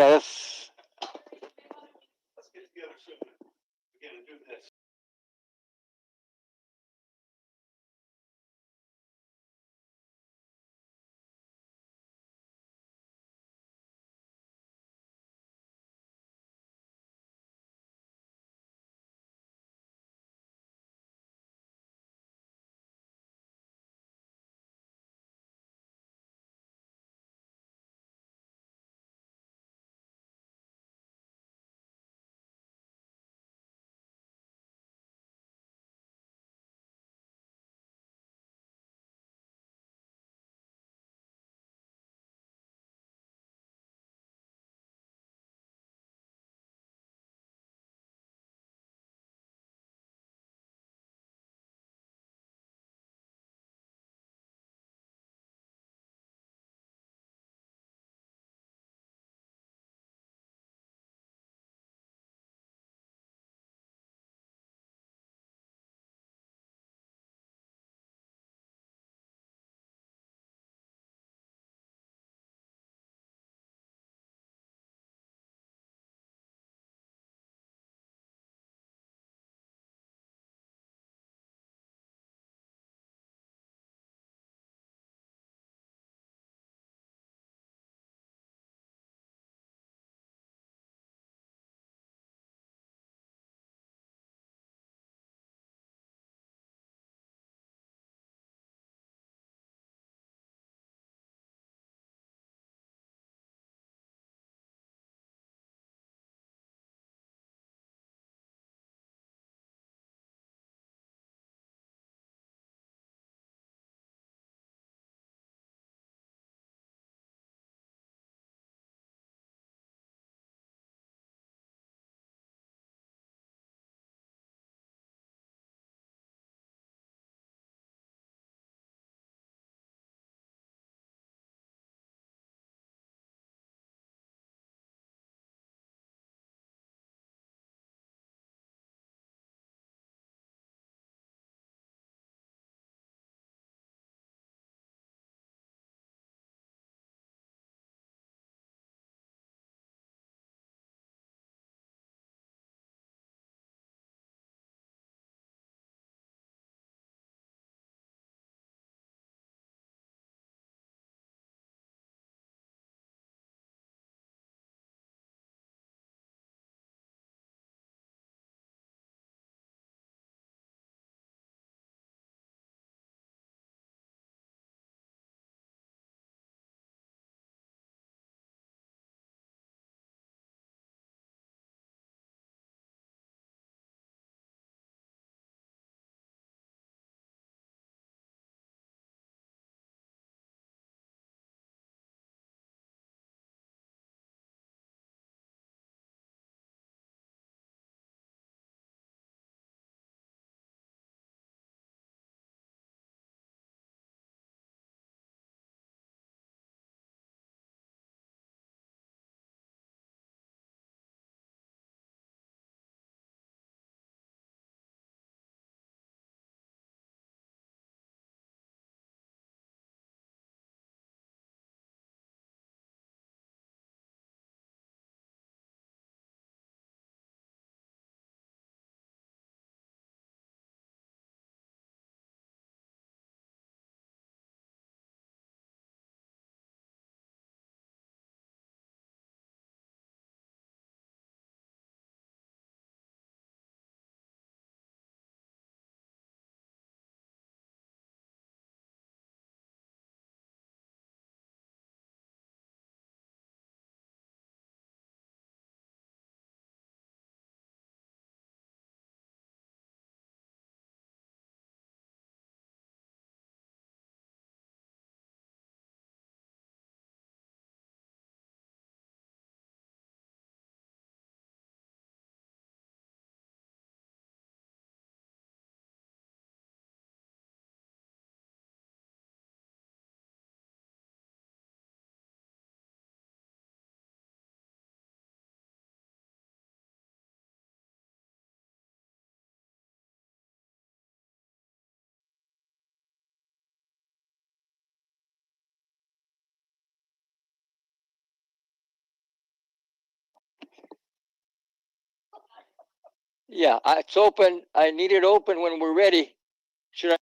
Yeah, let's get together soon again and do this. Yeah, it's open. I need it open when we're ready. Should I?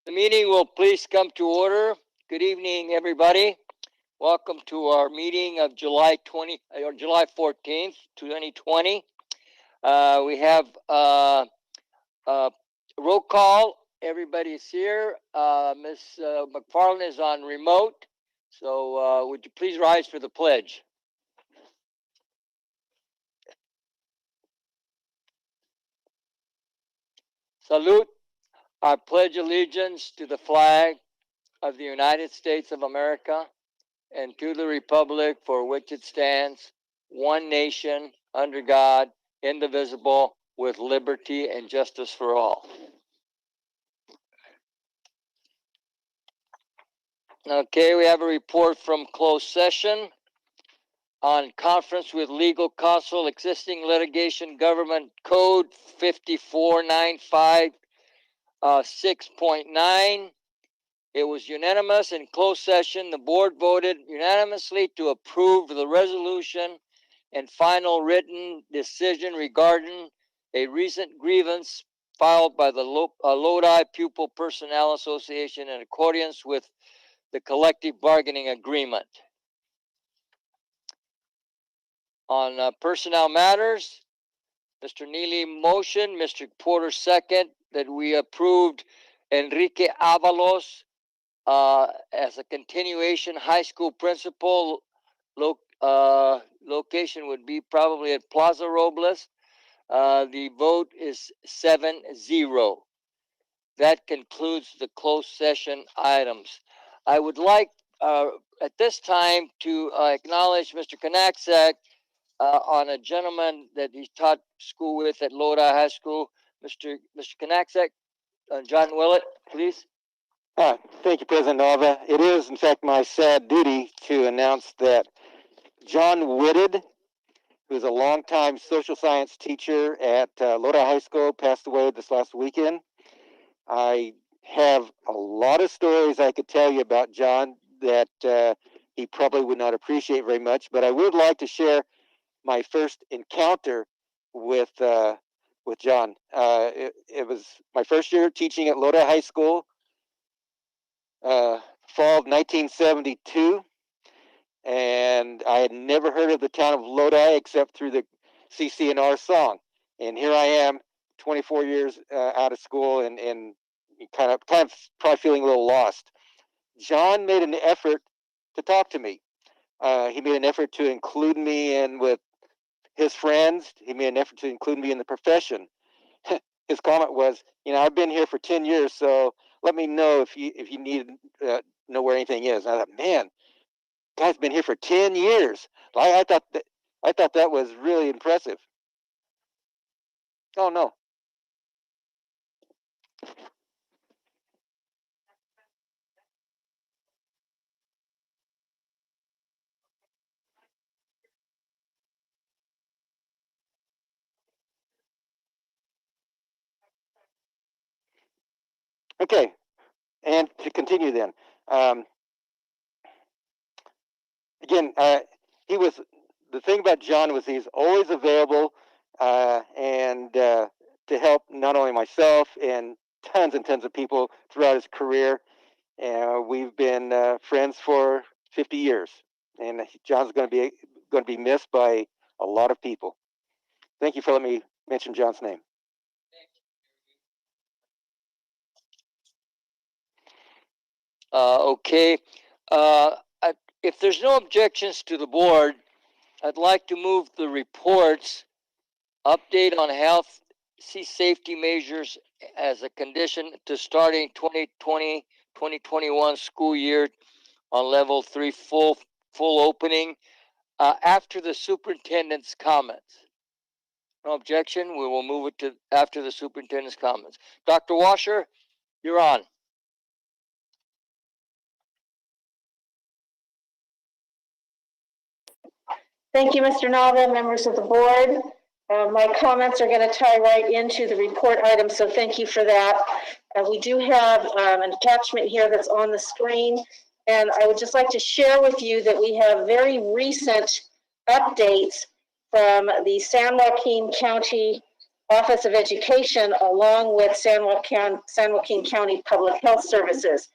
The meeting will please come to order. Good evening, everybody. Welcome to our meeting of July 14th, 2020. We have roll call. Everybody's here. Ms. McFarland is on remote. So would you please rise for the pledge? Salute. I pledge allegiance to the flag of the United States of America and to the republic for which it stands, one nation, under God, indivisible, with liberty and justice for all. Okay, we have a report from closed session on conference with legal counsel, existing litigation, government code 5495 6.9. It was unanimous in closed session. The board voted unanimously to approve the resolution and final written decision regarding a recent grievance filed by the Lodi Pupil Personnel Association in accordance with the collective bargaining agreement. On personnel matters, Mr. Neely motion, Mr. Porter second, that we approved Enrique Avalos as a continuation high school principal. Location would be probably at Plaza Robles. The vote is 7-0. That concludes the closed session items. I would like at this time to acknowledge Mr. Kanaxak on a gentleman that he taught school with at Lodi High School. Mr. Kanaxak, John Willett, please. Thank you, President Nava. It is, in fact, my sad duty to announce that John Whitted, who's a longtime social science teacher at Lodi High School, passed away this last weekend. I have a lot of stories I could tell you about John that he probably would not appreciate very much, but I would like to share my first encounter with John. It was my first year teaching at Lodi High School. Fall of 1972, and I had never heard of the town of Lodi except through the CCNR song. And here I am, 24 years out of school, and kind of probably feeling a little lost. John made an effort to talk to me. He made an effort to include me in with his friends. He made an effort to include me in the profession. His comment was, I've been here for 10 years, so let me know if you need know where anything is. And I thought, man, guy's been here for 10 years. I thought that was really impressive. Oh no. Okay, and to continue then. Again, he was the thing about John was he's always available and to help not only myself and tons of people throughout his career. We've been friends for 50 years, and John's going to be missed by a lot of people. Thank you for letting me mention John's name. Okay. If there's no objections to the board, I'd like to move the reports, update on health, safety measures as a condition to starting 2020-2021 school year on level 3 full opening after the superintendent's comments. No objection. We will move it to after the superintendent's comments. Dr. Washer, you're on. Thank you, Mr. Nava, members of the board. My comments are going to tie right into the report item, so thank you for that. We do have an attachment here that's on the screen, and I would just like to share with you that we have very recent updates from the San Joaquin County Office of Education, along with San Joaquin County Public Health Services.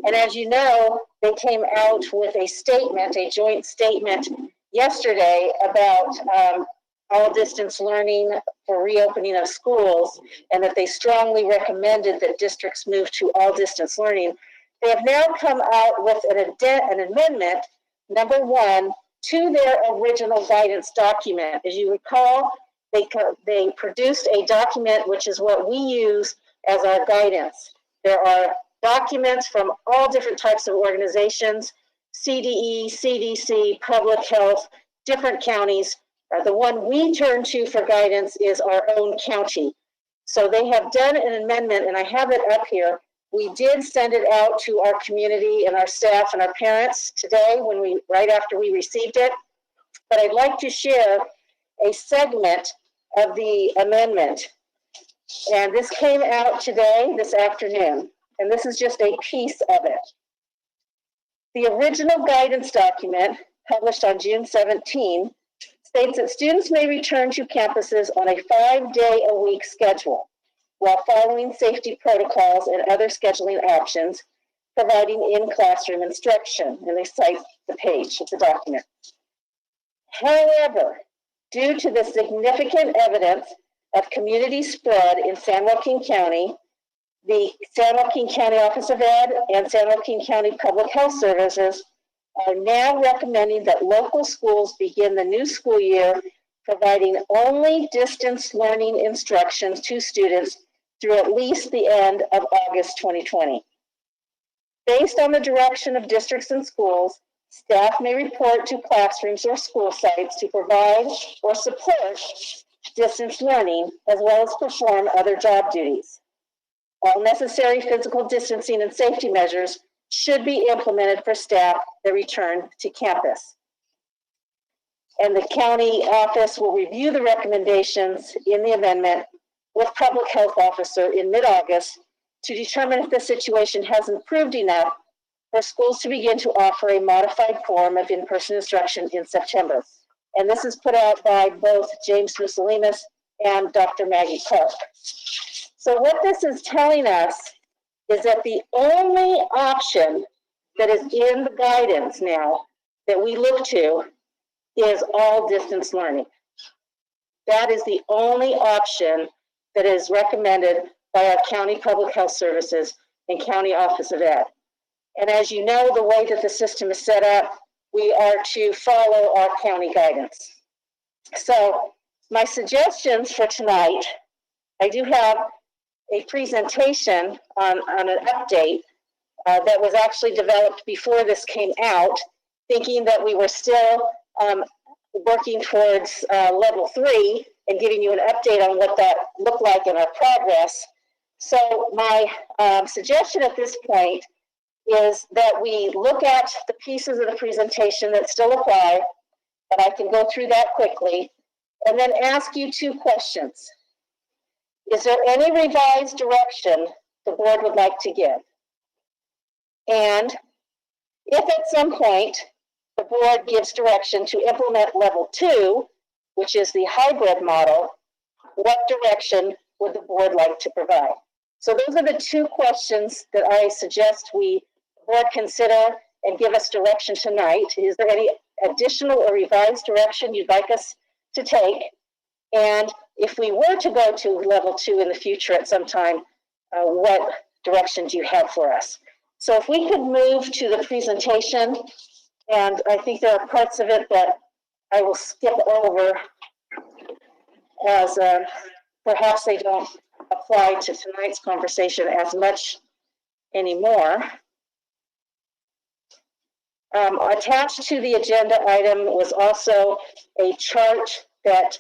And as you know, they came out with a statement, a joint statement yesterday about all distance learning for reopening of schools, and that they strongly recommended that districts move to all distance learning. They have now come out with an amendment, number 1, to their original guidance document. As you recall, they produced a document which is what we use as our guidance. There are documents from all different types of organizations, CDE, CDC, public health, different counties. The one we turn to for guidance is our own county. So they have done an amendment, and I have it up here. We did send it out to our community and our staff and our parents today right after we received it. But I'd like to share a segment of the amendment. And this came out today, this afternoon, and this is just a piece of it. The original guidance document, published on June 17, states that students may return to campuses on a 5-day-a-week schedule while following safety protocols and other scheduling options, providing in-classroom instruction. And they cite the page of the document. However, due to the significant evidence of community spread in San Joaquin County, the San Joaquin County Office of Ed and San Joaquin County Public Health Services are now recommending that local schools begin the new school year providing only distance learning instructions to students through at least the end of August 2020. Based on the direction of districts and schools, staff may report to classrooms or school sites to provide or support distance learning, as well as perform other job duties. All necessary physical distancing and safety measures should be implemented for staff that return to campus. And the county office will review the recommendations in the amendment with public health officer in mid-August to determine if the situation has improved enough for schools to begin to offer a modified form of in-person instruction in September. And this is put out by both James Musolimus and Dr. Maggie Clark. So what this is telling us is that the only option that is in the guidance now that we look to is all distance learning. That is the only option that is recommended by our county public health services and county office of ed. And as you know, the way that the system is set up, we are to follow our county guidance. So my suggestions for tonight, I do have a presentation on an update that was actually developed before this came out, thinking that we were still working towards level 3 and giving you an update on what that looked like in our progress. So my suggestion at this point is that we look at the pieces of the presentation that still apply, and I can go through that quickly, and then ask you 2 questions. Is there any revised direction the board would like to give? And if at some point the board gives direction to implement level 2, which is the hybrid model, what direction would the board like to provide? So those are the 2 questions that I suggest the board consider and give us direction tonight. Is there any additional or revised direction you'd like us to take? And if we were to go to level 2 in the future at some time, what direction do you have for us? So if we could move to the presentation, and I think there are parts of it that I will skip over as perhaps they don't apply to tonight's conversation as much anymore. Attached to the agenda item was also a chart that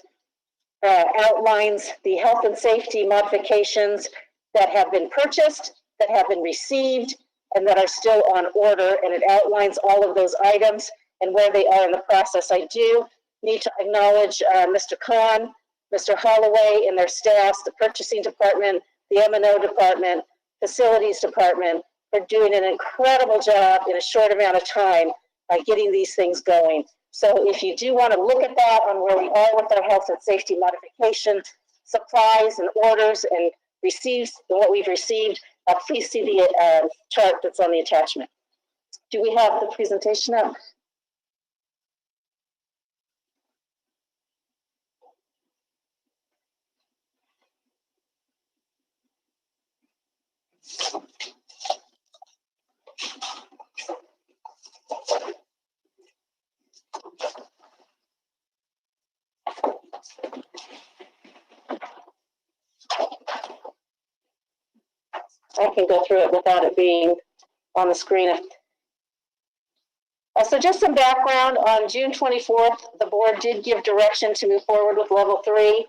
outlines the health and safety modifications that have been purchased, that have been received, and that are still on order, and it outlines all of those items and where they are in the process. I do need to acknowledge Mr. Khan, Mr. Holloway and their staffs, the purchasing department, the M&O department, facilities department, for doing an incredible job in a short amount of time by getting these things going. So if you do want to look at that on where we are with our health and safety modification supplies and orders and receives what we've received, please see the chart that's on the attachment. Do we have the presentation up? I can go through it without it being on the screen. So just some background, on June 24th, the board did give direction to move forward with level 3.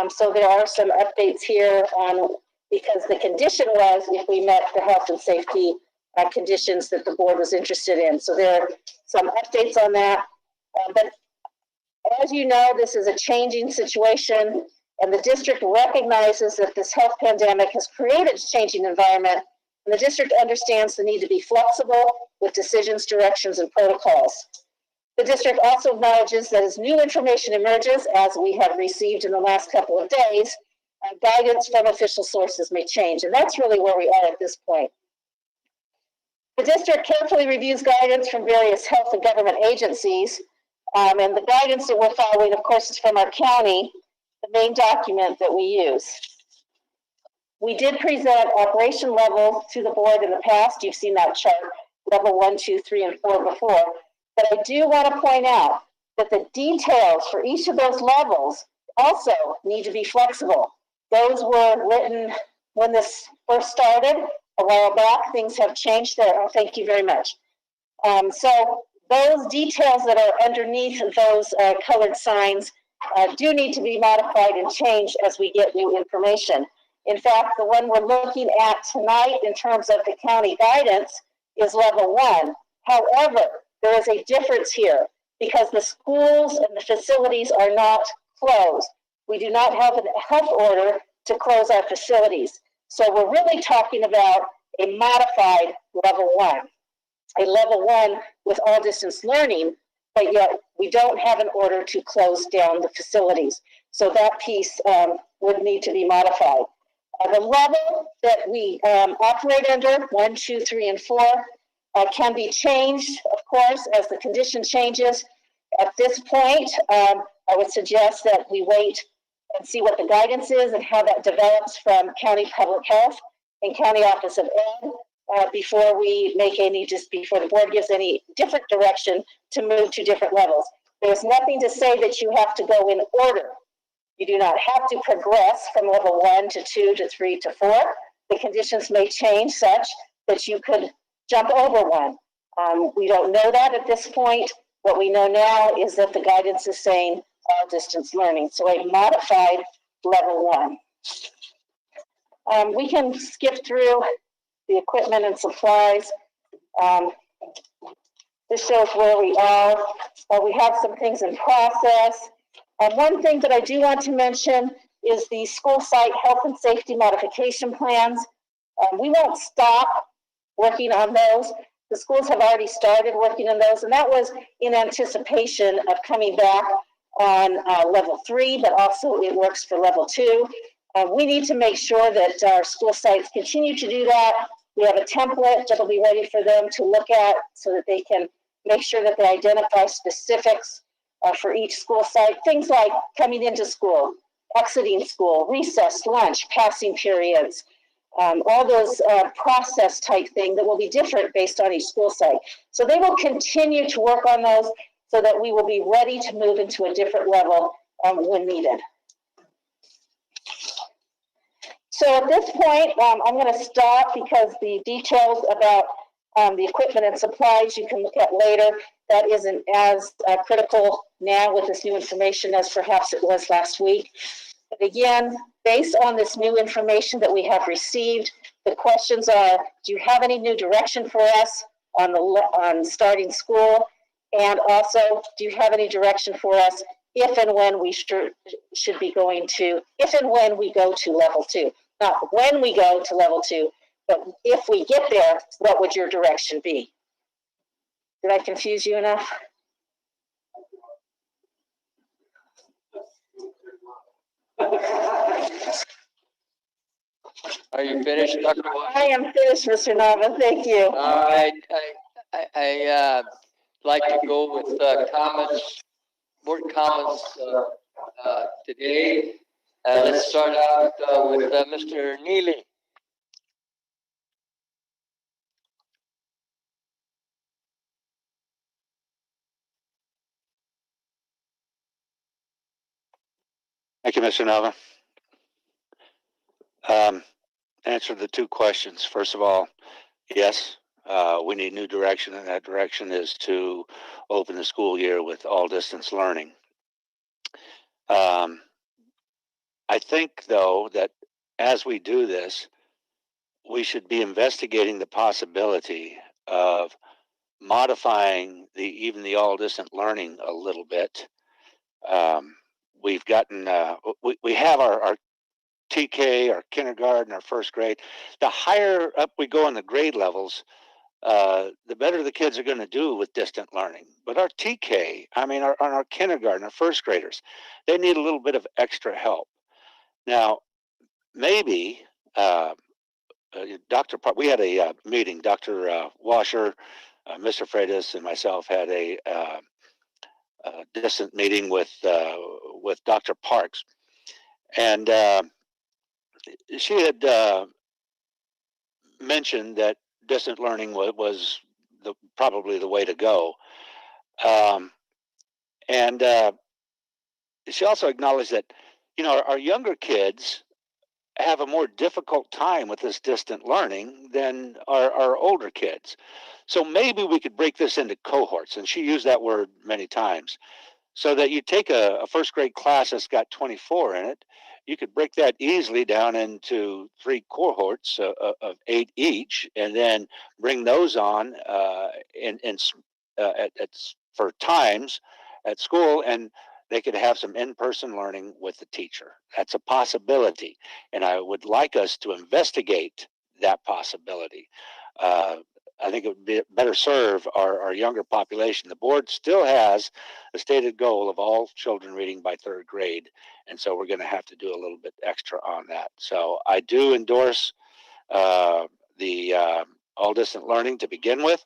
So there are some updates here on, because the condition was if we met the health and safety conditions that the board was interested in. So there are some updates on that. But as you know, this is a changing situation, and the district recognizes that this health pandemic has created a changing environment, and the district understands the need to be flexible with decisions, directions, and protocols. The district also acknowledges that as new information emerges, as we have received in the last couple of days, guidance from official sources may change, and that's really where we are at this point. The district carefully reviews guidance from various health and government agencies, and the guidance that we're following, of course, is from our county, the main document that we use. We did present operation level to the board in the past. You've seen that chart, level 1, 2, 3, and 4 before. But I do want to point out that the details for each of those levels also need to be flexible. Those were written when this first started a while back. Things have changed there. Oh, thank you very much. So those details that are underneath those colored signs do need to be modified and changed as we get new information. In fact, the one we're looking at tonight in terms of the county guidance is level 1. However, there is a difference here because the schools and the facilities are not closed. We do not have a health order to close our facilities. So we're really talking about a modified level 1, a level 1 with all distance learning, but yet we don't have an order to close down the facilities. So that piece would need to be modified. The level that we operate under, 1, 2, 3, and 4, can be changed, of course, as the condition changes. At this point, I would suggest that we wait and see what the guidance is and how that develops from County Public Health and County Office of Ed before we make any, just before the board gives any different direction to move to different levels. There's nothing to say that you have to go in order. You do not have to progress from level 1 to 2 to 3 to 4. The conditions may change such that you could jump over 1. We don't know that at this point. What we know now is that the guidance is saying all distance learning, so a modified level 1. We can skip through the equipment and supplies. This shows where we are. We have some things in process. One thing that I do want to mention is the school site health and safety modification plans. We won't stop working on those. The schools have already started working on those, and that was in anticipation of coming back on level 3, but also it works for level 2. We need to make sure that our school sites continue to do that. We have a template that will be ready for them to look at so that they can make sure that they identify specifics for each school site. Things like coming into school, exiting school, recess, lunch, passing periods, all those process type things that will be different based on each school site. So they will continue to work on those so that we will be ready to move into a different level when needed. So at this point, I'm going to stop because the details about the equipment and supplies you can look at later. That isn't as critical now with this new information as perhaps it was last week. But again, based on this new information that we have received, the questions are, do you have any new direction for us on starting school? And also, do you have any direction for us if and when we should be going to, if and when we go to level 2? Not when we go to level 2, but if we get there, what would your direction be? Did I confuse you enough? Are you finished, Dr. Watt? I am finished, Mr. Nava. Thank you. All right. I like to go with comments, board comments today. Let's start out with Mr. Neely. Thank you, Mr. Nova. Answer the two questions. First of all, yes, we need new direction, and that direction is to open the school year with all distance learning. I think, though, that as we do this, we should be investigating the possibility of modifying even the all distant learning a little bit. We've gotten, we have our TK, our kindergarten, our first grade. The higher up we go in the grade levels, the better the kids are going to do with distant learning. But our TK, I mean, our kindergarten, our first graders, they need a little bit of extra help. Now, maybe Dr. Park, we had a meeting. Dr. Washer, Mr. Freitas, and myself had a distant meeting with Dr. Parks, and she had mentioned that distant learning was probably the way to go, and she also acknowledged that our younger kids have a more difficult time with this distant learning than our older kids. So maybe we could break this into cohorts, and she used that word many times, so that you take a first grade class that's got 24 in it, you could break that easily down into 3 cohorts of 8 each, and then bring those on for times at school, and they could have some in-person learning with the teacher. That's a possibility, and I would like us to investigate that possibility. I think it would be better serve our younger population. The board still has a stated goal of all children reading by 3rd grade, and so we're going to have to do a little bit extra on that. So I do endorse the all distant learning to begin with.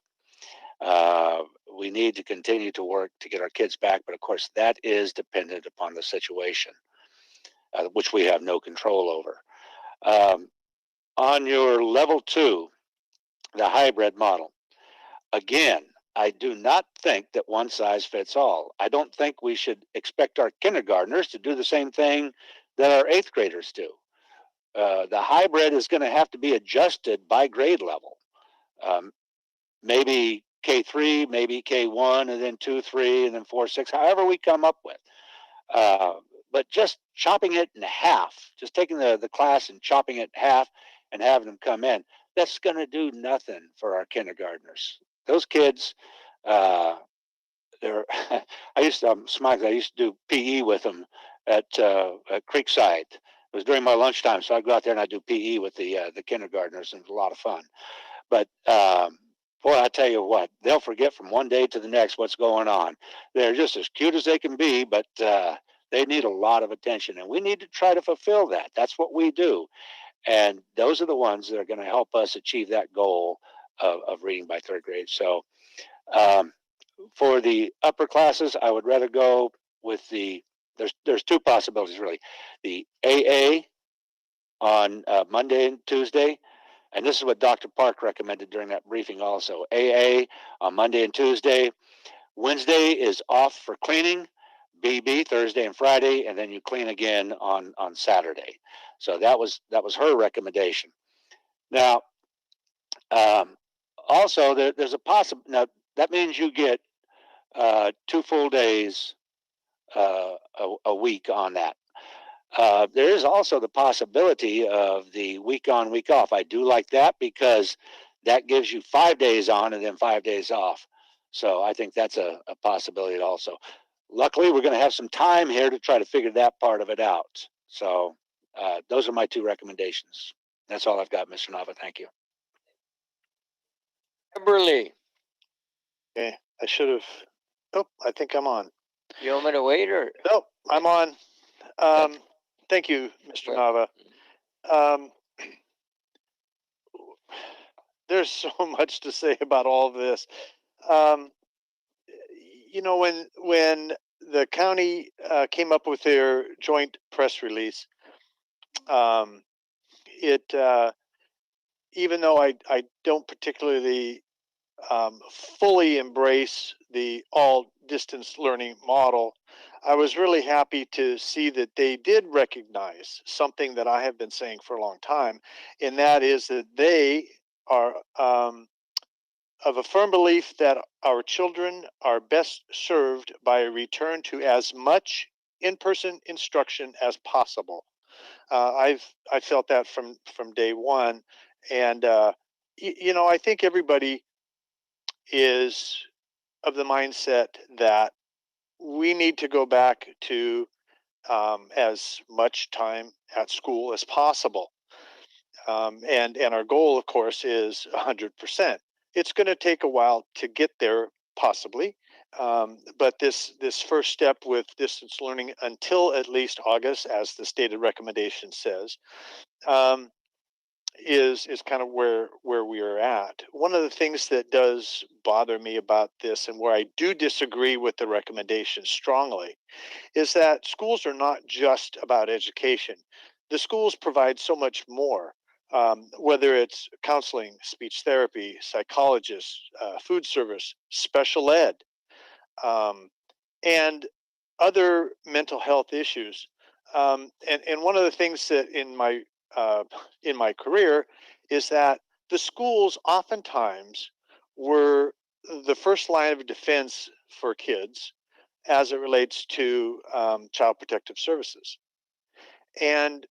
We need to continue to work to get our kids back, but of course that is dependent upon the situation, which we have no control over. On your level 2, the hybrid model, again, I do not think that one size fits all. I don't think we should expect our kindergartners to do the same thing that our 8th graders do. The hybrid is going to have to be adjusted by grade level. Maybe K3, maybe K1, and then 2, 3, and then 4, 6, however we come up with. But just chopping it in half, just taking the class and chopping it in half and having them come in, that's going to do nothing for our kindergartners. Those kids, they're, I used to do PE with them at Creekside. It was during my lunchtime, so I'd go out there and I'd do PE with the kindergartners, and it was a lot of fun. But boy, I tell you what, they'll forget from one day to the next what's going on. They're just as cute as they can be, but they need a lot of attention, and we need to try to fulfill that. That's what we do. And those are the ones that are going to help us achieve that goal of reading by 3rd grade. So for the upper classes, I would rather go with there's 2 possibilities really. The AA on Monday and Tuesday, and this is what Dr. Park recommended during that briefing also. AA on Monday and Tuesday. Wednesday is off for cleaning. BB Thursday and Friday, and then you clean again on Saturday. So that was her recommendation. Now, also there's a possible. Now that means you get 2 full days a week on that. There is also the possibility of the week on, week off. I do like that because that gives you 5 days on and then 5 days off. So I think that's a possibility also. Luckily, we're going to have some time here to try to figure that part of it out. So those are my two recommendations. That's all I've got, Mr. Nava. Thank you. Kimberly, Okay, I should have, oh, I think I'm on. you want me to wait or? Nope, I'm on. Thank you, Mr. Nava. There's so much to say about all of this. You know, when the county came up with their joint press release, it even though I don't particularly fully embrace the all distance learning model, I was really happy to see that they did recognize something that I have been saying for a long time, and that is that they are of a firm belief that our children are best served by a return to as much in-person instruction as possible. I felt that from day one, and you know, I think everybody is of the mindset that we need to go back to as much time at school as possible. And our goal, of course, is 100%. It's going to take a while to get there, possibly, but this first step with distance learning until at least August, as the stated recommendation says, is kind of where we are at. One of the things that does bother me about this, and where I do disagree with the recommendation strongly, is that schools are not just about education. The schools provide so much more, whether it's counseling, speech therapy, psychologists, food service, special ed, and other mental health issues. And one of the things that in my career is that the schools oftentimes were the first line of defense for kids as it relates to child protective services. And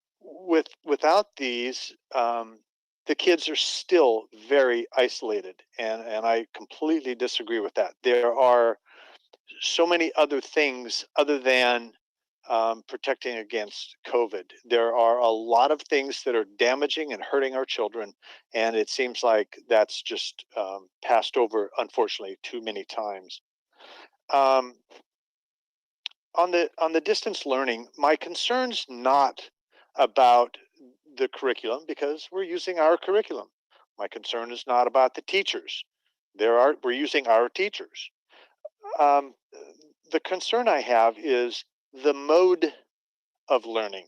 without these, the kids are still very isolated, and I completely disagree with that. There are so many other things other than protecting against COVID. There are a lot of things that are damaging and hurting our children, and it seems like that's just passed over, unfortunately, too many times. On the distance learning, my concern's not about the curriculum, because we're using our curriculum. My concern is not about the teachers. We're using our teachers. Um, the concern I have is the mode of learning,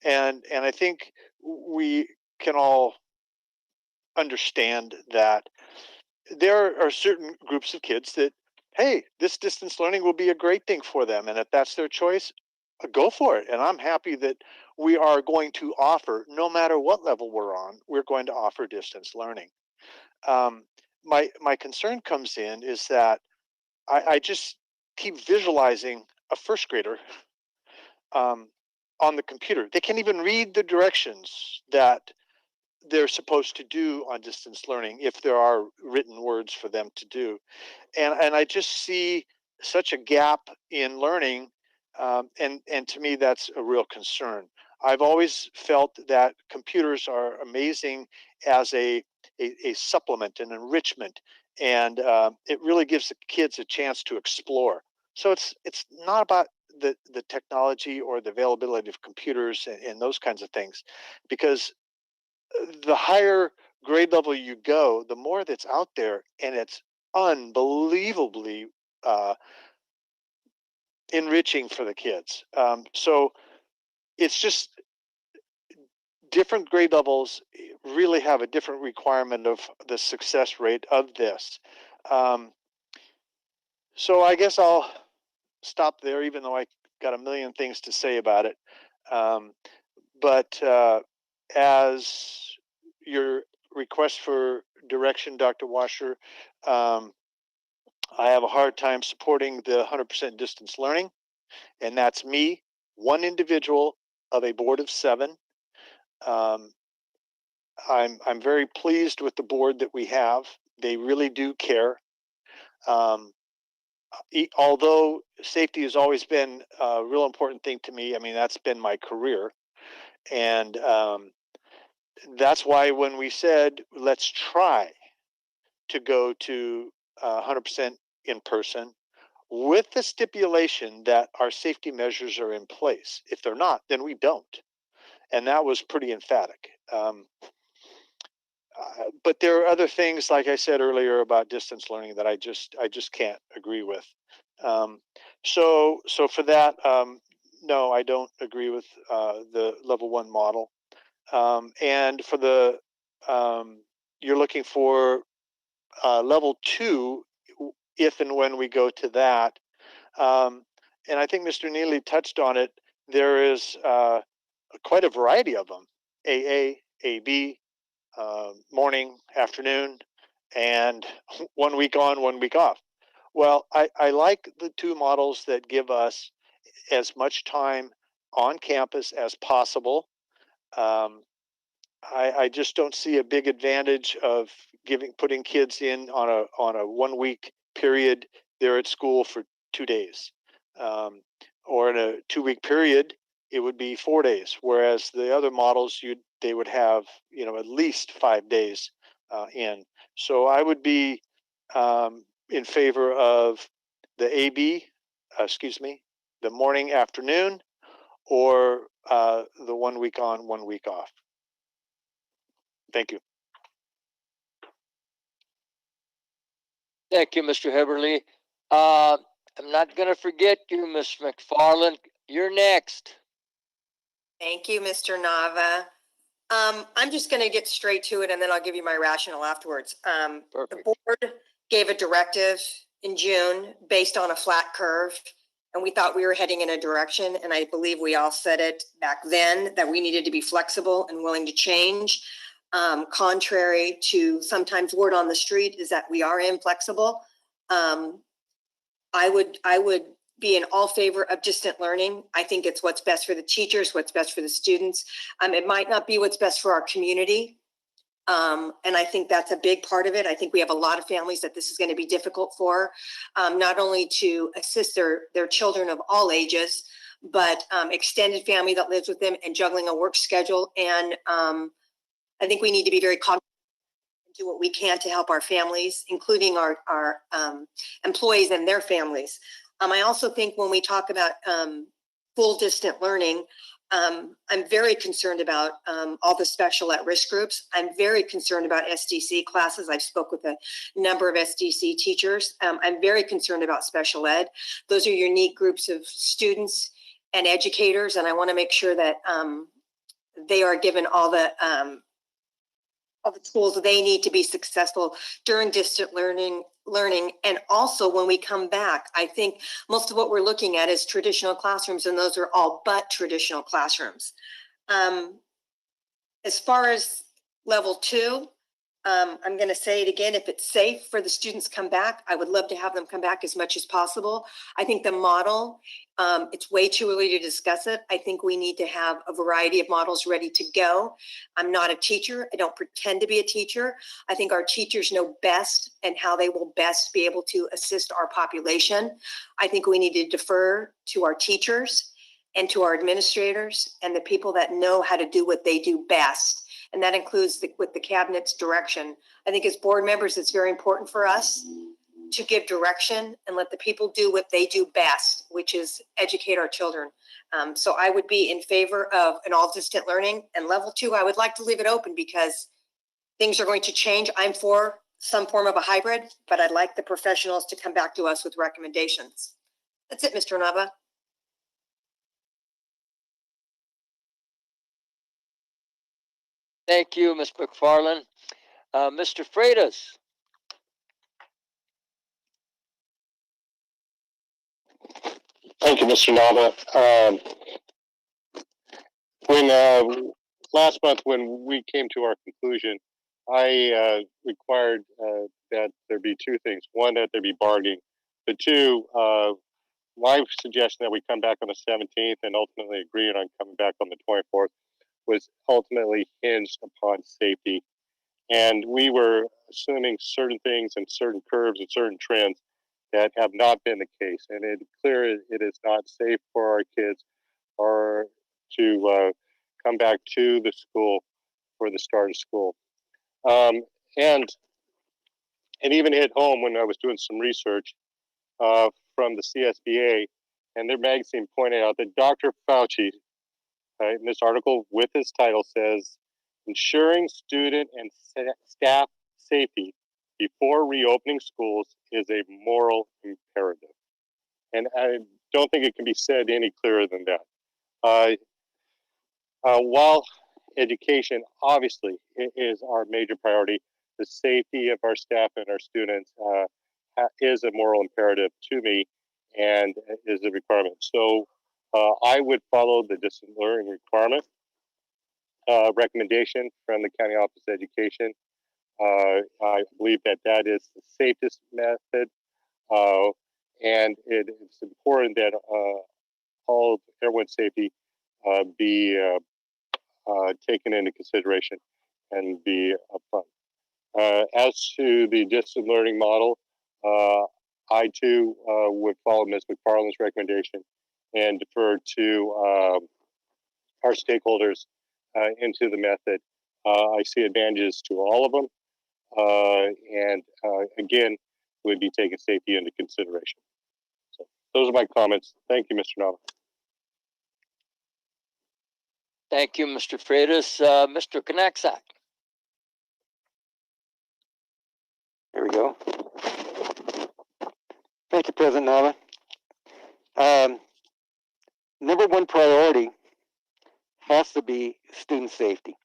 and I think we can all understand that there are certain groups of kids that, hey, this distance learning will be a great thing for them, and if that's their choice, go for it. And I'm happy that we are going to offer, no matter what level we're on, we're going to offer distance learning. My concern comes in is that I just keep visualizing a first grader on the computer. They can't even read the directions that they're supposed to do on distance learning, if there are written words for them to do. And I just see such a gap in learning, and to me that's a real concern. I've always felt that computers are amazing as a supplement, an enrichment, and it really gives the kids a chance to explore. So it's not about the technology or the availability of computers and those kinds of things, because the higher grade level you go, the more that's out there, and it's unbelievably uh, enriching for the kids. So it's just different grade levels really have a different requirement of the success rate of this. So I guess I'll stop there, even though I got a million things to say about it. But as your request for direction, Dr. Washer, I have a hard time supporting the 100% distance learning, and that's me, one individual of a board of 7. I'm very pleased with the board that we have. They really do care. Um, although safety has always been a real important thing to me, I mean, that's been my career. And that's why when we said, let's try to go to 100% in person, with the stipulation that our safety measures are in place. If they're not, then we don't. And that was pretty emphatic. But there are other things, like I said earlier, about distance learning that I just can't agree with. So for that, no, I don't agree with the level 1 model. And for the you're looking for level 2 if and when we go to that. And I think Mr. Neely touched on it. There is quite a variety of them: AA, AB, morning, afternoon, and 1 week on, 1 week off. Well, I like the 2 models that give us as much time on campus as possible. I just don't see a big advantage of putting kids in on a 1 week period. They're at school for 2 days, or in a 2 week period, it would be 4 days. Whereas the other models, they would have at least 5 days in. So I would be in favor of the AB, the morning afternoon, or the 1 week on, 1 week off. Thank you. Thank you, Mr. Heberly. I'm not going to forget you, Ms. McFarland. You're next. Thank you, Mr. Nava. I'm just going to get straight to it, and then I'll give you my rationale afterwards. The board gave a directive in June based on a flat curve, and we thought we were heading in a direction, and I believe we all said it back then, that we needed to be flexible and willing to change. Contrary to sometimes word on the street is that we are inflexible. I would be in all favor of distant learning. I think it's what's best for the teachers, what's best for the students. It might not be what's best for our community. And I think that's a big part of it. I think we have a lot of families that this is going to be difficult for, not only to assist their children of all ages, but extended family that lives with them and juggling a work schedule. And I think we need to be very cognizant and do what we can to help our families, including our employees and their families. I also think when we talk about full distant learning, I'm very concerned about all the special at-risk groups. I'm very concerned about SDC classes. I've spoke with a number of SDC teachers. I'm very concerned about special ed. Those are unique groups of students and educators, and I want to make sure that they are given all the tools they need to be successful during distant learning. And also when we come back, I think most of what we're looking at is traditional classrooms, and those are all but traditional classrooms. As far as level 2, I'm going to say it again, if it's safe for the students to come back, I would love to have them come back as much as possible. I think the model, it's way too early to discuss it. I think we need to have a variety of models ready to go. I'm not a teacher. I don't pretend to be a teacher. I think our teachers know best and how they will best be able to assist our population. I think we need to defer to our teachers and to our administrators and the people that know how to do what they do best. And that includes with the cabinet's direction. I think as board members, it's very important for us to give direction and let the people do what they do best, which is educate our children. So I would be in favor of an all distant learning. And level 2, I would like to leave it open because things are going to change. I'm for some form of a hybrid, but I'd like the professionals to come back to us with recommendations. That's it, Mr. Nava. Thank you, Ms. McFarland. Mr. Freitas. Thank you, Mr. Nava. When last month, when we came to our conclusion, I required that there be 2 things. One, that there be bargaining, but 2, my suggestion that we come back on the 17th and ultimately agreed on coming back on the 24th was ultimately hinged upon safety. And we were assuming certain things and certain curves and certain trends that have not been the case, and it's clear it is not safe for our kids or to come back to the school for the start of school. Um, and and even hit home when I was doing some research from the CSBA, and their magazine pointed out that Dr. Fauci, in this article with his title, says ensuring student and staff safety before reopening schools is a moral imperative. And I don't think it can be said any clearer than that. While education obviously is our major priority, the safety of our staff and our students is a moral imperative to me and is a requirement. So I would follow the distant learning requirement recommendation from the County Office of Education. I believe that that is the safest method, and it's important that all of everyone's safety be taken into consideration and be upfront. As to the distant learning model, I too would follow Ms. McFarland's recommendation and defer to our stakeholders into the method. I see advantages to all of them, and again, would be taking safety into consideration. So those are my comments. Thank you, Mr. Nava. Thank you, Mr. Freitas. Mr. Knacksack. There we go. Thank you, President Nava. Number one priority has to be student safety.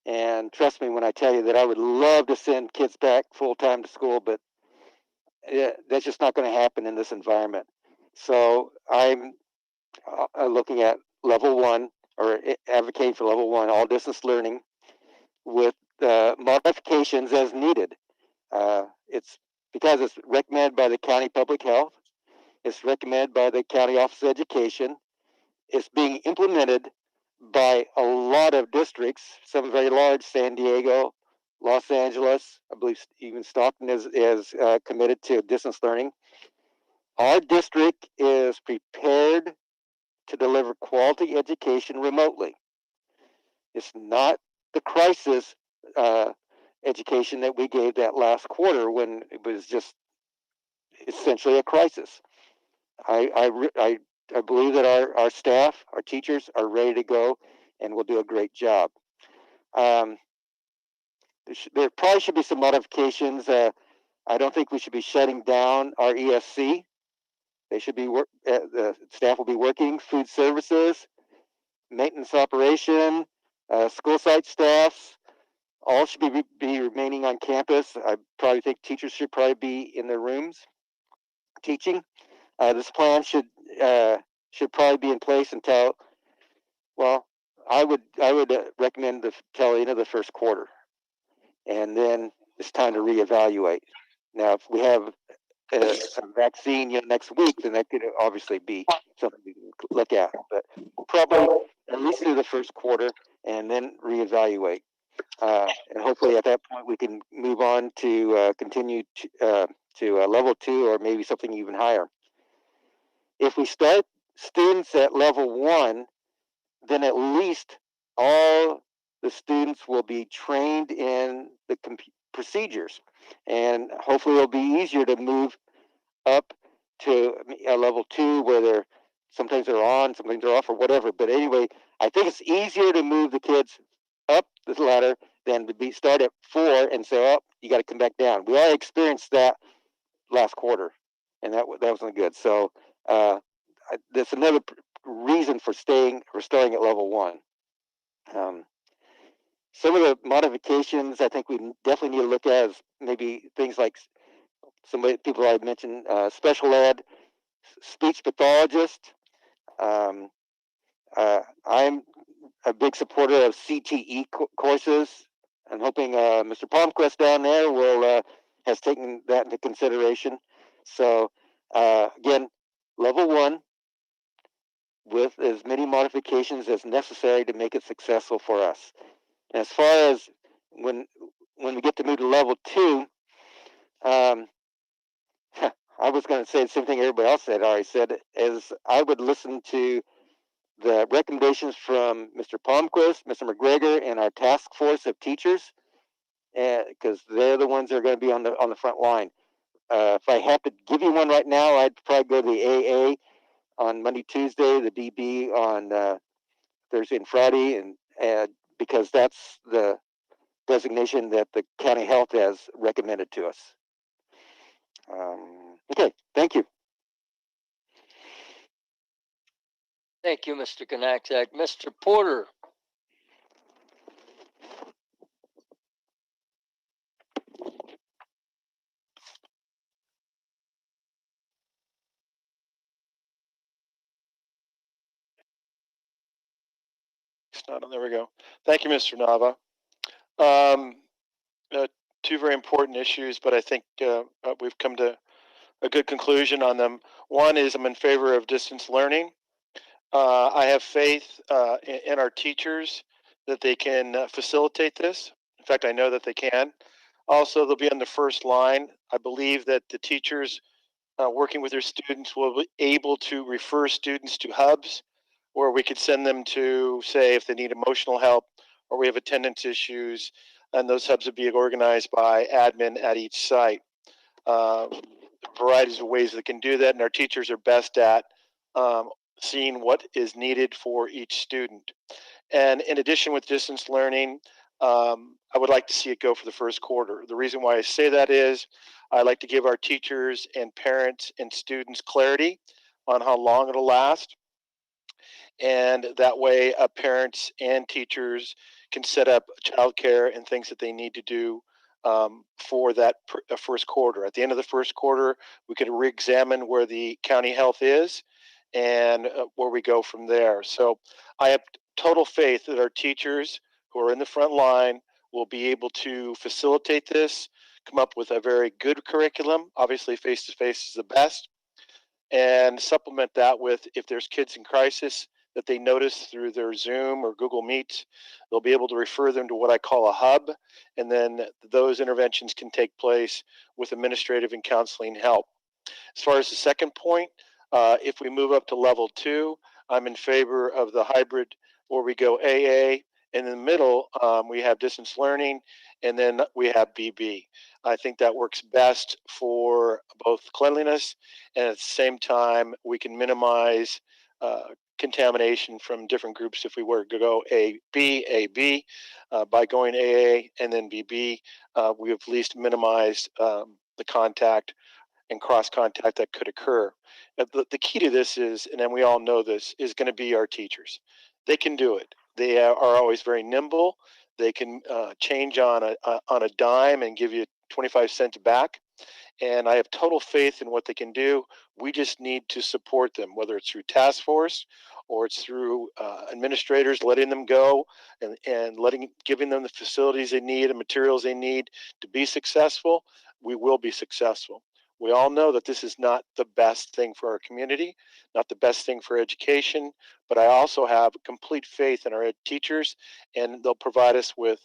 And trust me when I tell you that I would love to send kids back full time to school, but that's just not going to happen in this environment. So I'm looking at level one, or advocating for level one, all distance learning with modifications as needed. It's because it's recommended by the county public health. It's recommended by the county office of education. It's being implemented by a lot of districts, some very large, San Diego, Los Angeles, I believe even Stockton is committed to distance learning. Our district is prepared to deliver quality education remotely. It's not the crisis education that we gave that last quarter when it was just essentially a crisis. I believe that our staff, our teachers are ready to go and will do a great job. There probably should be some modifications. I don't think we should be shutting down our ESC. They should be the staff will be working, food services, maintenance operation, school site staffs, all should be remaining on campus. I probably think teachers should probably be in their rooms teaching. This plan should probably be in place until, well, I would recommend until the end of the first quarter, and then it's time to reevaluate. Now, if we have a vaccine next week, then that could obviously be something we can look at. But probably at least through the first quarter, and then reevaluate. And hopefully at that point we can move on to continue to level 2 or maybe something even higher. If we start students at level 1, then at least all the students will be trained in the procedures, and hopefully it'll be easier to move up to a level 2 where sometimes they're on, sometimes they're off, or whatever. But anyway, I think it's easier to move the kids up the ladder than to start at 4 and say, oh, you got to come back down. We all experienced that last quarter, and that wasn't good. So that's another reason for starting at level 1. Some of the modifications I think we definitely need to look at is maybe things like people I mentioned, special ed, speech pathologist. I'm a big supporter of CTE courses. I'm hoping Mr. Palmquist down there has taken that into consideration. So again, level 1 with as many modifications as necessary to make it successful for us. And as far as when we get to move to level 2, I was going to say the same thing everybody else said. Already said, is I would listen to the recommendations from Mr. Palmquist, Mr. McGregor, and our task force of teachers, because they're the ones that are going to be on the front line. If I have to give you one right now, I'd probably go to the AA on Monday, Tuesday, the DB on Thursday and Friday, and because that's the designation that the county health has recommended to us. Okay, thank you. Thank you, Mr. Konakzak. Mr. Porter. It's not on. There we go. Thank you, Mr. Nava. Um, two very important issues, but I think we've come to a good conclusion on them. One is I'm in favor of distance learning. I have faith in our teachers that they can facilitate this. In fact, I know that they can. Also, they'll be on the first line. I believe that the teachers working with their students will be able to refer students to hubs where we could send them to, say, if they need emotional help or we have attendance issues, and those hubs would be organized by admin at each site. Varieties of ways they can do that, and our teachers are best at seeing what is needed for each student. And in addition, with distance learning, I would like to see it go for the first quarter. The reason why I say that is I like to give our teachers and parents and students clarity on how long it'll last. And that way, parents and teachers can set up childcare and things that they need to do for that first quarter. At the end of the first quarter, we could re-examine where the county health is and where we go from there. So I have total faith that our teachers who are in the front line will be able to facilitate this, come up with a very good curriculum. Obviously, face-to-face is the best, and supplement that with, if there's kids in crisis that they notice through their Zoom or Google Meet, they'll be able to refer them to what I call a hub, and then those interventions can take place with administrative and counseling help. As far as the second point, if we move up to level 2, I'm in favor of the hybrid where we go AA. In the middle, we have distance learning, and then we have BB. I think that works best for both cleanliness, and at the same time, we can minimize contamination from different groups if we were to go AB. By going AA and then BB, we have at least minimized the contact and cross contact that could occur. The key to this is, and then we all know this, is going to be our teachers. They can do it. They are always very nimble. They can change on a dime and give you 25 cents back. And I have total faith in what they can do. We just need to support them, whether it's through task force or it's through administrators letting them go and giving them the facilities they need and materials they need to be successful. We will be successful. We all know that this is not the best thing for our community, not the best thing for education, but I also have complete faith in our teachers, and they'll provide us with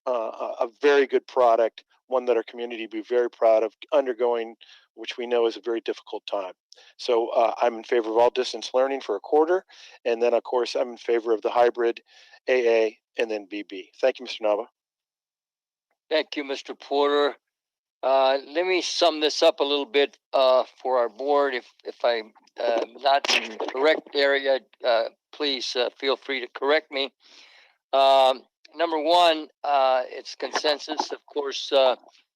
a very good product, one that our community will be very proud of undergoing, which we know is a very difficult time. So I'm in favor of all distance learning for a quarter, and then of course I'm in favor of the hybrid AA and then BB. Thank you, Mr. Nava. Thank you, Mr. Porter. Let me sum this up a little bit for our board. If I'm not in the correct area, please feel free to correct me. Number one, it's consensus, of course,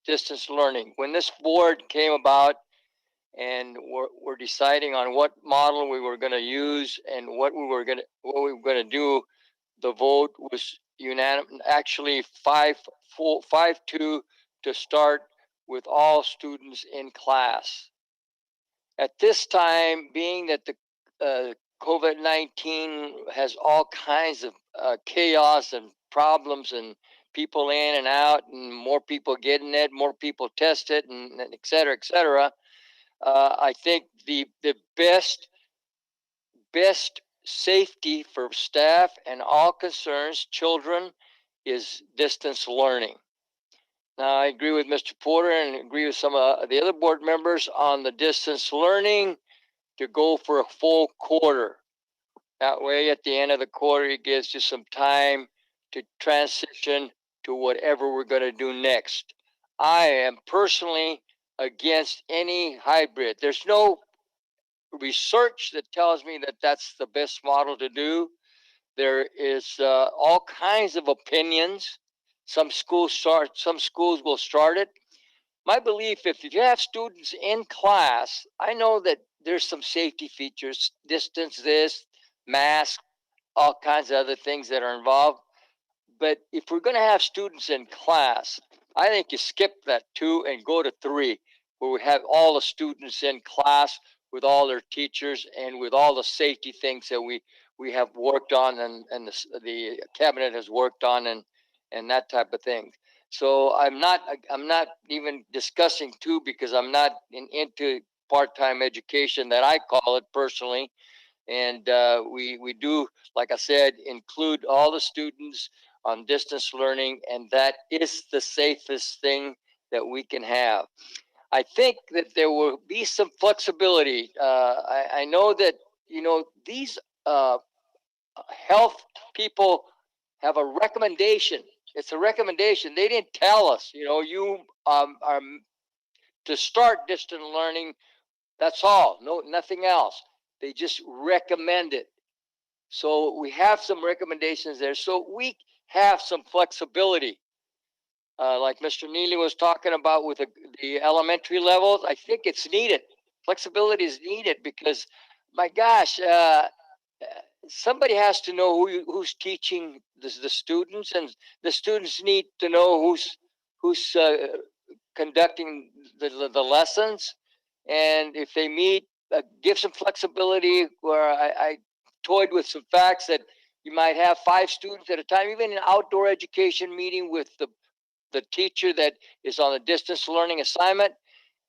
distance learning. When this board came about and we're deciding on what model we were going to use and what we were going to do, the vote was unanimous. Actually, 5-2 to start with all students in class. At this time, being that the COVID-19 has all kinds of chaos and problems and people in and out and more people getting it, more people test it, and et cetera, et cetera. I think the best safety for staff and all concerns, children, is distance learning. Now, I agree with Mr. Porter and agree with some of the other board members on the distance learning to go for a full quarter. That way, at the end of the quarter, it gives you some time to transition to whatever we're going to do next. I am personally against any hybrid. There's no research that tells me that that's the best model to do. There is all kinds of opinions. Some schools will start it. My belief, if you have students in class, I know that there's some safety features, distance this, mask, all kinds of other things that are involved. But if we're going to have students in class, I think you skip that 2 and go to 3, where we have all the students in class with all their teachers and with all the safety things that we have worked on and the cabinet has worked on and that type of thing. So I'm not even discussing 2 because I'm not into part-time education that I call it personally. And we do, like I said, include all the students on distance learning, and that is the safest thing that we can have. I think that there will be some flexibility. I know that, these health people have a recommendation. It's a recommendation. They didn't tell us, you are to start distant learning. That's all. No, nothing else. They just recommend it. So we have some recommendations there. So we have some flexibility. Like Mr. Neely was talking about with the elementary levels, I think it's needed. Flexibility is needed because, my gosh, somebody has to know who's teaching the students, and the students need to know who's conducting the lessons. And if they meet, give some flexibility. Where I toyed with some facts that you might have 5 students at a time, even an outdoor education meeting with the teacher that is on a distance learning assignment,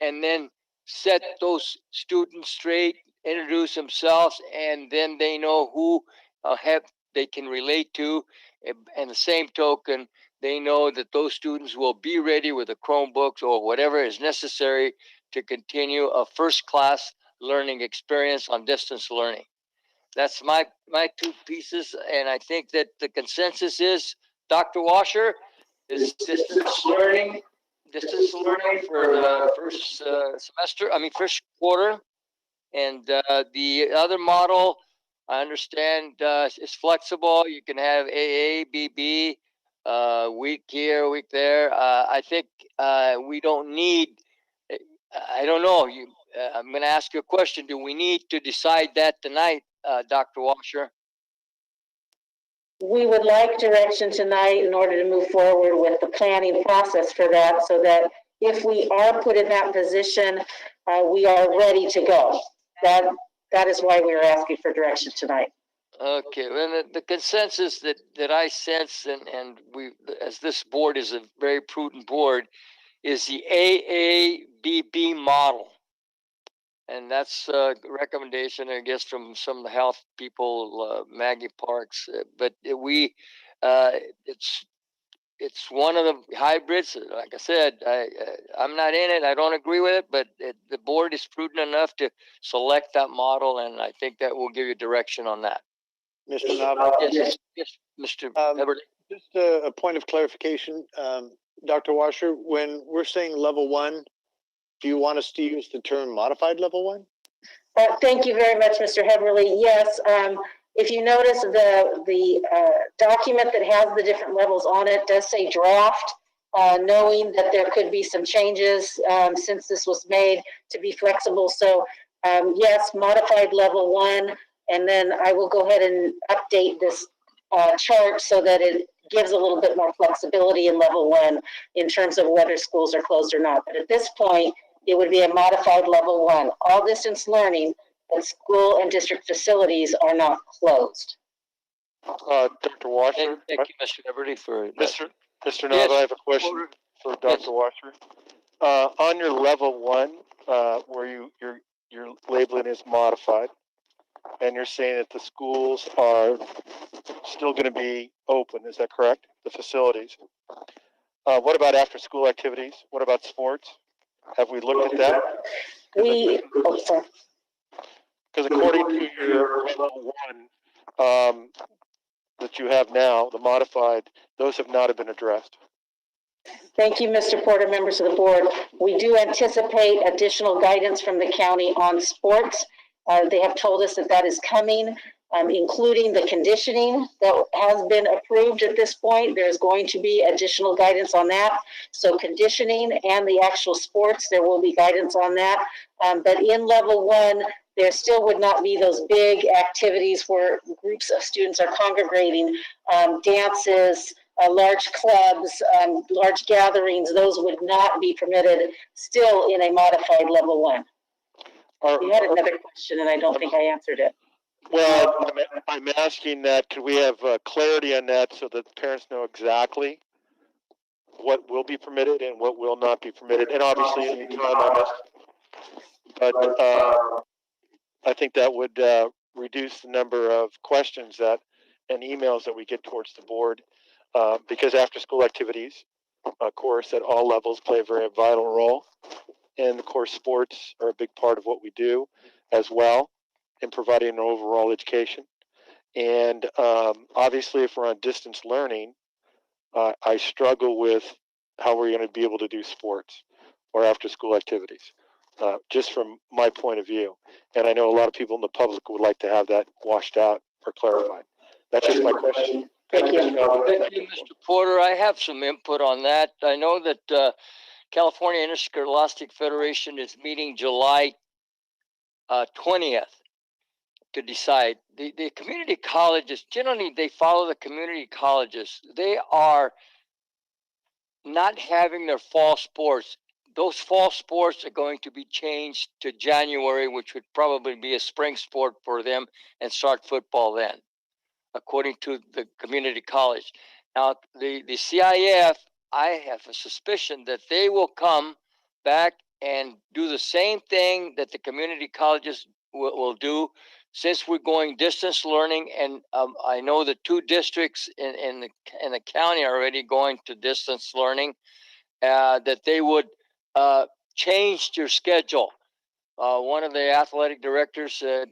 and then set those students straight, introduce themselves, and then they know who they can relate to. And the same token, they know that those students will be ready with the Chromebooks or whatever is necessary to continue a first class learning experience on distance learning. That's my 2 pieces, and I think that the consensus is, Dr. Washer, is distance learning for the first first quarter. And the other model, I understand, is flexible. You can have AA, BB, week here, week there. I think we don't need, I don't know. I'm going to ask you a question. Do we need to decide that tonight, Dr. Washer? We would like direction tonight in order to move forward with the planning process for that, so that if we are put in that position, we are ready to go. That is why we are asking for direction tonight. Okay, well, the consensus that I sense, and we, as this board is a very prudent board, is the AABB model. And that's a recommendation, I guess, from some of the health people, Maggie Parks. But it's one of the hybrids. Like I said, I'm not in it. I don't agree with it, but the board is prudent enough to select that model, and I think that will give you direction on that. Mr. Nava. Yes, Mr. Heberly. Just a point of clarification, Dr. Washer, when we're saying level 1, do you want us to use the term modified level 1? Thank you very much, Mr. Heberly. Yes, if you notice, the document that has the different levels on it does say draft, knowing that there could be some changes since this was made to be flexible. So yes, modified level 1, and then I will go ahead and update this chart so that it gives a little bit more flexibility in level 1 in terms of whether schools are closed or not. But at this point, it would be a modified level 1. All distance learning, and school and district facilities are not closed. Dr. Washer. Thank you, Mr. Heberly, for Mr. Nava, Yes, I have a question for Dr. Yes. Washer. On your level 1, where your labeling is modified, and you're saying that the schools are still going to be open, is that correct? The facilities. What about after-school activities? What about sports? Have we looked at that? Sorry. Because according to your level one that you have now, the modified, those have not been addressed. Thank you, Mr. Porter, members of the board. We do anticipate additional guidance from the county on sports. They have told us that that is coming, including the conditioning that has been approved at this point. There's going to be additional guidance on that. So conditioning and the actual sports, there will be guidance on that. But in level one, there still would not be those big activities where groups of students are congregating, dances, large clubs, large gatherings. Those would not be permitted still in a modified level one. You had another question and I don't think I answered it. Well, I'm asking that, could we have clarity on that so that the parents know exactly what will be permitted and what will not be permitted? And obviously, any time on this. But I think that would reduce the number of questions that and emails that we get towards the board, because after-school activities, of course, at all levels play a very vital role. And of course, sports are a big part of what we do as well in providing an overall education. And obviously, if we're on distance learning, I struggle with how we're going to be able to do sports or after-school activities, just from my point of view. And I know a lot of people in the public would like to have that washed out or clarified. That's just my question. Thank you. Thank you, Mr. Porter. I have some input on that. I know that California Interscholastic Federation is meeting July 20th to decide. The community colleges, generally, they follow the community colleges. They are not having their fall sports. Those fall sports are going to be changed to January, which would probably be a spring sport for them, and start football then, according to the community college. Now, the CIF, I have a suspicion that they will come back and do the same thing that the community colleges will do, since we're going distance learning. And I know the two districts in the county are already going to distance learning, that they would change their schedule. One of the athletic directors said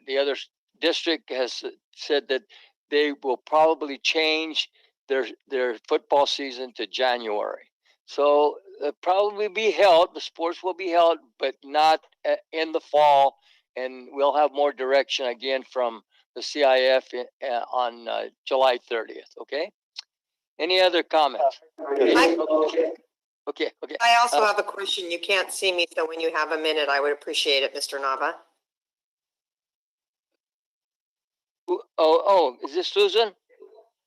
the other district has said that they will probably change their football season to January. So probably be held, the sports will be held, but not in the fall. And we'll have more direction again from the CIF on July 30th. Okay. Any other comments? Okay. I also have a question. You can't see me, so when you have a minute, I would appreciate it, Mr. Nava. Oh, is this Susan?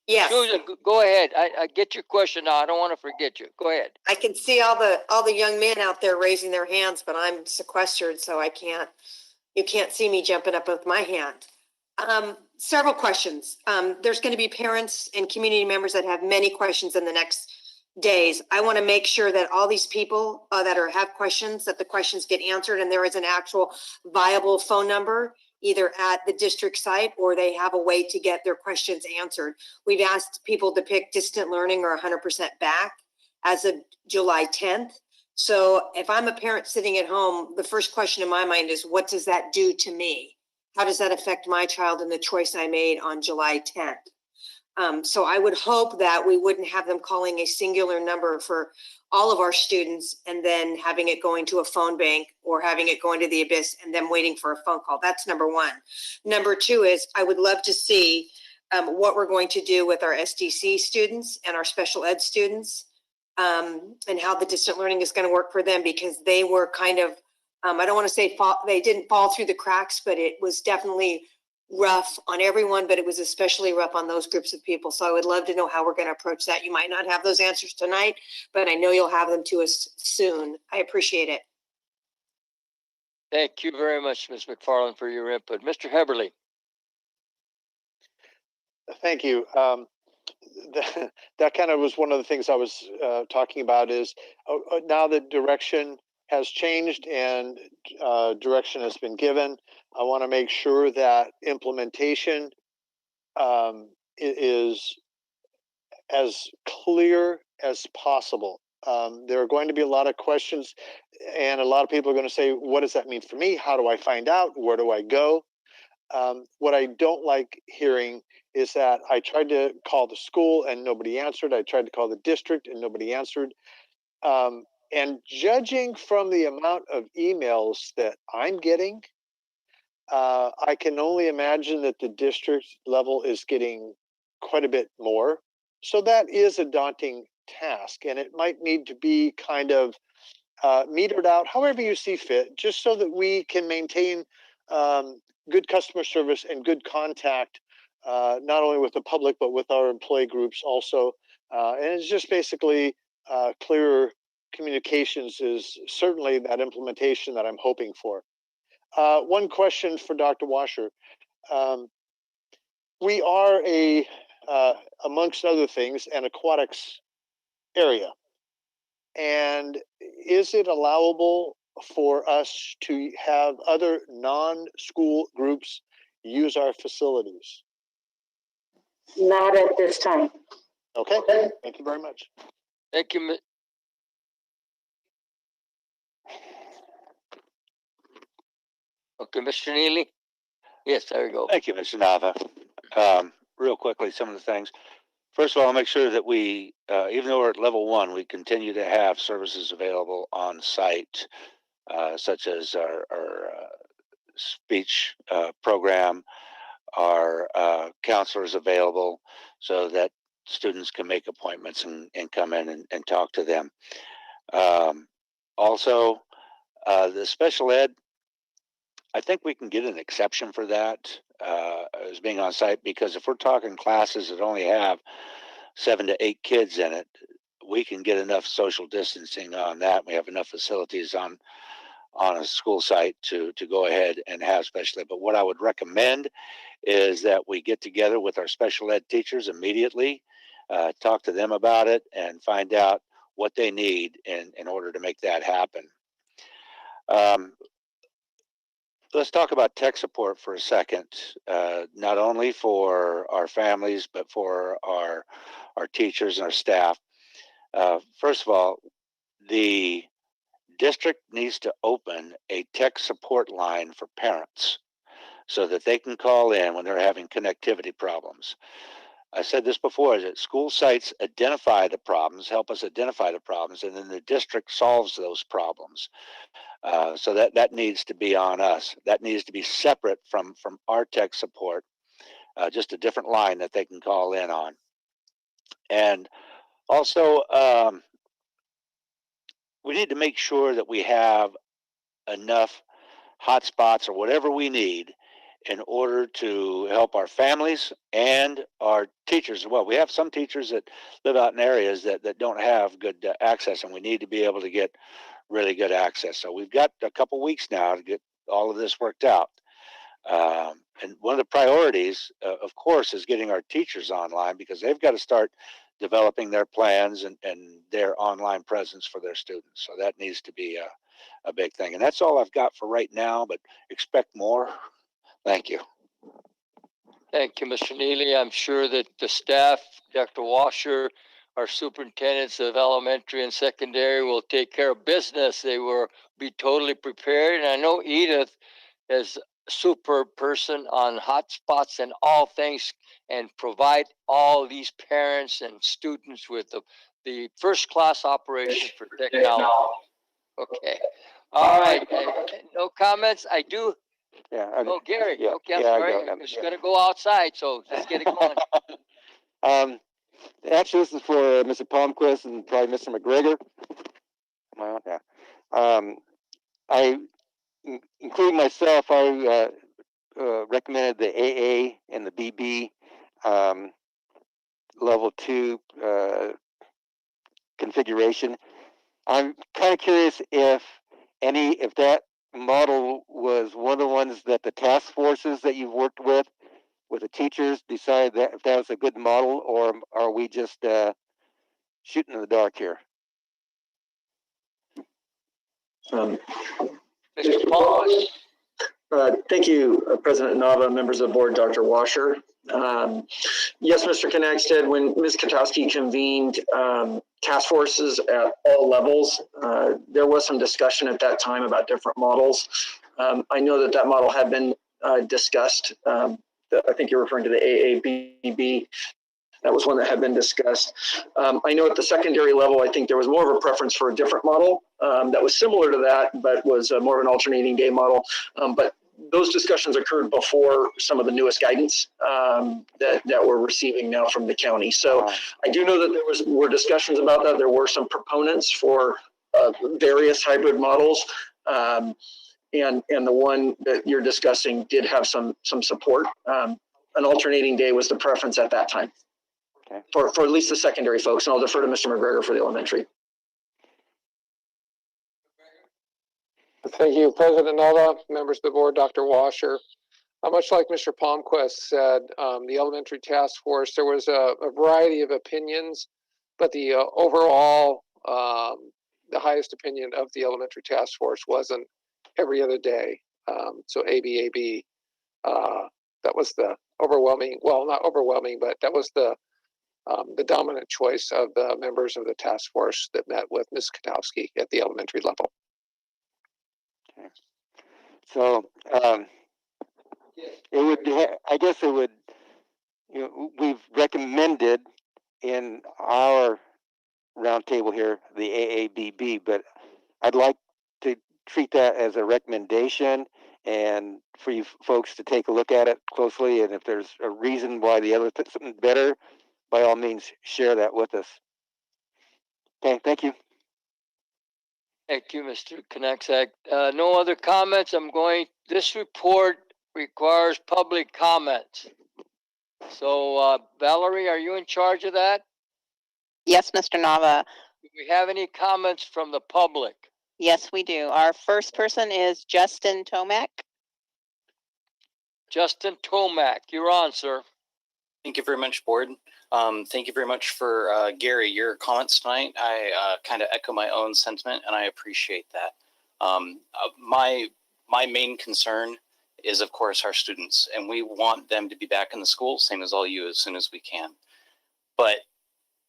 Yes. Susan, go ahead. I get your question now. I don't want to forget you. Go ahead. I can see all the young men out there raising their hands, but I'm sequestered, so you can't see me jumping up with my hand. Several questions. There's going to be parents and community members that have many questions in the next days. I want to make sure that all these people that have questions, that the questions get answered, and there is an actual viable phone number either at the district site or they have a way to get their questions answered. We've asked people to pick distant learning or 100% back as of July 10th. So if I'm a parent sitting at home, the first question in my mind is, what does that do to me? How does that affect my child and the choice I made on July 10th? So I would hope that we wouldn't have them calling a singular number for all of our students and then having it going to a phone bank or having it going to the abyss and then waiting for a phone call. That's number one. Number two is I would love to see what we're going to do with our SDC students and our special ed students, and how the distant learning is going to work for them, because they were kind of, I don't want to say they didn't fall through the cracks, but it was definitely rough on everyone, but it was especially rough on those groups of people. So I would love to know how we're going to approach that. You might not have those answers tonight, but I know you'll have them to us soon. I appreciate it. Thank you very much, Ms. McFarland, for your input. Mr. Heberly. Thank you. That kind of was one of the things I was talking about is now that direction has changed and direction has been given, I want to make sure that implementation is as clear as possible. There are going to be a lot of questions, and a lot of people are going to say, what does that mean for me? How do I find out? Where do I go? What I don't like hearing is that I tried to call the school and nobody answered. I tried to call the district and nobody answered. And judging from the amount of emails that I'm getting, I can only imagine that the district level is getting quite a bit more. So that is a daunting task, and it might need to be kind of metered out however you see fit, just so that we can maintain good customer service and good contact, not only with the public, but with our employee groups also. And it's just basically clearer communications is certainly that implementation that I'm hoping for. One question for Dr. Washer. We are amongst other things, an aquatics area. And is it allowable for us to have other non-school groups use our facilities? Not at this time. Okay, thank you very much. Thank you. Okay, Mr. Neely? Yes, there we go. Thank you, Mr. Nava. Real quickly, some of the things. First of all, I'll make sure that we, even though we're at level 1, we continue to have services available on site, such as our speech program, our counselors available, so that students can make appointments and come in and talk to them. Also, the special ed, I think we can get an exception for that as being on site, because if we're talking classes that only have 7 to 8 kids in it, we can get enough social distancing on that. We have enough facilities on a school site to go ahead and have special ed. But what I would recommend is that we get together with our special ed teachers immediately, talk to them about it, and find out what they need in order to make that happen. Let's talk about tech support for a second, not only for our families, but for our teachers and our staff. First of all, the district needs to open a tech support line for parents so that they can call in when they're having connectivity problems. I said this before, that school sites identify the problems, help us identify the problems, and then the district solves those problems. So that needs to be on us. That needs to be separate from our tech support, just a different line that they can call in on. And also, we need to make sure that we have enough hotspots or whatever we need in order to help our families and our teachers as well. We have some teachers that live out in areas that don't have good access, and we need to be able to get really good access. So we've got a couple weeks now to get all of this worked out. And one of the priorities, of course, is getting our teachers online, because they've got to start developing their plans and their online presence for their students. So that needs to be a big thing. And that's all I've got for right now, but expect more. Thank you. Thank you, Mr. Neely. I'm sure that the staff, Dr. Washer, our superintendents of elementary and secondary, will take care of business. They will be totally prepared. And I know Edith is a super person on hotspots and all things, and provide all these parents and students with the first class operation for technology. Okay. All right. No comments. I do. Yeah. Oh, Gary. Yeah, Okay, I'm yeah, sorry. I'm just going to go outside, so let's get it going. Actually, this is for Mr. Palmquist and probably Mr. McGregor. Well, yeah. Including myself, I recommended the AA and the BB level 2 configuration. I'm kind of curious if that model was one of the ones that the task forces that you've worked with the teachers decided that if that was a good model, or are we just shooting in the dark here? Mr. Palmquist. Thank you, President Nava, members of the board, Dr. Washer. Yes, Mr. Knax did. When Ms. Katowski convened task forces at all levels, there was some discussion at that time about different models. I know that that model had been discussed. I think you're referring to the AABB. That was one that had been discussed. I know at the secondary level, I think there was more of a preference for a different model that was similar to that, but was more of an alternating day model. But those discussions occurred before some of the newest guidance that we're receiving now from the county. So I do know that were discussions about that. There were some proponents for various hybrid models. And the one that you're discussing did have some support. An alternating day was the preference at that time. Okay. For at least the secondary folks, and I'll defer to Mr. McGregor for the elementary. Thank you, President Nova, members of the board, Dr. Washer. Much like Mr. Palmquist said, the elementary task force, there was a variety of opinions, but the overall, the highest opinion of the elementary task force wasn't every other day. So ABAB, that was the overwhelming, well, not overwhelming, but that was the dominant choice of the members of the task force that met with Ms. Katowski at the elementary level. Okay. So it would, I guess it would, you know, we've recommended in our roundtable here the AABB, but I'd like to treat that as a recommendation and for you folks to take a look at it closely. And if there's a reason why the other something better, by all means, share that with us. Okay, thank you. Thank you, Mr. Konexak. No other comments. This report requires public comments. So, Valerie, are you in charge of that? Yes, Mr. Nava. Do we have any comments from the public? Yes, we do. Our first person is Justin Tomac. Justin Tomac, you're on, sir. Thank you very much, board. Thank you very much for Gary, your comments tonight. I kind of echo my own sentiment, and I appreciate that. My main concern is, of course, our students, and we want them to be back in the school, same as all you, as soon as we can. But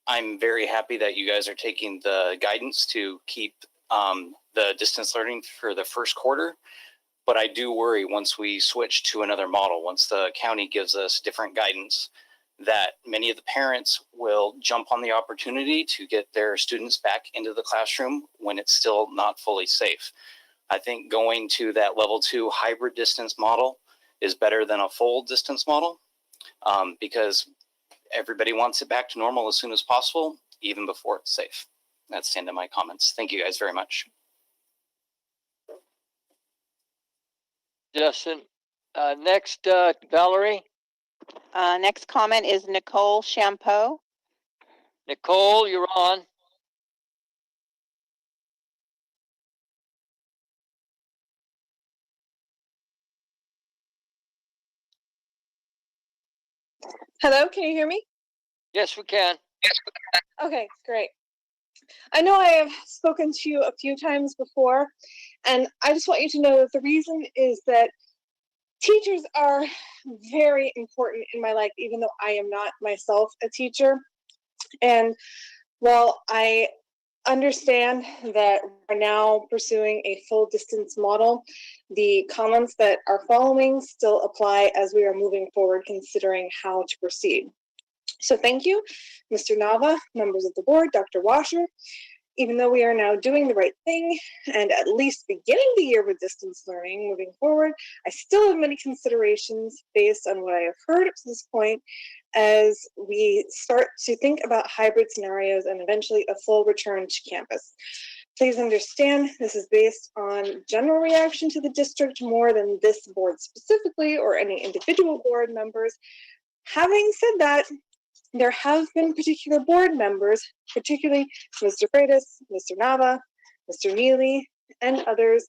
I'm very happy that you guys are taking the guidance to keep the distance learning for the first quarter. But I do worry once we switch to another model, once the county gives us different guidance, that many of the parents will jump on the opportunity to get their students back into the classroom when it's still not fully safe. I think going to that level 2 hybrid distance model is better than a full distance model because everybody wants it back to normal as soon as possible, even before it's safe. That's the end of my comments. Thank you guys very much. Justin. Next, Valerie. Next comment is Nicole Champeau. Nicole, you're on. Hello, can you hear me? Yes, we can. Okay, great. I know I have spoken to you a few times before, and I just want you to know that the reason is that teachers are very important in my life, even though I am not myself a teacher. And while I understand that we're now pursuing a full distance model, the comments that are following still apply as we are moving forward, considering how to proceed. So thank you, Mr. Nava, members of the board, Dr. Washer. Even though we are now doing the right thing and at least beginning the year with distance learning moving forward, I still have many considerations based on what I have heard up to this point as we start to think about hybrid scenarios and eventually a full return to campus. Please understand this is based on general reaction to the district more than this board specifically or any individual board members. Having said that, there have been particular board members, particularly Mr. Freitas, Mr. Nava, Mr. Neely, and others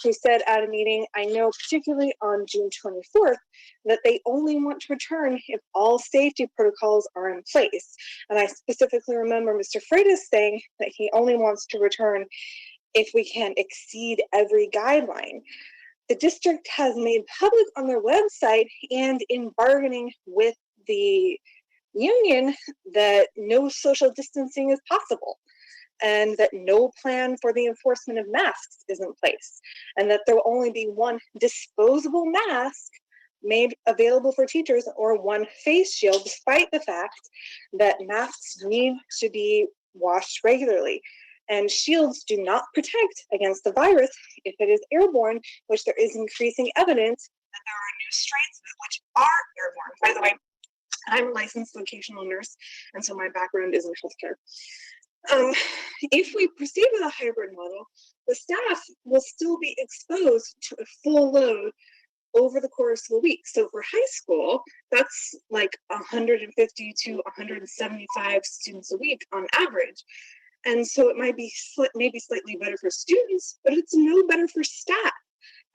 who said at a meeting, I know particularly on June 24th, that they only want to return if all safety protocols are in place. And I specifically remember Mr. Freitas saying that he only wants to return if we can exceed every guideline. The district has made public on their website and in bargaining with the union that no social distancing is possible, and that no plan for the enforcement of masks is in place, and that there will only be one disposable mask made available for teachers or one face shield, despite the fact that masks need to be washed regularly. And shields do not protect against the virus if it is airborne, which there is increasing evidence that there are new strains which are airborne. By the way, I'm a licensed vocational nurse, and so my background is in healthcare. If we proceed with a hybrid model, the staff will still be exposed to a full load over the course of a week. So for high school, that's like 150 to 175 students a week on average. And so it might be maybe slightly better for students, but it's no better for staff.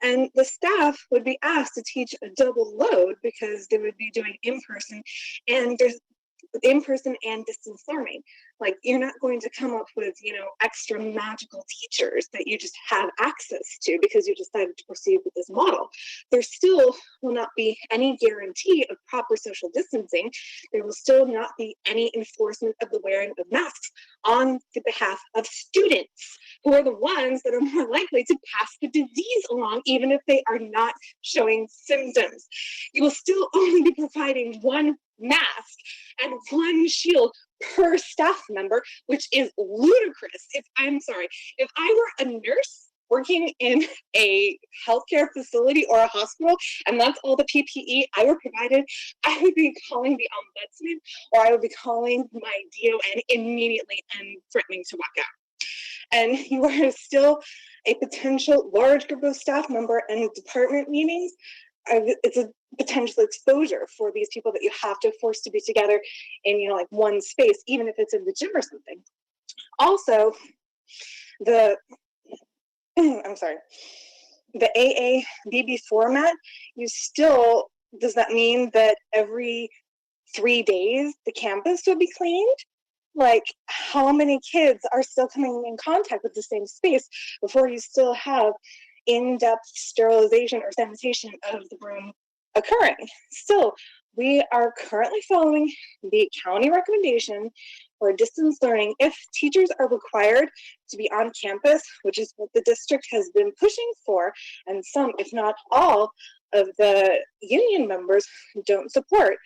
And the staff would be asked to teach a double load because they would be doing in-person and distance learning. Like, you're not going to come up with, extra magical teachers that you just have access to because you decided to proceed with this model. There still will not be any guarantee of proper social distancing. There will still not be any enforcement of the wearing of masks on the behalf of students, who are the ones that are more likely to pass the disease along, even if they are not showing symptoms. You will still only be providing one mask and one shield per staff member, which is ludicrous. If I were a nurse working in a healthcare facility or a hospital, and that's all the PPE I were provided, I would be calling the ombudsman, or I would be calling my DON immediately and threatening to walk out. And you are still a potential large group of staff member, and department meetings, it's a potential exposure for these people that you have to force to be together in, like one space, even if it's in the gym or something. Also, the AABB format, does that mean that every 3 days the campus would be cleaned? Like, how many kids are still coming in contact with the same space before you still have in-depth sterilization or sanitation of the room occurring? Still, we are currently following the county recommendation for distance learning. If teachers are required to be on campus, which is what the district has been pushing for, and some, if not all, of the union members don't support,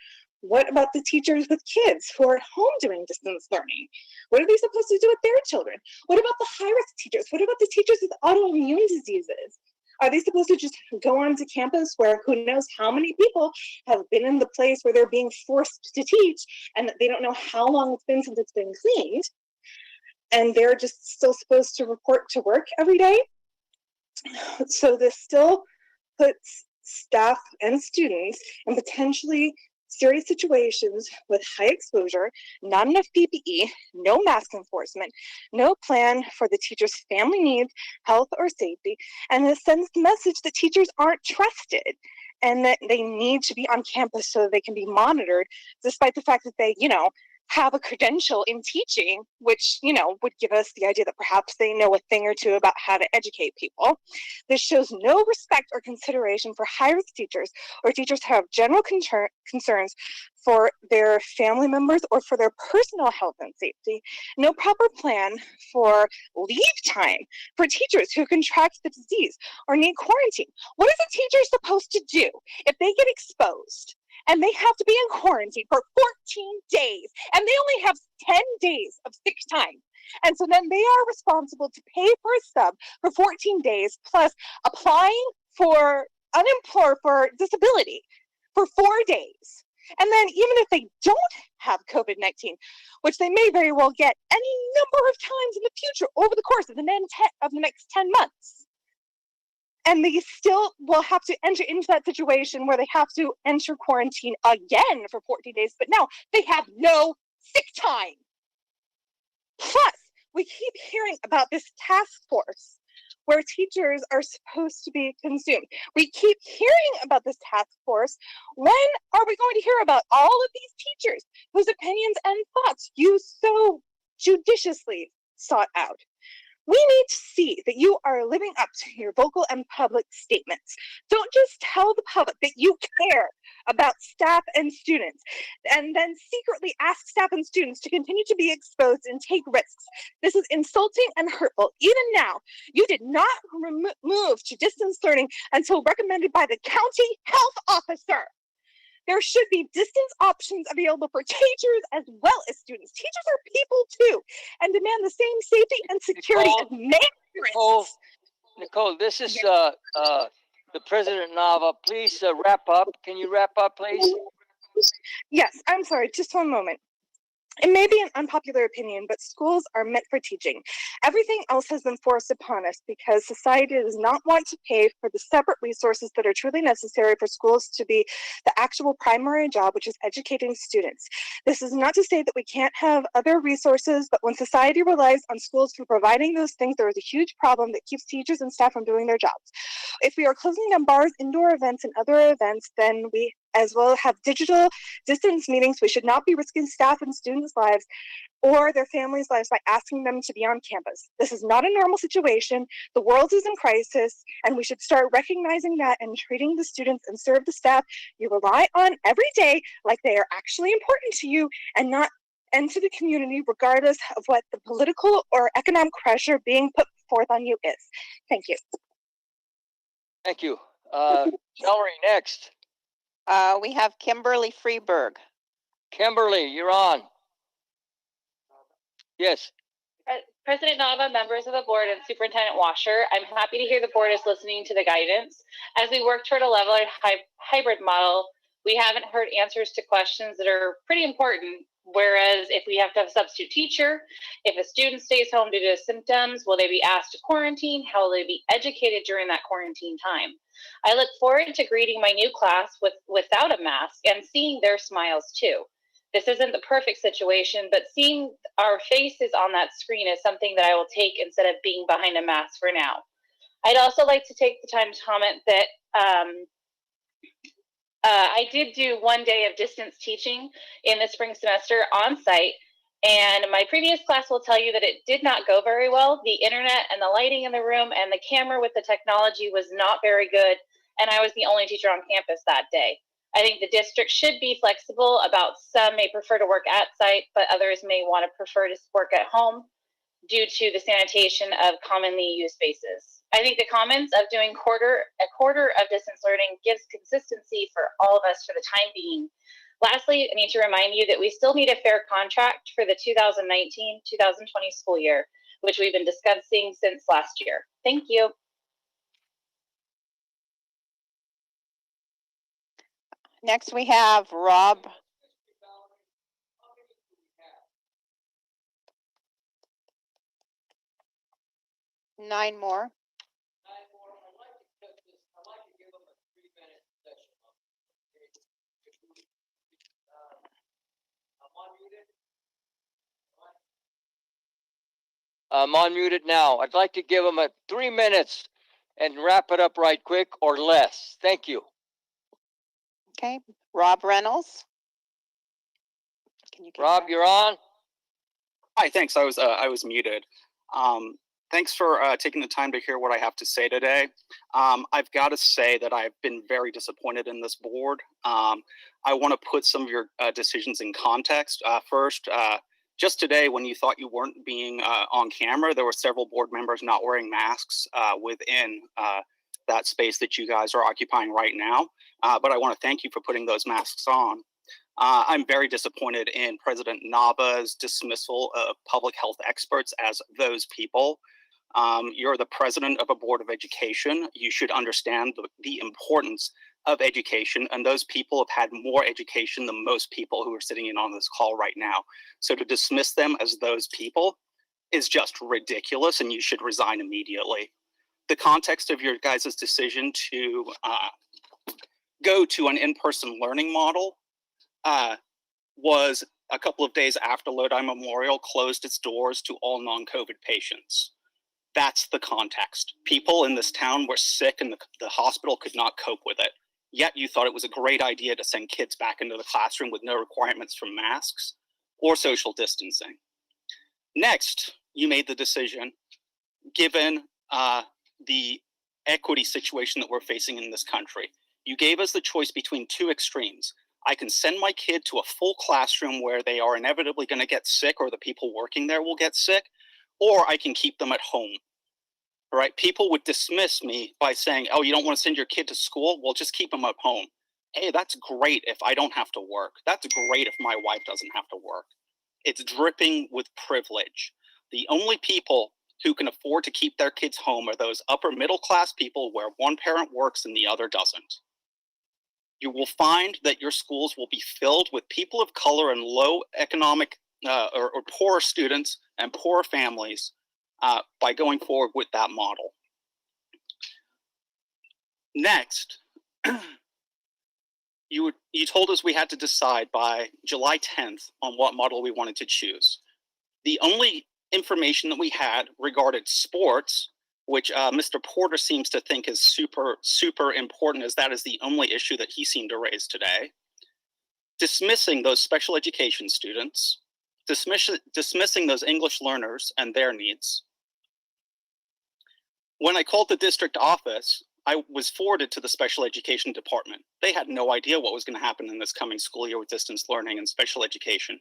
what about the teachers with kids who are at home doing distance learning? What are they supposed to do with their children? What about the high-risk teachers? What about the teachers with autoimmune diseases? Are they supposed to just go onto campus where who knows how many people have been in the place where they're being forced to teach, and they don't know how long it's been since it's been cleaned, and they're just still supposed to report to work every day? So this still puts staff and students in potentially serious situations with high exposure, not enough PPE, no mask enforcement, no plan for the teacher's family needs, health, or safety, and it sends the message that teachers aren't trusted and that they need to be on campus so they can be monitored, despite the fact that they, have a credential in teaching, which, would give us the idea that perhaps they know a thing or two about how to educate people. This shows no respect or consideration for high-risk teachers or teachers who have general concerns for their family members or for their personal health and safety. No proper plan for leave time for teachers who contract the disease or need quarantine. What is a teacher supposed to do if they get exposed and they have to be in quarantine for 14 days, and they only have 10 days of sick time? And so then they are responsible to pay for a sub for 14 days, plus applying for unemployment for disability for 4 days. And then even if they don't have COVID-19, which they may very well get any number of times in the future over the course of the next 10 months, and they still will have to enter into that situation where they have to enter quarantine again for 14 days, but now they have no sick time. Plus, we keep hearing about this task force where teachers are supposed to be consumed. We keep hearing about this task force. When are we going to hear about all of these teachers whose opinions and thoughts you so judiciously sought out? We need to see that you are living up to your vocal and public statements. Don't just tell the public that you care about staff and students, and then secretly ask staff and students to continue to be exposed and take risks. This is insulting and hurtful. Even now, you did not move to distance learning until recommended by the county health officer. There should be distance options available for teachers as well as students. Teachers are people too, and demand the same safety and security as managers. Nicole, this is the President Nava. Please wrap up. Can you wrap up, please? Yes, I'm sorry, just one moment. It may be an unpopular opinion, but schools are meant for teaching. Everything else has been forced upon us because society does not want to pay for the separate resources that are truly necessary for schools to be the actual primary job, which is educating students. This is not to say that we can't have other resources, but when society relies on schools for providing those things, there is a huge problem that keeps teachers and staff from doing their jobs. If we are closing down bars, indoor events, and other events, then we as well have digital distance meetings. We should not be risking staff and students' lives or their families' lives by asking them to be on campus. This is not a normal situation. The world is in crisis, and we should start recognizing that and treating the students and serve the staff you rely on every day like they are actually important to you and not and to the community, regardless of what the political or economic pressure being put forth on you is. Thank you. Thank you. Valerie, next. We have Kimberly Freeberg. Kimberly, you're on. Yes. President Nava, members of the board, and Superintendent Washer, I'm happy to hear the board is listening to the guidance. As we work toward a level hybrid model, we haven't heard answers to questions that are pretty important. Whereas if we have to have a substitute teacher, if a student stays home due to symptoms, will they be asked to quarantine? How will they be educated during that quarantine time? I look forward to greeting my new class without a mask and seeing their smiles too. This isn't the perfect situation, but seeing our faces on that screen is something that I will take instead of being behind a mask for now. I'd also like to take the time to comment that I did do 1 day of distance teaching in the spring semester on site, and my previous class will tell you that it did not go very well. The internet and the lighting in the room and the camera with the technology was not very good, and I was the only teacher on campus that day. I think the district should be flexible about some may prefer to work at site, but others may want to prefer to work at home due to the sanitation of commonly used spaces. I think the comments of doing a quarter of distance learning gives consistency for all of us for the time being. Lastly, I need to remind you that we still need a fair contract for the 2019-2020 school year, which we've been discussing since last year. Thank you. Next, we have Rob. Nine more. I'm unmuted now. I'd like to give them 3 minutes and wrap it up right quick or less. Thank you. Okay, Rob Reynolds. Rob, you're on. Hi, thanks. I was muted. Thanks for taking the time to hear what I have to say today. I've got to say that I've been very disappointed in this board. I want to put some of your decisions in context. First, just today, when you thought you weren't being on camera, there were several board members not wearing masks within that space that you guys are occupying right now. But I want to thank you for putting those masks on. I'm very disappointed in President Nava's dismissal of public health experts as those people. You're the president of a board of education. You should understand the importance of education, and those people have had more education than most people who are sitting in on this call right now. So to dismiss them as those people is just ridiculous, and you should resign immediately. The context of your guys' decision to go to an in-person learning model was a couple of days after Lodi Memorial closed its doors to all non-COVID patients. That's the context. People in this town were sick and the hospital could not cope with it. Yet you thought it was a great idea to send kids back into the classroom with no requirements for masks or social distancing. Next, you made the decision, given the equity situation that we're facing in this country. You gave us the choice between two extremes. I can send my kid to a full classroom where they are inevitably going to get sick, or the people working there will get sick, or I can keep them at home. All right, people would dismiss me by saying, oh, you don't want to send your kid to school? Well, just keep them at home. Hey, that's great if I don't have to work. That's great if my wife doesn't have to work. It's dripping with privilege. The only people who can afford to keep their kids home are those upper middle class people where one parent works and the other doesn't. You will find that your schools will be filled with people of color and low economic or poor students and poor families by going forward with that model. Next, you told us we had to decide by July 10th on what model we wanted to choose. The only information that we had regarded sports, which Mr. Porter seems to think is super, super important, as that is the only issue that he seemed to raise today. Dismissing those special education students, dismissing those English learners and their needs. When I called the district office, I was forwarded to the special education department. They had no idea what was going to happen in this coming school year with distance learning and special education.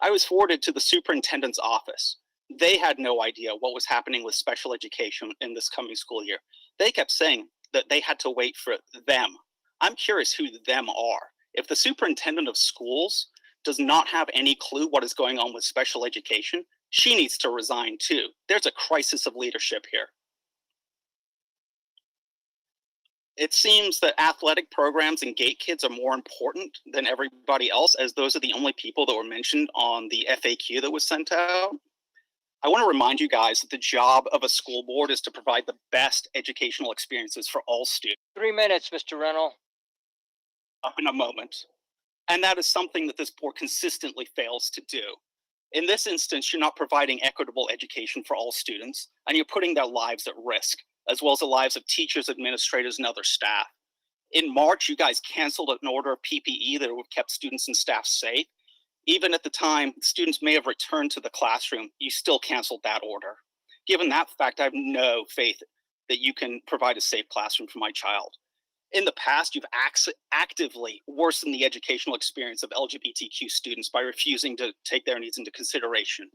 I was forwarded to the superintendent's office. They had no idea what was happening with special education in this coming school year. They kept saying that they had to wait for them. I'm curious who them are. If the superintendent of schools does not have any clue what is going on with special education, she needs to resign too. There's a crisis of leadership here. It seems that athletic programs and gate kids are more important than everybody else, as those are the only people that were mentioned on the FAQ that was sent out. I want to remind you guys that the job of a school board is to provide the best educational experiences for all students. 3 minutes, Mr. Reynolds. Up in a moment. And that is something that this board consistently fails to do. In this instance, you're not providing equitable education for all students, and you're putting their lives at risk, as well as the lives of teachers, administrators, and other staff. In March, you guys canceled an order of PPE that would have kept students and staff safe. Even at the time, students may have returned to the classroom, you still canceled that order. Given that fact, I have no faith that you can provide a safe classroom for my child. In the past, you've actively worsened the educational experience of LGBTQ students by refusing to take their needs into consideration.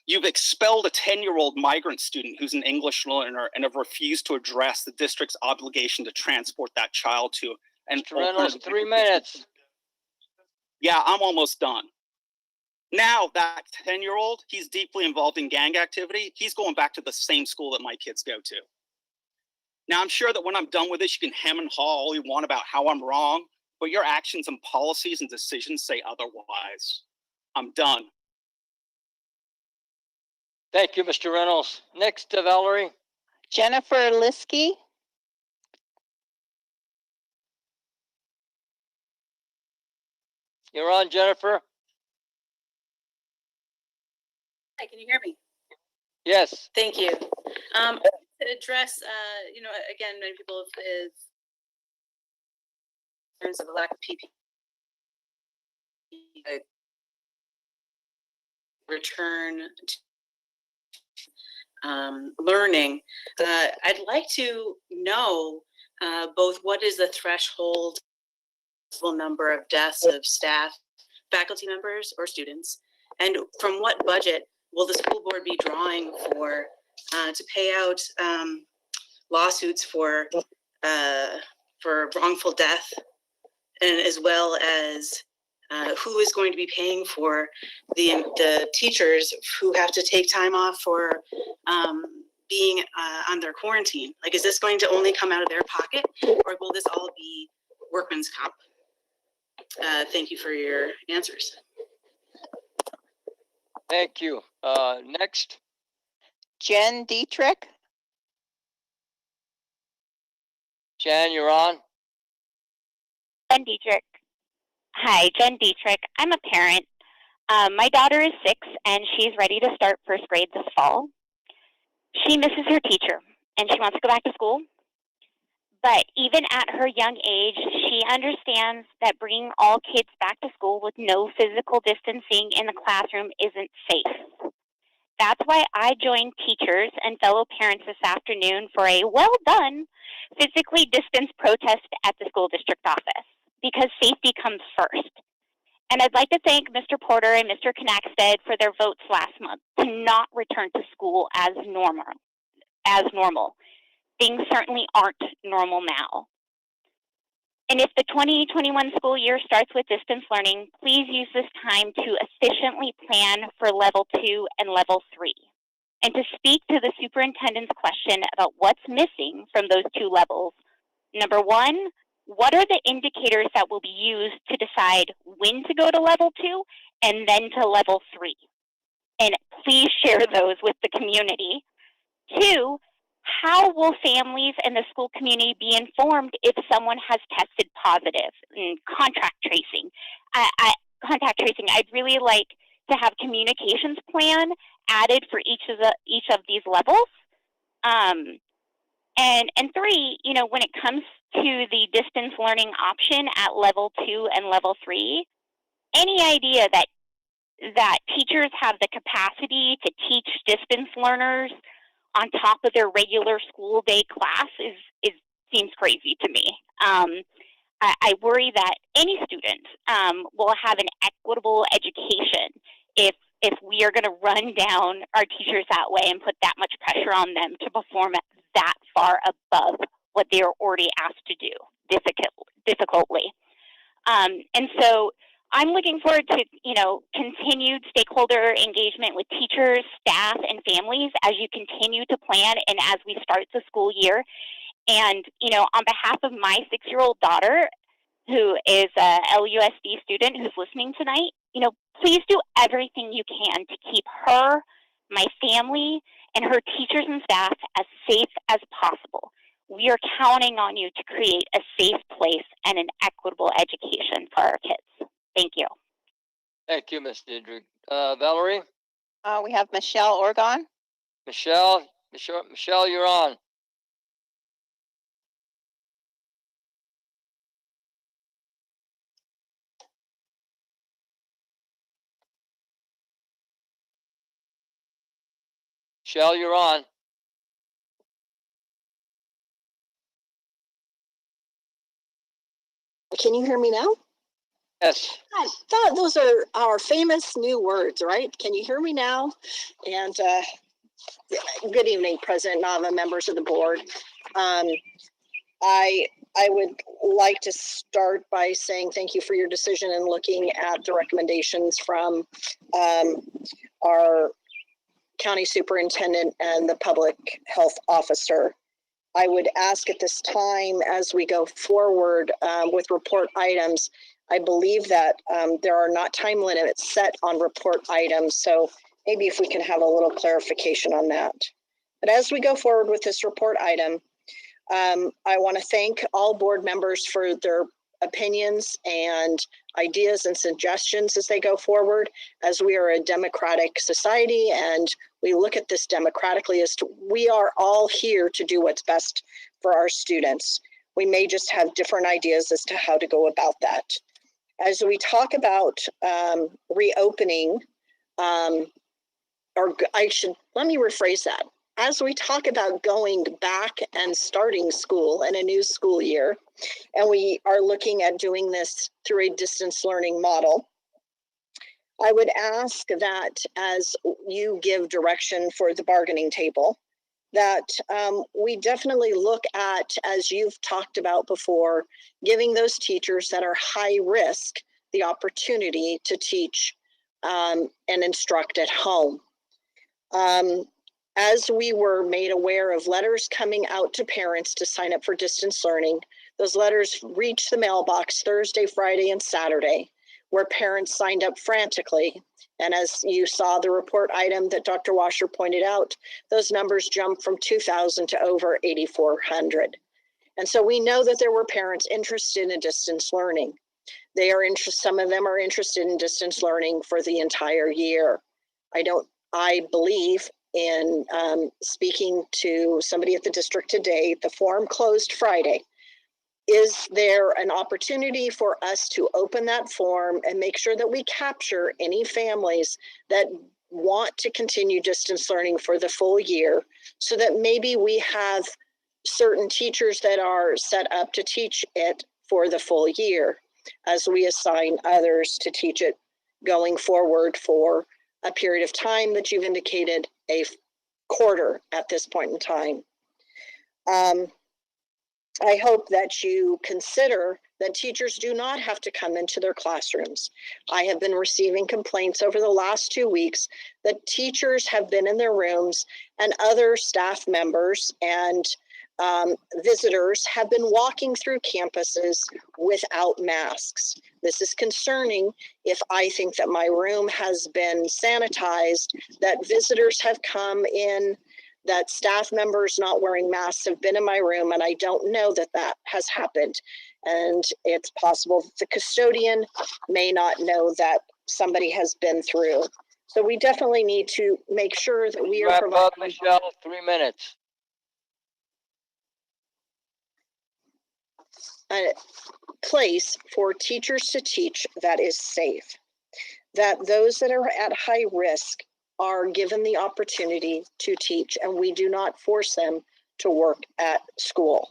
You've expelled a 10-year-old migrant student who's an English learner and have refused to address the district's obligation to transport that child to an Mr. Reynolds, 3 minutes. Yeah, I'm almost done. Now that 10-year-old, he's deeply involved in gang activity. He's going back to the same school that my kids go to. Now, I'm sure that when I'm done with this, you can hem and haw all you want about how I'm wrong, but your actions and policies and decisions say otherwise. I'm done. Thank you, Mr. Reynolds. Next, Valerie. Jennifer Liskey. You're on, Jennifer. Hi, can you hear me? Yes. Thank you. To address, again, many people is concerns of the lack of PPE, return to learning. I'd like to know both what is the threshold number of deaths of staff, faculty members, or students, and from what budget will the school board be drawing for to pay out lawsuits for wrongful death, and as well as who is going to be paying for the teachers who have to take time off for being on their quarantine? Like, is this going to only come out of their pocket, or will this all be workman's comp? Thank you for your answers. Thank you. Next. Jen Dietrich. Jen, you're on. Jen Dietrich. Hi, Jen Dietrich. I'm a parent. My daughter is 6 and she's ready to start first grade this fall. She misses her teacher and she wants to go back to school. But even at her young age, she understands that bringing all kids back to school with no physical distancing in the classroom isn't safe. That's why I joined teachers and fellow parents this afternoon for a well done physically distanced protest at the school district office, because safety comes first. And I'd like to thank Mr. Porter and Mr. Knackstead for their votes last month to not return to school as normal. Things certainly aren't normal now. And if the 2021 school year starts with distance learning, please use this time to efficiently plan for level 2 and level 3. And to speak to the superintendent's question about what's missing from those 2 levels, number 1, what are the indicators that will be used to decide when to go to level 2 and then to level 3? And please share those with the community. 2, how will families and the school community be informed if someone has tested positive? Contact tracing. I'd really like to have communications plan added for each of these levels. And 3, when it comes to the distance learning option at level 2 and level 3, any idea that teachers have the capacity to teach distance learners on top of their regular school day class seems crazy to me. I worry that any student will have an equitable education if we are going to run down our teachers that way and put that much pressure on them to perform that far above what they are already asked to do difficultly. And so I'm looking forward to, continued stakeholder engagement with teachers, staff, and families as you continue to plan and as we start the school year. And, on behalf of my 6-year-old daughter, who is a LUSD student who's listening tonight, please do everything you can to keep her, my family, and her teachers and staff as safe as possible. We are counting on you to create a safe place and an equitable education for our kids. Thank you. Thank you, Ms. Diedrich. Valerie? We have Michelle Orgon. Michelle, you're on. Michelle, you're on. Can you hear me now? Yes. I thought those are our famous new words, right? Can you hear me now? And good evening, President Nava, members of the board. I would like to start by saying thank you for your decision in looking at the recommendations from our county superintendent and the public health officer. I would ask at this time, as we go forward with report items, I believe that there are not time limits set on report items. So maybe if we can have a little clarification on that. But as we go forward with this report item, I want to thank all board members for their opinions and ideas and suggestions as they go forward, as we are a democratic society and we look at this democratically as to we are all here to do what's best for our students. We may just have different ideas as to how to go about that. As we talk about reopening, let me rephrase that. As we talk about going back and starting school in a new school year, and we are looking at doing this through a distance learning model, I would ask that as you give direction for the bargaining table, that we definitely look at, as you've talked about before, giving those teachers that are high risk the opportunity to teach and instruct at home. As we were made aware of letters coming out to parents to sign up for distance learning, those letters reached the mailbox Thursday, Friday, and Saturday, where parents signed up frantically. And as you saw the report item that Dr. Washer pointed out, those numbers jumped from 2,000 to over 8,400. And so we know that there were parents interested in distance learning. Some of them are interested in distance learning for the entire year. I believe in speaking to somebody at the district today, the form closed Friday. Is there an opportunity for us to open that form and make sure that we capture any families that want to continue distance learning for the full year, so that maybe we have certain teachers that are set up to teach it for the full year, as we assign others to teach it going forward for a period of time that you've indicated, a quarter at this point in time. I hope that you consider that teachers do not have to come into their classrooms. I have been receiving complaints over the last 2 weeks that teachers have been in their rooms and other staff members and visitors have been walking through campuses without masks. This is concerning if I think that my room has been sanitized, that visitors have come in, that staff members not wearing masks have been in my room, and I don't know that that has happened. And it's possible that the custodian may not know that somebody has been through. So we definitely need to make sure that we are Wrap providing up, Michelle, 3 minutes. a place for teachers to teach that is safe, that those that are at high risk are given the opportunity to teach, and we do not force them to work at school.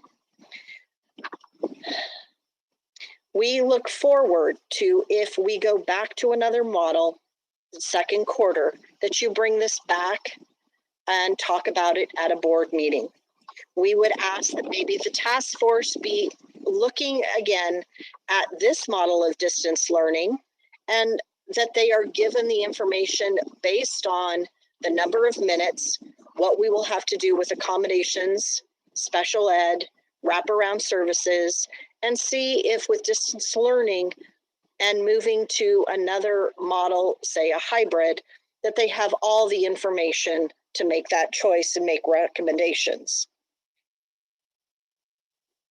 We look forward to, if we go back to another model, second quarter, that you bring this back and talk about it at a board meeting. We would ask that maybe the task force be looking again at this model of distance learning, and that they are given the information based on the number of minutes, what we will have to do with accommodations, special ed, wraparound services, and see if with distance learning and moving to another model, say a hybrid, that they have all the information to make that choice and make recommendations.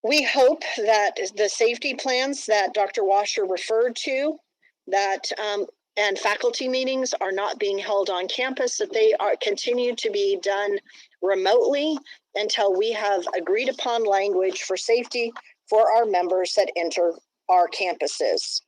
We hope that the safety plans that Dr. Washer referred to, that and faculty meetings are not being held on campus, that they are continue to be done remotely until we have agreed upon language for safety for our members that enter our campuses.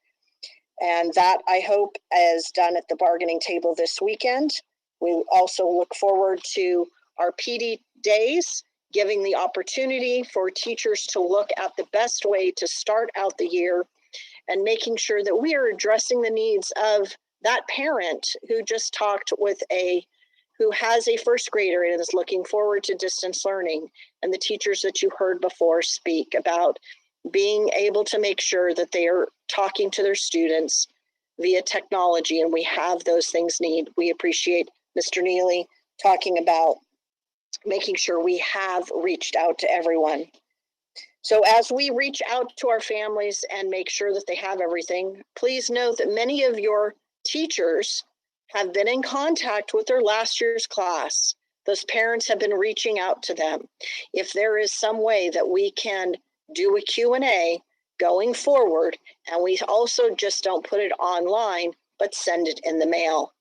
And that, I hope, is done at the bargaining table this weekend. We also look forward to our PD days, giving the opportunity for teachers to look at the best way to start out the year, and making sure that we are addressing the needs of that parent who just talked with who has a first grader and is looking forward to distance learning, and the teachers that you heard before speak about being able to make sure that they are talking to their students via technology, and we have those things need. We appreciate Mr. Neely talking about making sure we have reached out to everyone. So as we reach out to our families and make sure that they have everything, please note that many of your teachers have been in contact with their last year's class. Those parents have been reaching out to them. If there is some way that we can do a Q&A going forward, and we also just don't put it online, but send it in the mail.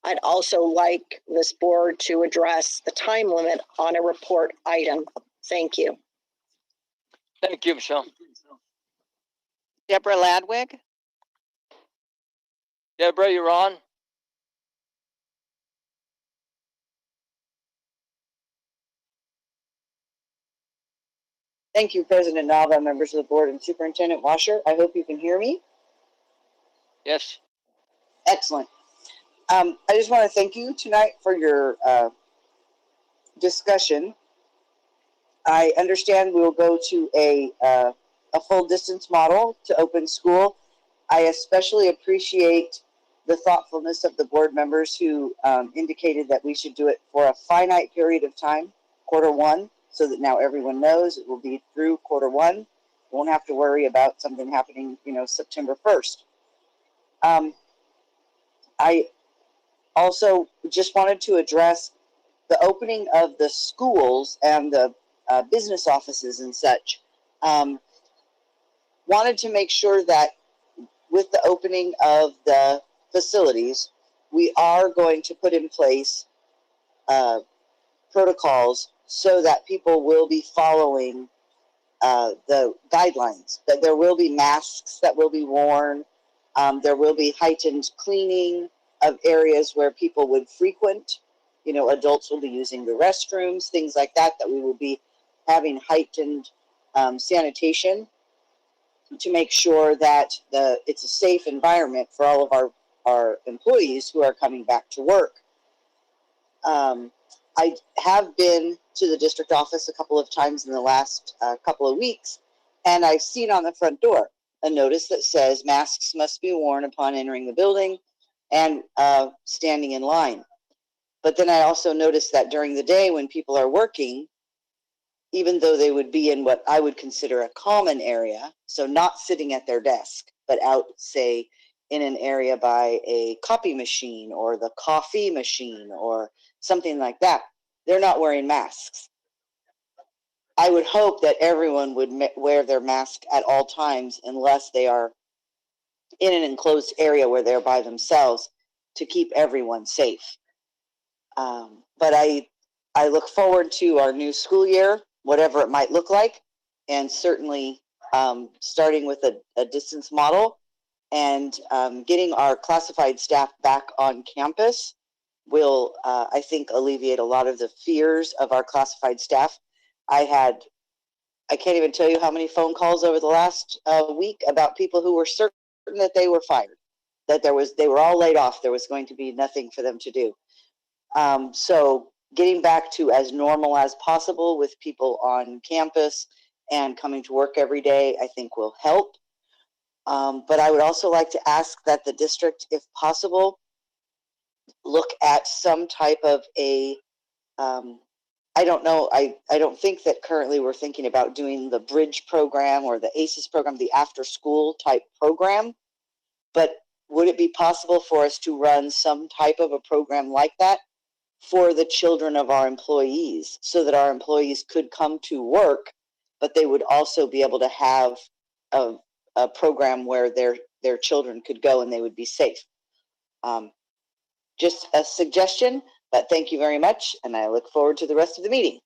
I'd also like this board to address the time limit on a report item. Thank you. Thank you, Michelle. Deborah Ladwig. Deborah, you're on. Thank you, President Nava, members of the board, and Superintendent Washer. I hope you can hear me. Yes. Excellent. I just want to thank you tonight for your discussion. I understand we will go to a full distance model to open school. I especially appreciate the thoughtfulness of the board members who indicated that we should do it for a finite period of time, quarter one, so that now everyone knows it will be through quarter one. Won't have to worry about something happening, September 1st. I also just wanted to address the opening of the schools and the business offices and such. Wanted to make sure that with the opening of the facilities, we are going to put in place protocols so that people will be following the guidelines, that there will be masks that will be worn, there will be heightened cleaning, of areas where people would frequent. You know, adults will be using the restrooms, things like that, that we will be having heightened sanitation to make sure that it's a safe environment for all of our employees who are coming back to work. I have been to the district office a couple of times in the last couple of weeks, and I've seen on the front door a notice that says masks must be worn upon entering the building and standing in line. But then I also noticed that during the day when people are working, even though they would be in what I would consider a common area, so not sitting at their desk, but out, say, in an area by a copy machine or the coffee machine or something like that, they're not wearing masks. I would hope that everyone would wear their mask at all times unless they are in an enclosed area where they're by themselves to keep everyone safe. But I look forward to our new school year, whatever it might look like, and certainly starting with a distance model and getting our classified staff back on campus will, I think, alleviate a lot of the fears of our classified staff. I can't even tell you how many phone calls over the last week about people who were certain that they were fired, that they were all laid off. There was going to be nothing for them to do. So getting back to as normal as possible with people on campus and coming to work every day, I think will help. But I would also like to ask that the district, if possible, look at some type of I don't know, I don't think that currently we're thinking about doing the bridge program or the ACES program, the after school type program, but would it be possible for us to run some type of a program like that for the children of our employees so that our employees could come to work, but they would also be able to have a program where their children could go and they would be safe? Just a suggestion, but thank you very much, and I look forward to the rest of the meeting.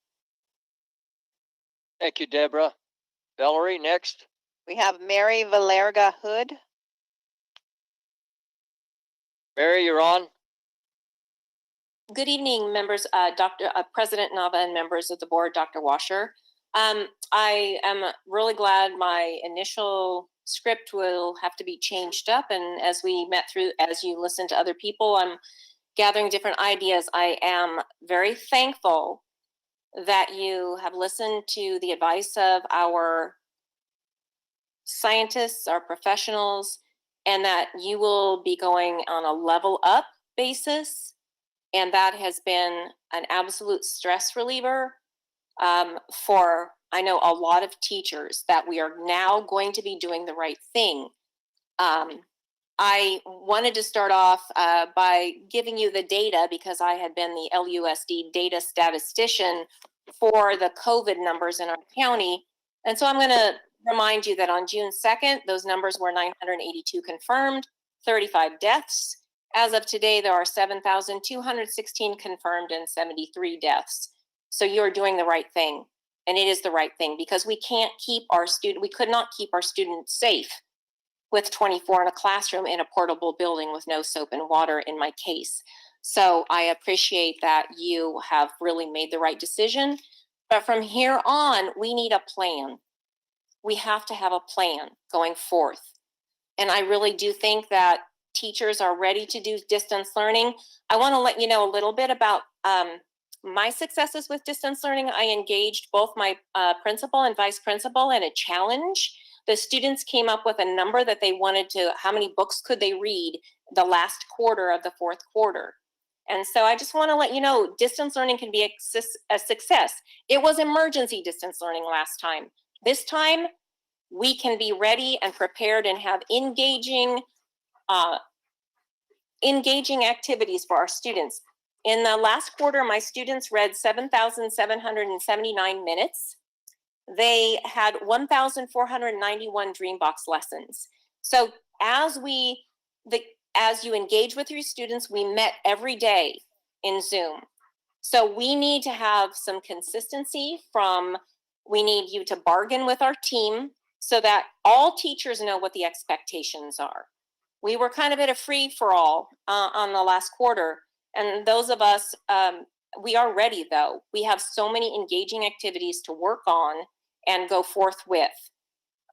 Thank you, Deborah. Valerie, next. We have Mary Valerga Hood. Mary, you're on. Good evening, members, President Nava and members of the board, Dr. Washer. I am really glad my initial script will have to be changed up, and as you listen to other people, I'm gathering different ideas. I am very thankful that you have listened to the advice of our scientists, our professionals, and that you will be going on a level up basis. And that has been an absolute stress reliever for, I know, a lot of teachers, that we are now going to be doing the right thing. I wanted to start off by giving you the data because I had been the LUSD data statistician for the COVID numbers in our county. And so I'm going to remind you that on June 2nd, those numbers were 982 confirmed, 35 deaths. As of today, there are 7,216 confirmed and 73 deaths. So you're doing the right thing. And it is the right thing because we could not keep our students safe with 24 in a classroom in a portable building with no soap and water in my case. So I appreciate that you have really made the right decision. But from here on, we need a plan. We have to have a plan going forth. And I really do think that teachers are ready to do distance learning. I want to let you know a little bit about my successes with distance learning. I engaged both my principal and vice principal in a challenge. The students came up with a number that they wanted to, how many books could they read the last quarter of the fourth quarter. And so I just want to let you know, distance learning can be a success. It was emergency distance learning last time. This time, we can be ready and prepared and have engaging activities for our students. In the last quarter, my students read 7,779 minutes. They had 1,491 Dreambox lessons. So as you engage with your students, we met every day in Zoom. So we need to have some consistency we need you to bargain with our team so that all teachers know what the expectations are. We were kind of at a free for all on the last quarter. And those of us, we are ready though. We have so many engaging activities to work on and go forth with.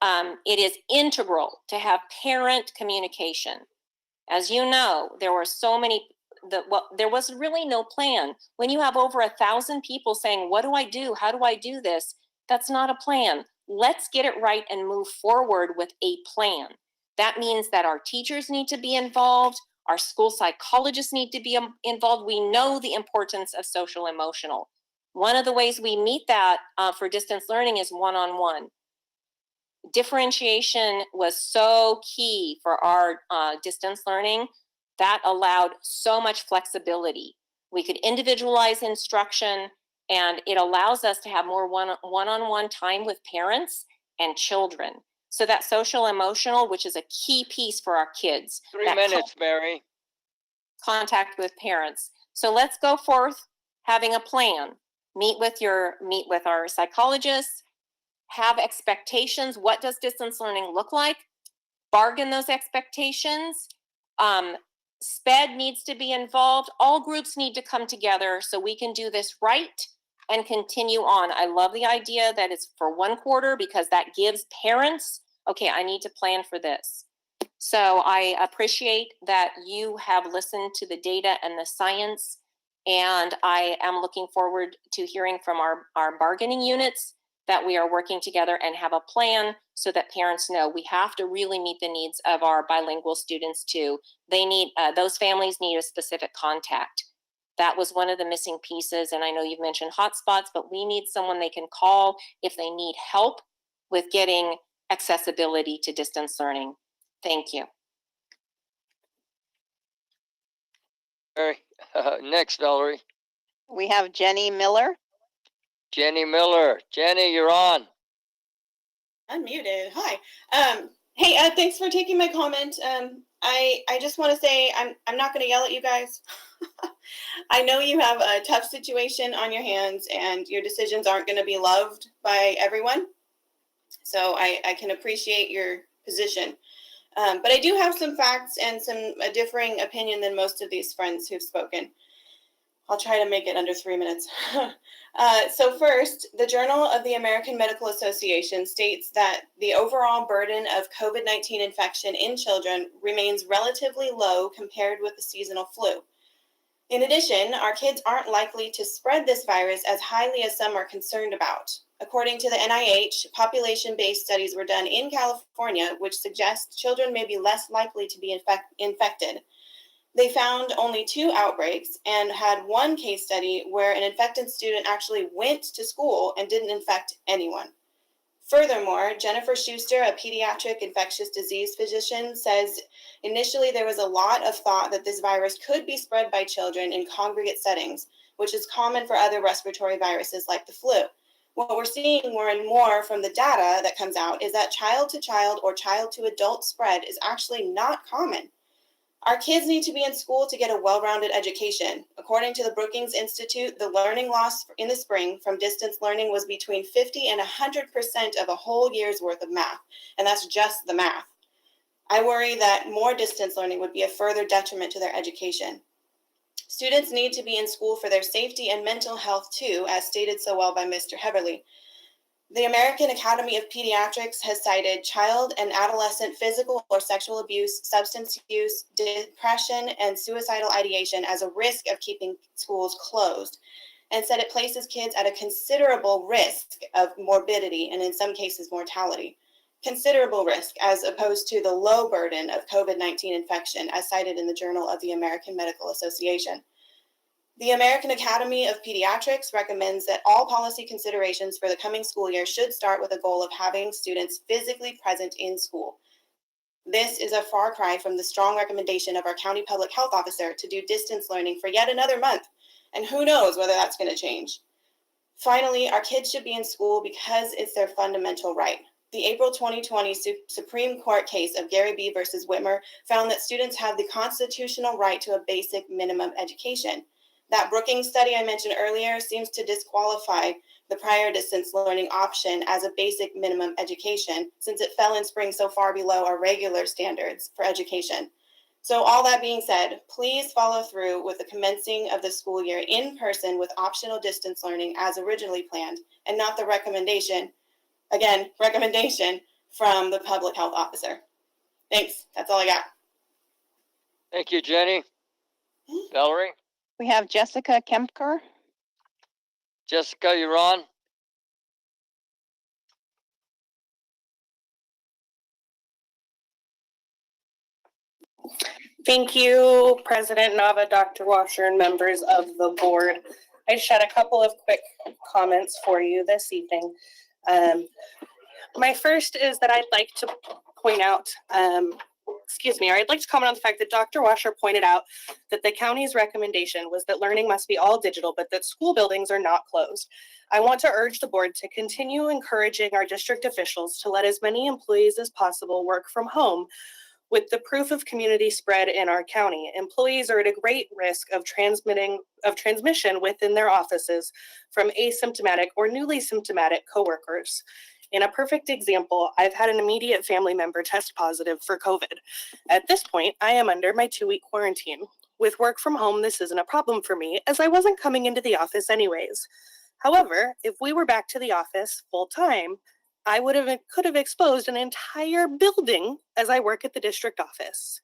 It is integral to have parent communication. As you know, there were so many, there was really no plan. When you have over 1,000 people saying, what do I do? How do I do this? That's not a plan. Let's get it right and move forward with a plan. That means that our teachers need to be involved. Our school psychologists need to be involved. We know the importance of social emotional. One of the ways we meet that for distance learning is one-on-one. Differentiation was so key for our distance learning. That allowed so much flexibility. We could individualize instruction, and it allows us to have more one-on-one time with parents and children. So that social emotional, which is a key piece for our kids. 3 minutes, Mary. Contact with parents. So let's go forth having a plan. Meet with our psychologists, have expectations. What does distance learning look like? Bargain those expectations. SPED needs to be involved. All groups need to come together so we can do this right and continue on. I love the idea that it's for one quarter because that gives parents, okay, I need to plan for this. So I appreciate that you have listened to the data and the science, and I am looking forward to hearing from our bargaining units that we are working together and have a plan so that parents know we have to really meet the needs of our bilingual students too. They need, those families need a specific contact. That was one of the missing pieces. And I know you've mentioned hotspots, but we need someone they can call if they need help with getting accessibility to distance learning. Thank you. Next, Valerie. We have Jenny Miller. Jenny Miller. Jenny, you're on. Unmuted. Hi. Hey, thanks for taking my comment. I just want to say I'm not going to yell at you guys. I know you have a tough situation on your hands and your decisions aren't going to be loved by everyone. So I can appreciate your position. But I do have some facts and a differing opinion than most of these friends who've spoken. I'll try to make it under 3 minutes. So first, the Journal of the American Medical Association states that the overall burden of COVID-19 infection in children remains relatively low compared with the seasonal flu. In addition, our kids aren't likely to spread this virus as highly as some are concerned about. According to the NIH, population-based studies were done in California, which suggest children may be less likely to be infected. They found only 2 outbreaks and had one case study where an infected student actually went to school and didn't infect anyone. Furthermore, Jennifer Schuster, a pediatric infectious disease physician, says initially there was a lot of thought that this virus could be spread by children in congregate settings, which is common for other respiratory viruses like the flu. What we're seeing more and more from the data that comes out is that child-to-child or child-to-adult spread is actually not common. Our kids need to be in school to get a well-rounded education. According to the Brookings Institute, the learning loss in the spring from distance learning was between 50 and 100% of a whole year's worth of math, and that's just the math. I worry that more distance learning would be a further detriment to their education. Students need to be in school for their safety and mental health too, as stated so well by Mr. Heberly. The American Academy of Pediatrics has cited child and adolescent physical or sexual abuse, substance use, depression, and suicidal ideation as a risk of keeping schools closed, and said it places kids at a considerable risk of morbidity and in some cases mortality. Considerable risk as opposed to the low burden of COVID-19 infection as cited in the Journal of the American Medical Association. The American Academy of Pediatrics recommends that all policy considerations for the coming school year should start with a goal of having students physically present in school. This is a far cry from the strong recommendation of our county public health officer to do distance learning for yet another month, and who knows whether that's going to change. Finally, our kids should be in school because it's their fundamental right. The April 2020 Supreme Court case of Gary B. versus Whitmer found that students have the constitutional right to a basic minimum education. That Brookings study I mentioned earlier seems to disqualify the prior distance learning option as a basic minimum education, since it fell in Spring so far below our regular standards for education. So all that being said, please follow through with the commencing of the school year in person with optional distance learning as originally planned, and not the recommendation from the public health officer. Thanks. That's all I got. Thank you, Jenny. Valerie? We have Jessica Kempker. Jessica, you're on. Thank you, President Nava, Dr. Washer, and members of the board. I just had a couple of quick comments for you this evening. My first is that I'd like to point out, I'd like to comment on the fact that Dr. Washer pointed out that the county's recommendation was that learning must be all digital, but that school buildings are not closed. I want to urge the board to continue encouraging our district officials to let as many employees as possible work from home. With the proof of community spread in our county, employees are at a great risk of transmission within their offices from asymptomatic or newly symptomatic coworkers. In a perfect example, I've had an immediate family member test positive for COVID. At this point, I am under my 2-week quarantine. With work from home, this isn't a problem for me, as I wasn't coming into the office anyways. However, if we were back to the office full time, I could have exposed an entire building as I work at the district office.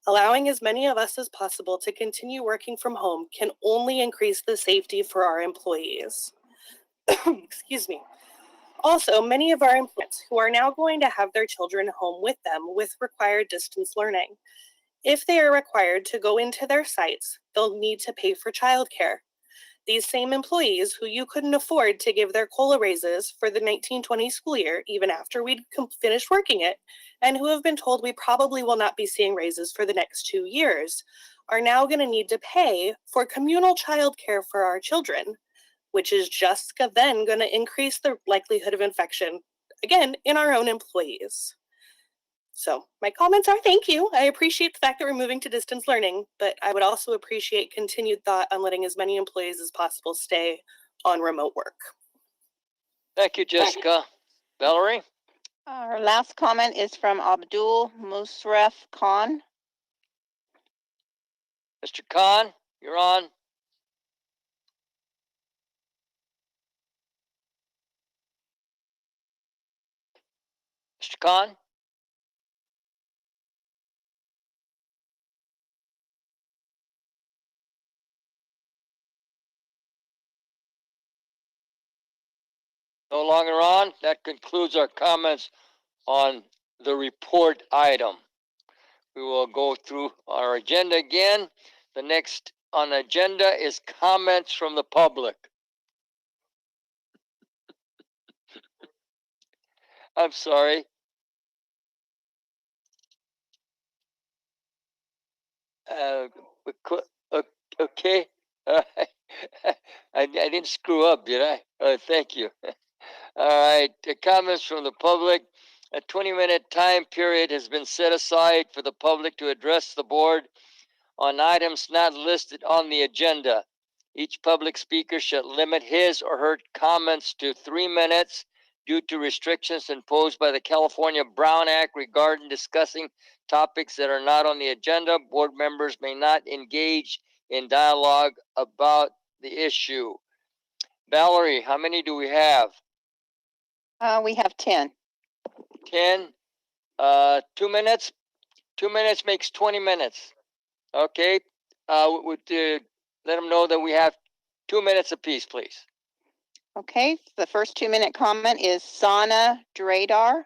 Allowing as many of us as possible to continue working from home can only increase the safety for our employees. Excuse me. Also, many of our employees who are now going to have their children home with them with required distance learning. If they are required to go into their sites, they'll need to pay for childcare. These same employees who you couldn't afford to give their COLA raises for the 1920 school year, even after we'd finished working it, and who have been told we probably will not be seeing raises for the next 2 years, are now going to need to pay for communal childcare for our children, which is just then going to increase the likelihood of infection, again, in our own employees. So my comments are thank you. I appreciate the fact that we're moving to distance learning, but I would also appreciate continued thought on letting as many employees as possible stay on remote work. Thank you, Jessica. Valerie? Our last comment is from Abdul Musref Khan. Mr. Khan, you're on. Mr. Khan? No longer on. That concludes our comments on the report item. We will go through our agenda again. The next on the agenda is comments from the public. I'm sorry. Okay. I didn't screw up, did I? Thank you. All right. The comments from the public. A 20-minute time period has been set aside for the public to address the board on items not listed on the agenda. Each public speaker should limit his or her comments to 3 minutes due to restrictions imposed by the California Brown Act regarding discussing topics that are not on the agenda. Board members may not engage in dialogue about the issue. Valerie, how many do we have? We have 10. 10. 2 minutes. 2 minutes makes 20 minutes. Okay. Let them know that we have 2 minutes apiece, please. Okay. The first 2-minute comment is Sana Dradar.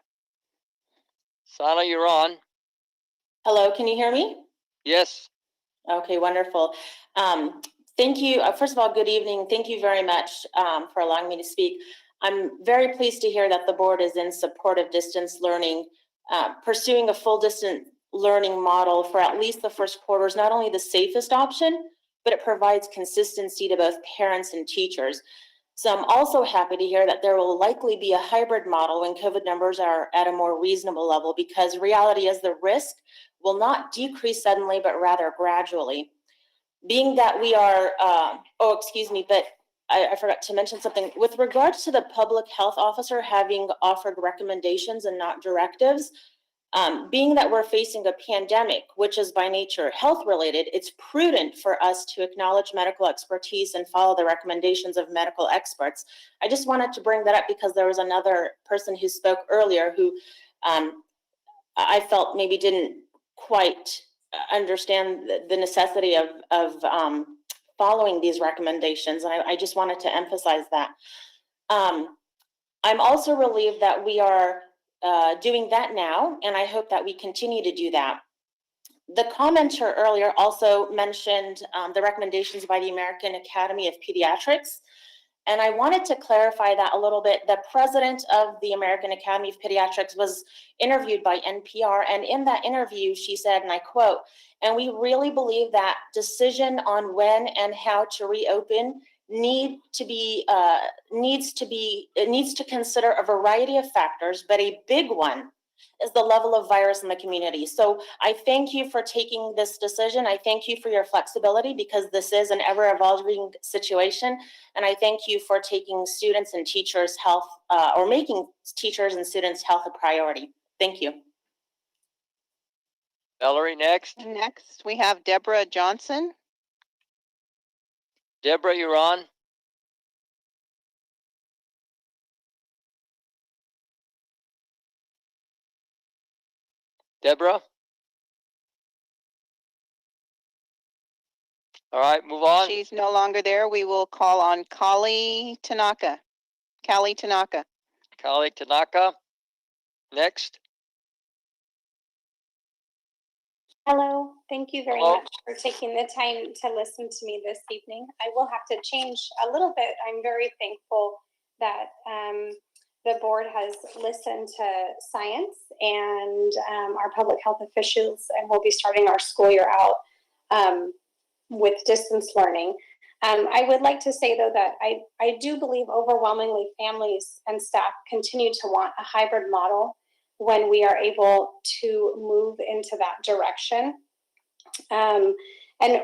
Sana, you're on. Hello, can you hear me? Yes. Okay, wonderful. Thank you. First of all, good evening. Thank you very much for allowing me to speak. I'm very pleased to hear that the board is in support of distance learning. Pursuing a full distance learning model for at least the first quarter is not only the safest option, but it provides consistency to both parents and teachers. So I'm also happy to hear that there will likely be a hybrid model when COVID numbers are at a more reasonable level, because reality is the risk will not decrease suddenly, but rather gradually. being that we are, oh, excuse me, but I forgot to mention something. With regards to the public health officer having offered recommendations and not directives, being that we're facing a pandemic, which is by nature health related, it's prudent for us to acknowledge medical expertise and follow the recommendations of medical experts. I just wanted to bring that up because there was another person who spoke earlier who I felt maybe didn't quite understand the necessity of following these recommendations. And I just wanted to emphasize that. I'm also relieved that we are doing that now, and I hope that we continue to do that. The commenter earlier also mentioned the recommendations by the American Academy of Pediatrics, and I wanted to clarify that a little bit. The president of the American Academy of Pediatrics was interviewed by NPR, and in that interview, she said, and I quote, "And we really believe that decision on when and how to reopen needs to consider a variety of factors, but a big one is the level of virus in the community." So I thank you for taking this decision. I thank you for your flexibility because this is an ever-evolving situation. And I thank you for taking students and teachers' health, or making teachers and students' health a priority. Thank you. Valerie, next. Next, we have Deborah Johnson. Deborah, you're on. Deborah? All right, move on. She's no longer there. We will call on Kali Tanaka. Kali Tanaka. Kali Tanaka, next. Hello, thank you very Hello. much for taking the time to listen to me this evening. I will have to change a little bit. I'm very thankful that the board has listened to science and our public health officials, and we'll be starting our school year out with distance learning. I would like to say, though, that I do believe overwhelmingly families and staff continue to want a hybrid model when we are able to move into that direction. And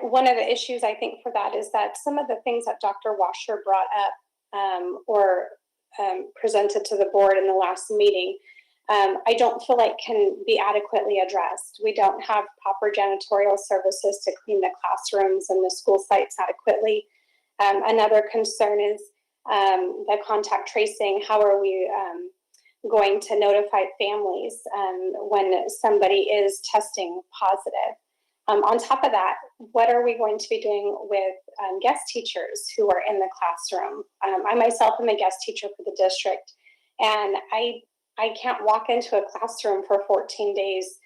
one of the issues I think for that is that some of the things that Dr. Washer brought up or presented to the board in the last meeting, I don't feel like can be adequately addressed. We don't have proper janitorial services to clean the classrooms and the school sites adequately. Another concern is the contact tracing. How are we going to notify families when somebody is testing positive? On top of that, what are we going to be doing with guest teachers who are in the classroom? I myself am a guest teacher for the district, and I can't walk into a classroom for 14 days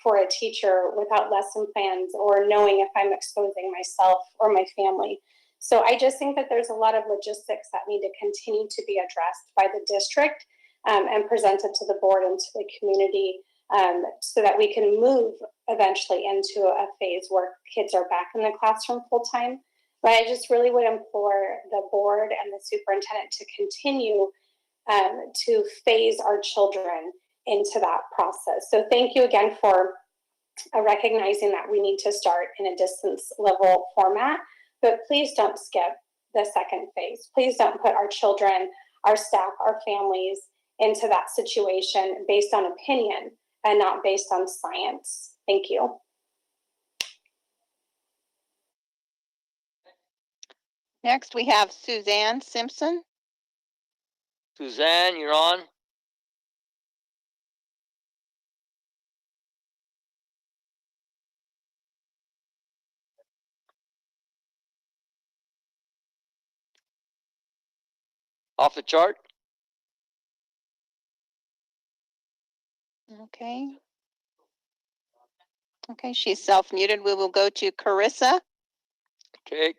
for a teacher without lesson plans or knowing if I'm exposing myself or my family. So I just think that there's a lot of logistics that need to continue to be addressed by the district and presented to the board and to the community so that we can move eventually into a phase where kids are back in the classroom full time. But I just really would implore the board and the superintendent to continue to phase our children into that process. So thank you again for recognizing that we need to start in a distance level format, but please don't skip the second phase. Please don't put our children, our staff, our families into that situation based on opinion and not based on science. Thank you. Next, we have Suzanne Simpson. Suzanne, you're on. Off the chart. Okay. Okay, she's self-muted. We will go to Carissa. Okay,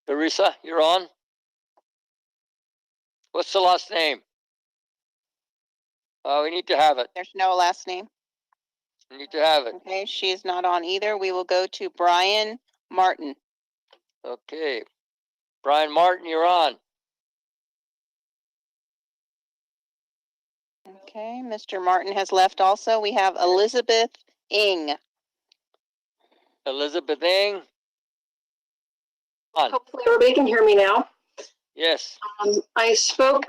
Carissa, you're on. What's the last name? We need to have it. There's no last name. We need to have it. Okay, she's not on either. We will go to Brian Martin. Okay, Brian Martin, you're on. Okay, Mr. Martin has left also. We have Elizabeth Ng. Elizabeth Ing. On. Hopefully everybody can hear me now. Yes. I spoke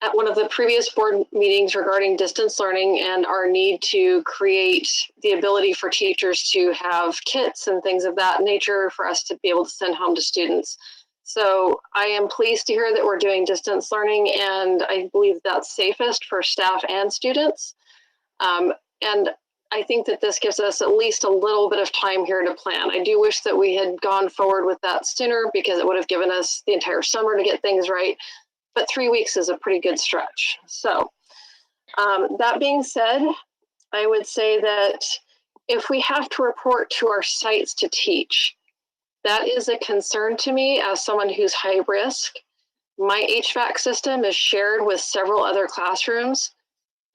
at one of the previous board meetings regarding distance learning and our need to create the ability for teachers to have kits and things of that nature for us to be able to send home to students. So I am pleased to hear that we're doing distance learning, and I believe that's safest for staff and students. And I think that this gives us at least a little bit of time here to plan. I do wish that we had gone forward with that sooner, because it would have given us the entire summer to get things right. But 3 weeks is a pretty good stretch. So that being said, I would say that if we have to report to our sites to teach, that is a concern to me as someone who's high risk. My HVAC system is shared with several other classrooms,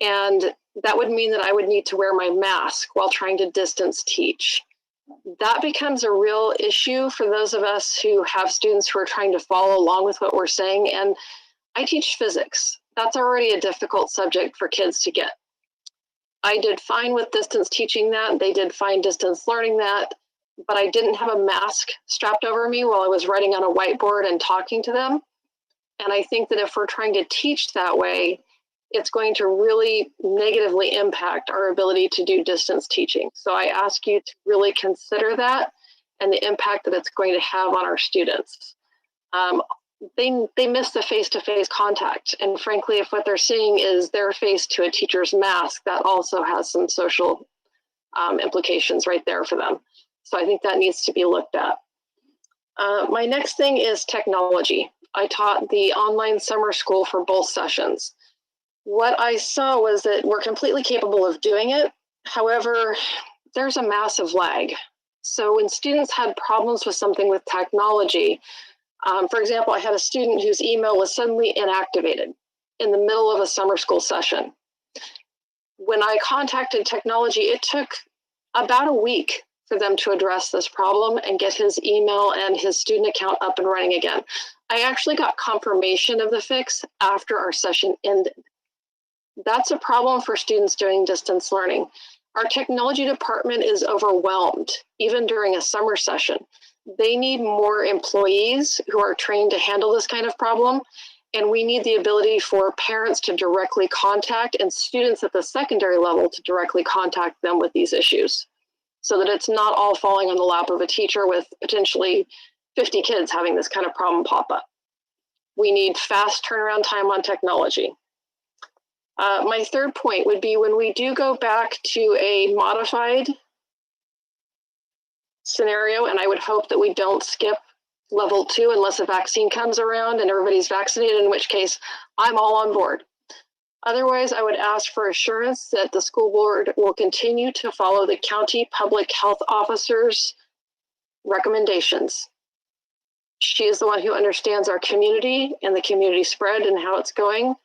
and that would mean that I would need to wear my mask while trying to distance teach. That becomes a real issue for those of us who have students who are trying to follow along with what we're saying. And I teach physics. That's already a difficult subject for kids to get. I did fine with distance teaching that. They did fine distance learning that, but I didn't have a mask strapped over me while I was writing on a whiteboard and talking to them. And I think that if we're trying to teach that way, it's going to really negatively impact our ability to do distance teaching. So I ask you to really consider that and the impact that it's going to have on our students. They miss the face-to-face contact. And frankly, if what they're seeing is their face to a teacher's mask, that also has some social implications right there for them. So I think that needs to be looked at. My next thing is technology. I taught the online summer school for both sessions. What I saw was that we're completely capable of doing it. However, there's a massive lag. So when students had problems with something with technology, for example, I had a student whose email was suddenly inactivated in the middle of a summer school session. When I contacted technology, it took about a week for them to address this problem and get his email and his student account up and running again. I actually got confirmation of the fix after our session ended. That's a problem for students doing distance learning. Our technology department is overwhelmed, even during a summer session. They need more employees who are trained to handle this kind of problem. And we need the ability for parents to directly contact and students at the secondary level to directly contact them with these issues, so that it's not all falling on the lap of a teacher with potentially 50 kids having this kind of problem pop up. We need fast turnaround time on technology. My third point would be, when we do go back to a modified scenario, and I would hope that we don't skip level 2 unless a vaccine comes around and everybody's vaccinated, in which case I'm all on board. Otherwise, I would ask for assurance that the school board will continue to follow the county public health officer's recommendations. She is the one who understands our community and the community spread and how it's going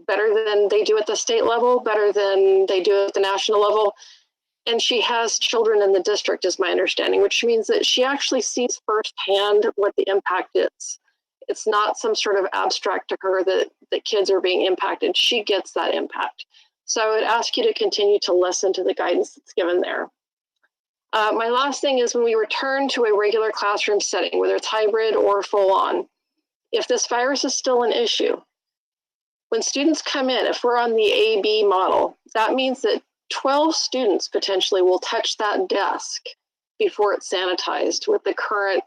better than they do at the state level, better than they do at the national level. And she has children in the district, is my understanding, which means that she actually sees firsthand what the impact is. It's not some sort of abstract to her that kids are being impacted. She gets that impact. So I would ask you to continue to listen to the guidance that's given there. My last thing is, when we return to a regular classroom setting, whether it's hybrid or full on, if this virus is still an issue, when students come in, if we're on the AB model, that means that 12 students potentially will touch that desk before it's sanitized with the current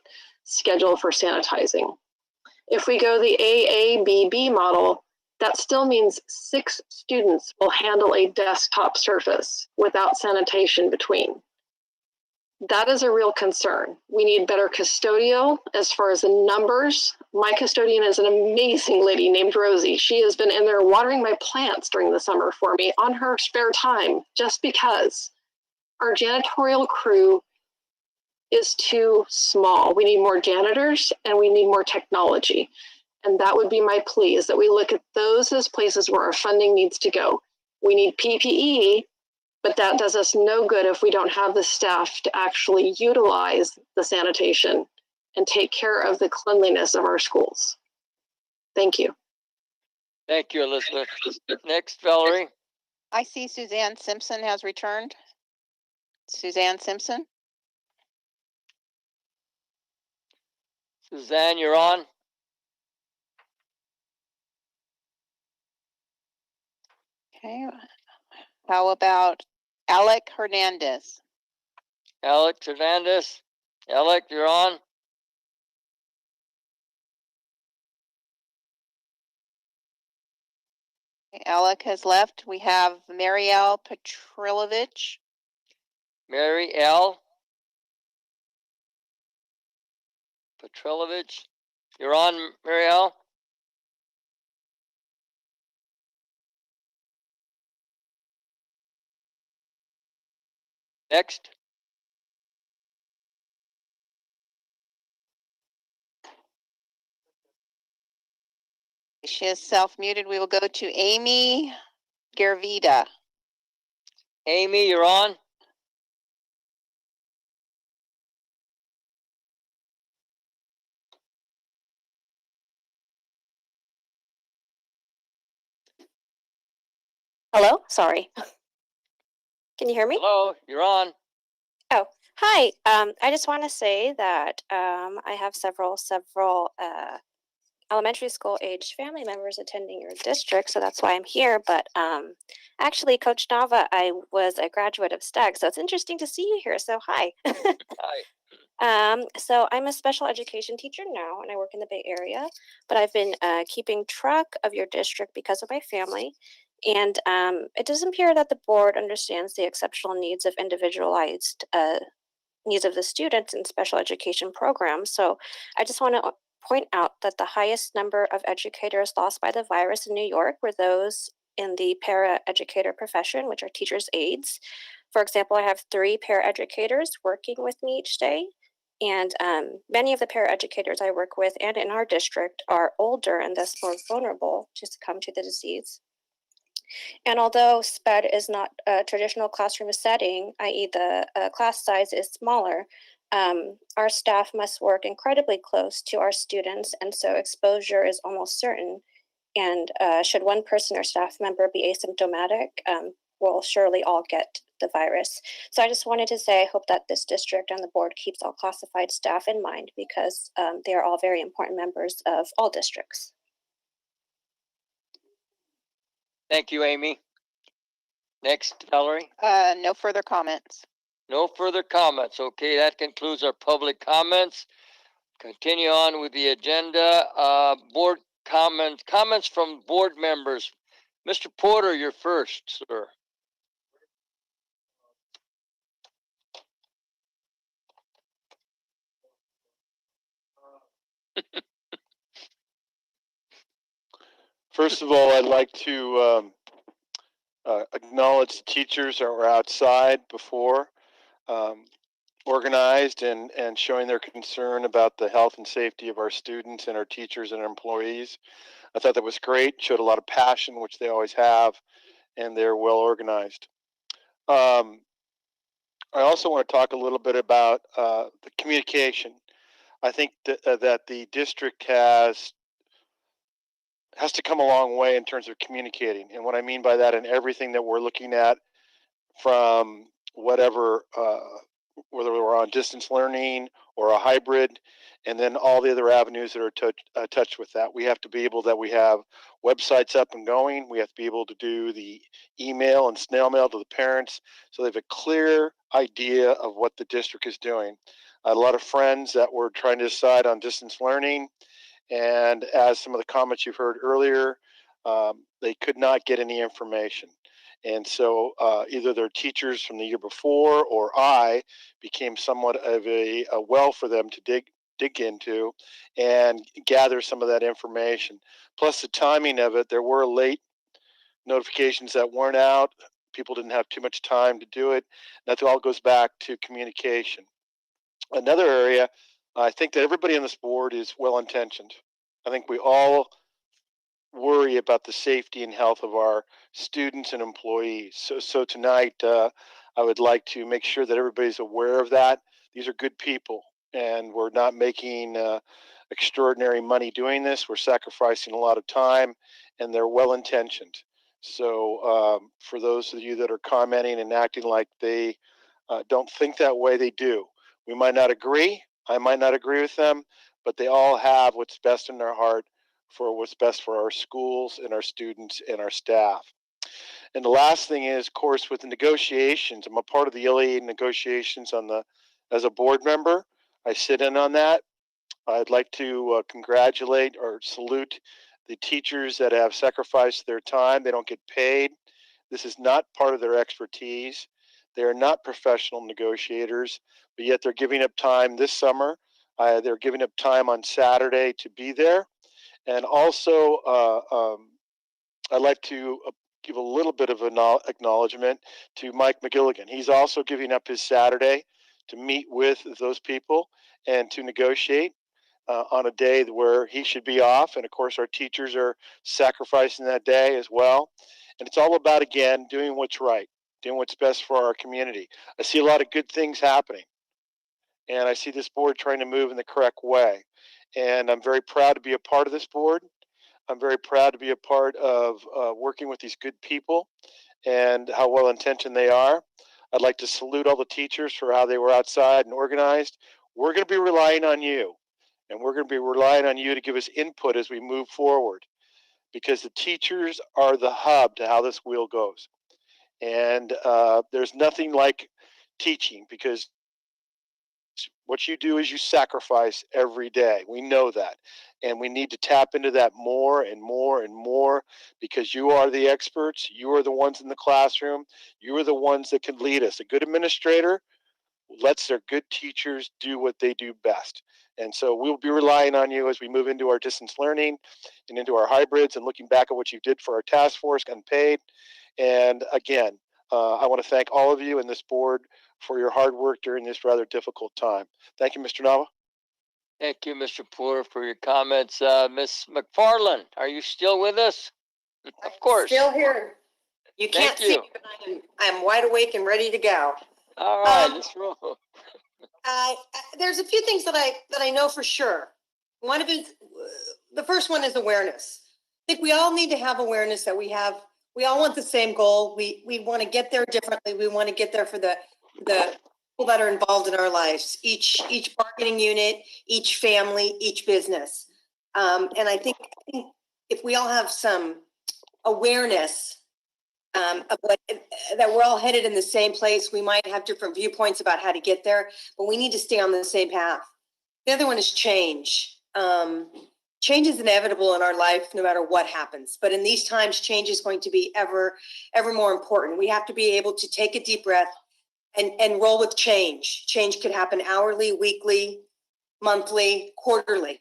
schedule for sanitizing. If we go the AABB model, that still means 6 students will handle a desktop surface without sanitation between. That is a real concern. We need better custodial as far as the numbers. My custodian is an amazing lady named Rosie. She has been in there watering my plants during the summer for me on her spare time, just because our janitorial crew is too small. We need more janitors and we need more technology. And that would be my plea, is that we look at those as places where our funding needs to go. We need PPE, but that does us no good if we don't have the staff to actually utilize the sanitation and take care of the cleanliness of our schools. Thank you. Thank you, Elizabeth. Next, Valerie. I see Suzanne Simpson has returned. Suzanne Simpson. Suzanne, you're on. Okay. How about Alec Hernandez? Alex Hernandez. Alec, you're on. Alec has left. We have Marielle Petrilovich. Mary L. Petrilovich. You're on, Mary L. Next. She is self-muted. We will go to Amy Gervita. Amy, you're on. Hello, sorry. Can you hear me? Hello, you're on. Oh, hi. I just want to say that I have several elementary school age family members attending your district, so that's why I'm here. But actually, Coach Nava, I was a graduate of STAG, so it's interesting to see you here. So hi. Hi. So I'm a special education teacher now, and I work in the Bay Area. But I've been keeping track of your district because of my family. And it does appear that the board understands the exceptional needs of individualized needs of the students in special education programs. So I just want to point out that the highest number of educators lost by the virus in New York were those in the para-educator profession, which are teachers' aides. For example, I have 3 para-educators working with me each day. And many of the para-educators I work with and in our district are older and thus more vulnerable to succumb to the disease. And although SPED is not a traditional classroom setting, i.e. the class size is smaller, our staff must work incredibly close to our students, and so exposure is almost certain. And should one person or staff member be asymptomatic, we'll surely all get the virus. So I just wanted to say, I hope that this district and the board keeps all classified staff in mind because they are all very important members of all districts. Thank you, Amy. Next, Valerie. No further comments. No further comments. Okay, that concludes our public comments. Continue on with the agenda. Board comments from board members. Mr. Porter, you're first, sir. First of all, I'd like to acknowledge the teachers that were outside before, organized and showing their concern about the health and safety of our students and our teachers and our employees. I thought that was great, showed a lot of passion, which they always have, and they're well organized. I also want to talk a little bit about the communication. I think that the district has to come a long way in terms of communicating. And what I mean by that, and everything that we're looking at from whatever, whether we're on distance learning or a hybrid, and then all the other avenues that are touched with that. We have to be able that we have websites up and going. We have to be able to do the email and snail mail to the parents so they have a clear idea of what the district is doing. I had a lot of friends that were trying to decide on distance learning, and as some of the comments you've heard earlier, they could not get any information. And so either their teachers from the year before or I became somewhat of a well for them to dig into and gather some of that information. Plus the timing of it, there were late notifications that weren't out. People didn't have too much time to do it. That all goes back to communication. Another area, I think that everybody on this board is well intentioned. I think we all worry about the safety and health of our students and employees. So tonight, I would like to make sure that everybody's aware of that. These are good people, and we're not making extraordinary money doing this. We're sacrificing a lot of time, and they're well intentioned. So for those of you that are commenting and acting like they don't think that way, they do. We might not agree. I might not agree with them, but they all have what's best in their heart for what's best for our schools and our students and our staff. And the last thing is, of course, with the negotiations, I'm a part of the LEA negotiations as a board member. I sit in on that. I'd like to congratulate or salute the teachers that have sacrificed their time. They don't get paid. This is not part of their expertise. They are not professional negotiators, but yet they're giving up time this summer. They're giving up time on Saturday to be there. And also, I'd like to give a little bit of an acknowledgement to Mike McGilligan. He's also giving up his Saturday to meet with those people and to negotiate on a day where he should be off. And of course, our teachers are sacrificing that day as well. And it's all about, again, doing what's right, doing what's best for our community. I see a lot of good things happening, and I see this board trying to move in the correct way. And I'm very proud to be a part of this board. I'm very proud to be a part of working with these good people and how well intentioned they are. I'd like to salute all the teachers for how they were outside and organized. We're going to be relying on you, and we're going to be relying on you to give us input as we move forward, because the teachers are the hub to how this wheel goes. And there's nothing like teaching, because what you do is you sacrifice every day. We know that. And we need to tap into that more and more and more, because you are the experts. You are the ones in the classroom. You are the ones that can lead us. A good administrator lets their good teachers do what they do best. And so we'll be relying on you as we move into our distance learning and into our hybrids, and looking back at what you did for our task force unpaid. And again, I want to thank all of you in this board for your hard work during this rather difficult time. Thank you, Mr. Nava. Thank you, Mr. Poor, for your comments. Ms. McFarland, are you still with us? Of course. Still here. You can't Thank see you. me, but I'm wide awake and ready to go. All right, let's roll. There's a few things that I know for sure. One of it, the first one is awareness. I think we all need to have awareness that we all want the same goal. We want to get there differently. We want to get there for the people that are involved in our lives, each bargaining unit, each family, each business. And I think if we all have some awareness of that we're all headed in the same place, we might have different viewpoints about how to get there, but we need to stay on the same path. The other one is change. Change is inevitable in our life, no matter what happens. But in these times, change is going to be ever more important. We have to be able to take a deep breath and roll with change. Change could happen hourly, weekly, monthly, quarterly.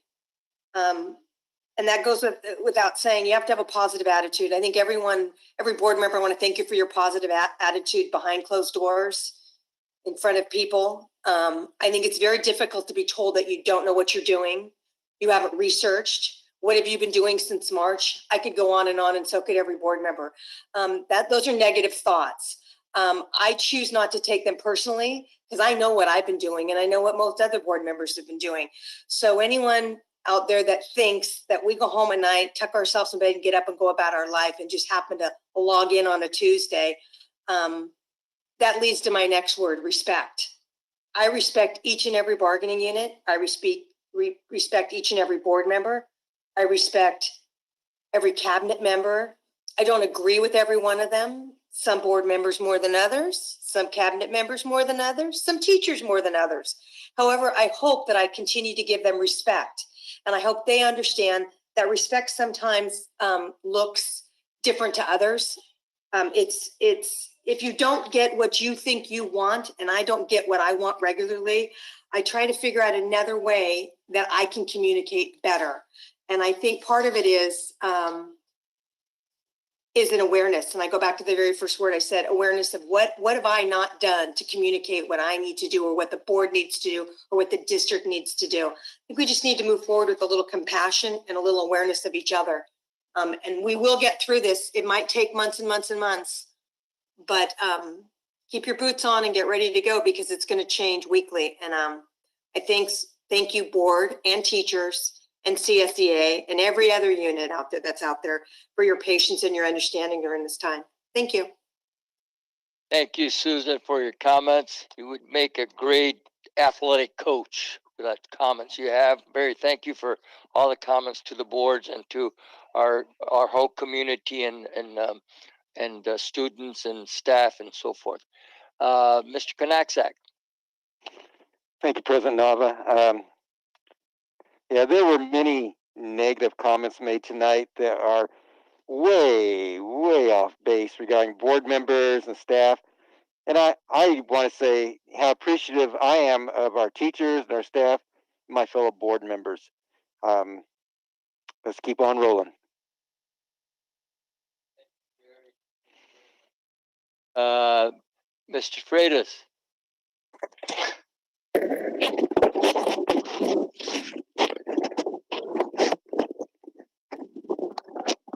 And that goes without saying. You have to have a positive attitude. I think every board member, I want to thank you for your positive attitude behind closed doors, in front of people. I think it's very difficult to be told that you don't know what you're doing. You haven't researched. What have you been doing since March? I could go on, and so could every board member. Those are negative thoughts. I choose not to take them personally, because I know what I've been doing, and I know what most other board members have been doing. So anyone out there that thinks that we go home at night, tuck ourselves in bed and get up and go about our life and just happen to log in on a Tuesday, that leads to my next word, respect. I respect each and every bargaining unit. I respect each and every board member. I respect every cabinet member. I don't agree with every one of them. Some board members more than others, some cabinet members more than others, some teachers more than others. However, I hope that I continue to give them respect. And I hope they understand that respect sometimes looks different to others. If you don't get what you think you want, and I don't get what I want regularly, I try to figure out another way that I can communicate better. And I think part of it is an awareness. And I go back to the very first word I said, awareness of what have I not done to communicate what I need to do, or what the board needs to do, or what the district needs to do. I think we just need to move forward with a little compassion and a little awareness of each other. And we will get through this. It might take months and months and months, but keep your boots on and get ready to go, because it's going to change weekly. And I thank you, board and teachers and CSEA and every other unit that's out there for your patience and your understanding during this time. Thank you. Thank you, Susan, for your comments. You would make a great athletic coach for that comments you have. Barry, thank you for all the comments to the boards and to our whole community and students and staff and so forth. Mr. Konaksak. Thank you, President Nava. Yeah, there were many negative comments made tonight that are way off base regarding board members and staff. And I want to say how appreciative I am of our teachers and our staff, and my fellow board members. Let's keep on rolling. Mr. Freitas.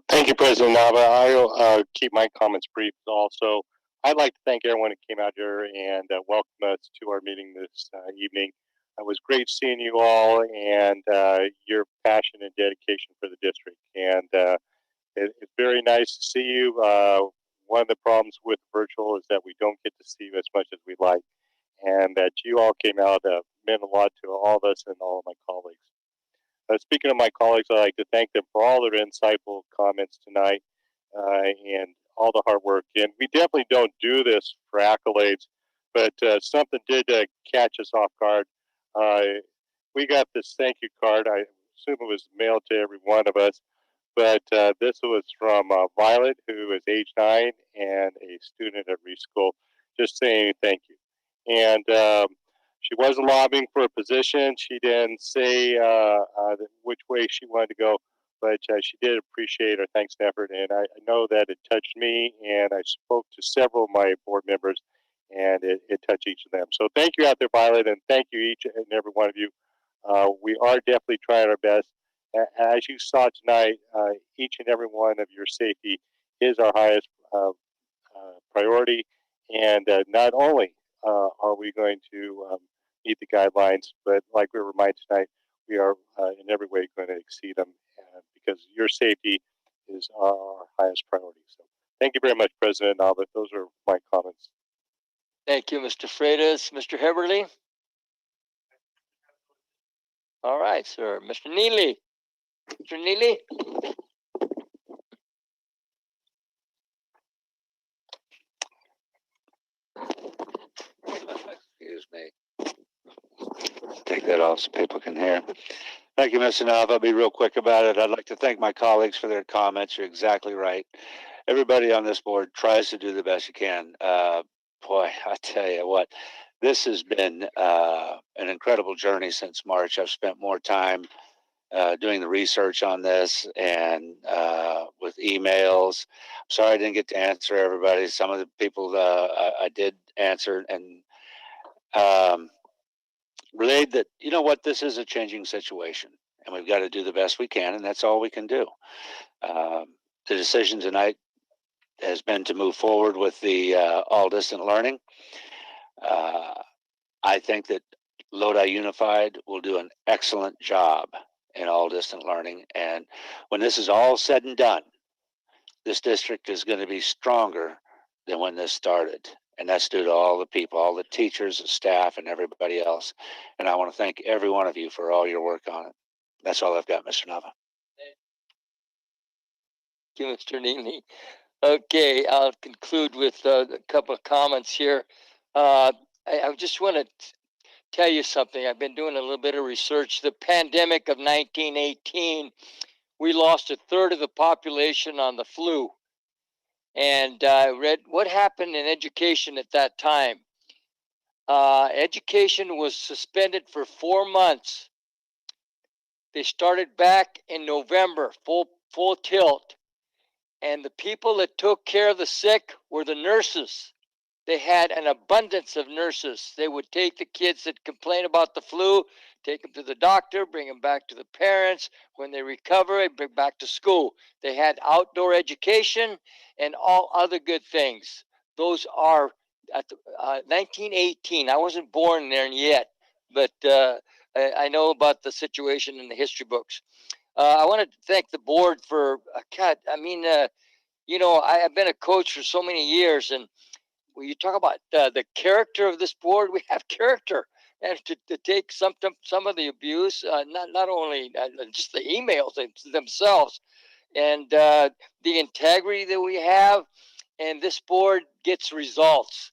Thank you, President Nava. I'll keep my comments brief also. I'd like to thank everyone who came out here and welcome us to our meeting this evening. It was great seeing you all and your passion and dedication for the district. And it's very nice to see you. One of the problems with virtual is that we don't get to see you as much as we'd like. And that you all came out meant a lot to all of us and all of my colleagues. Speaking of my colleagues, I'd like to thank them for all their insightful comments tonight and all the hard work. And we definitely don't do this for accolades, but something did catch us off guard. We got this thank you card. I assume it was mailed to every one of us, but this was from Violet, who is age 9 and a student at Reese School, just saying thank you. And she wasn't lobbying for a position. She didn't say which way she wanted to go, but she did appreciate her thanks and effort. And I know that it touched me, and I spoke to several of my board members, and it touched each of them. So thank you out there, Violet, and thank you each and every one of you. We are definitely trying our best. As you saw tonight, each and every one of your safety is our highest priority. And not only are we going to meet the guidelines, but like we were reminded tonight, we are in every way going to exceed them because your safety is our highest priority. So thank you very much, President Nava. Those are my comments. Thank you, Mr. Freitas. Mr. Heberly? All right, sir. Mr. Neely? Mr. Neely? Excuse me. Take that off so people can hear. Thank you, Mr. Nava. I'll be real quick about it. I'd like to thank my colleagues for their comments. You're exactly right. Everybody on this board tries to do the best you can. Boy, I tell you what, this has been an incredible journey since March. I've spent more time doing the research on this and with emails. I'm sorry I didn't get to answer everybody. Some of the people I did answer and relayed that, you know what, this is a changing situation and we've got to do the best we can, and that's all we can do. The decision tonight has been to move forward with the all distant learning. I think that Lodi Unified will do an excellent job in all distant learning. And when this is all said and done, this district is going to be stronger than when this started. And that's due to all the people, all the teachers, the staff, and everybody else. And I want to thank every one of you for all your work on it. That's all I've got, Mr. Nava. Thank you, Mr. Neely. Okay, I'll conclude with a couple of comments here. I just want to tell you something. I've been doing a little bit of research. The pandemic of 1918, we lost a third of the population on the flu. And I read what happened in education at that time. Education was suspended for 4 months. They started back in November, full tilt. And the people that took care of the sick were the nurses. They had an abundance of nurses. They would take the kids that complain about the flu, take them to the doctor, bring them back to the parents. When they recover, they bring back to school. They had outdoor education and all other good things. Those are at 1918. I wasn't born there yet, but I know about the situation in the history books. I want to thank the board for, God, I mean, you know, I've been a coach for so many years, and when you talk about the character of this board, we have character. and to take some of the abuse, not only just the emails themselves, and the integrity that we have, and this board gets results,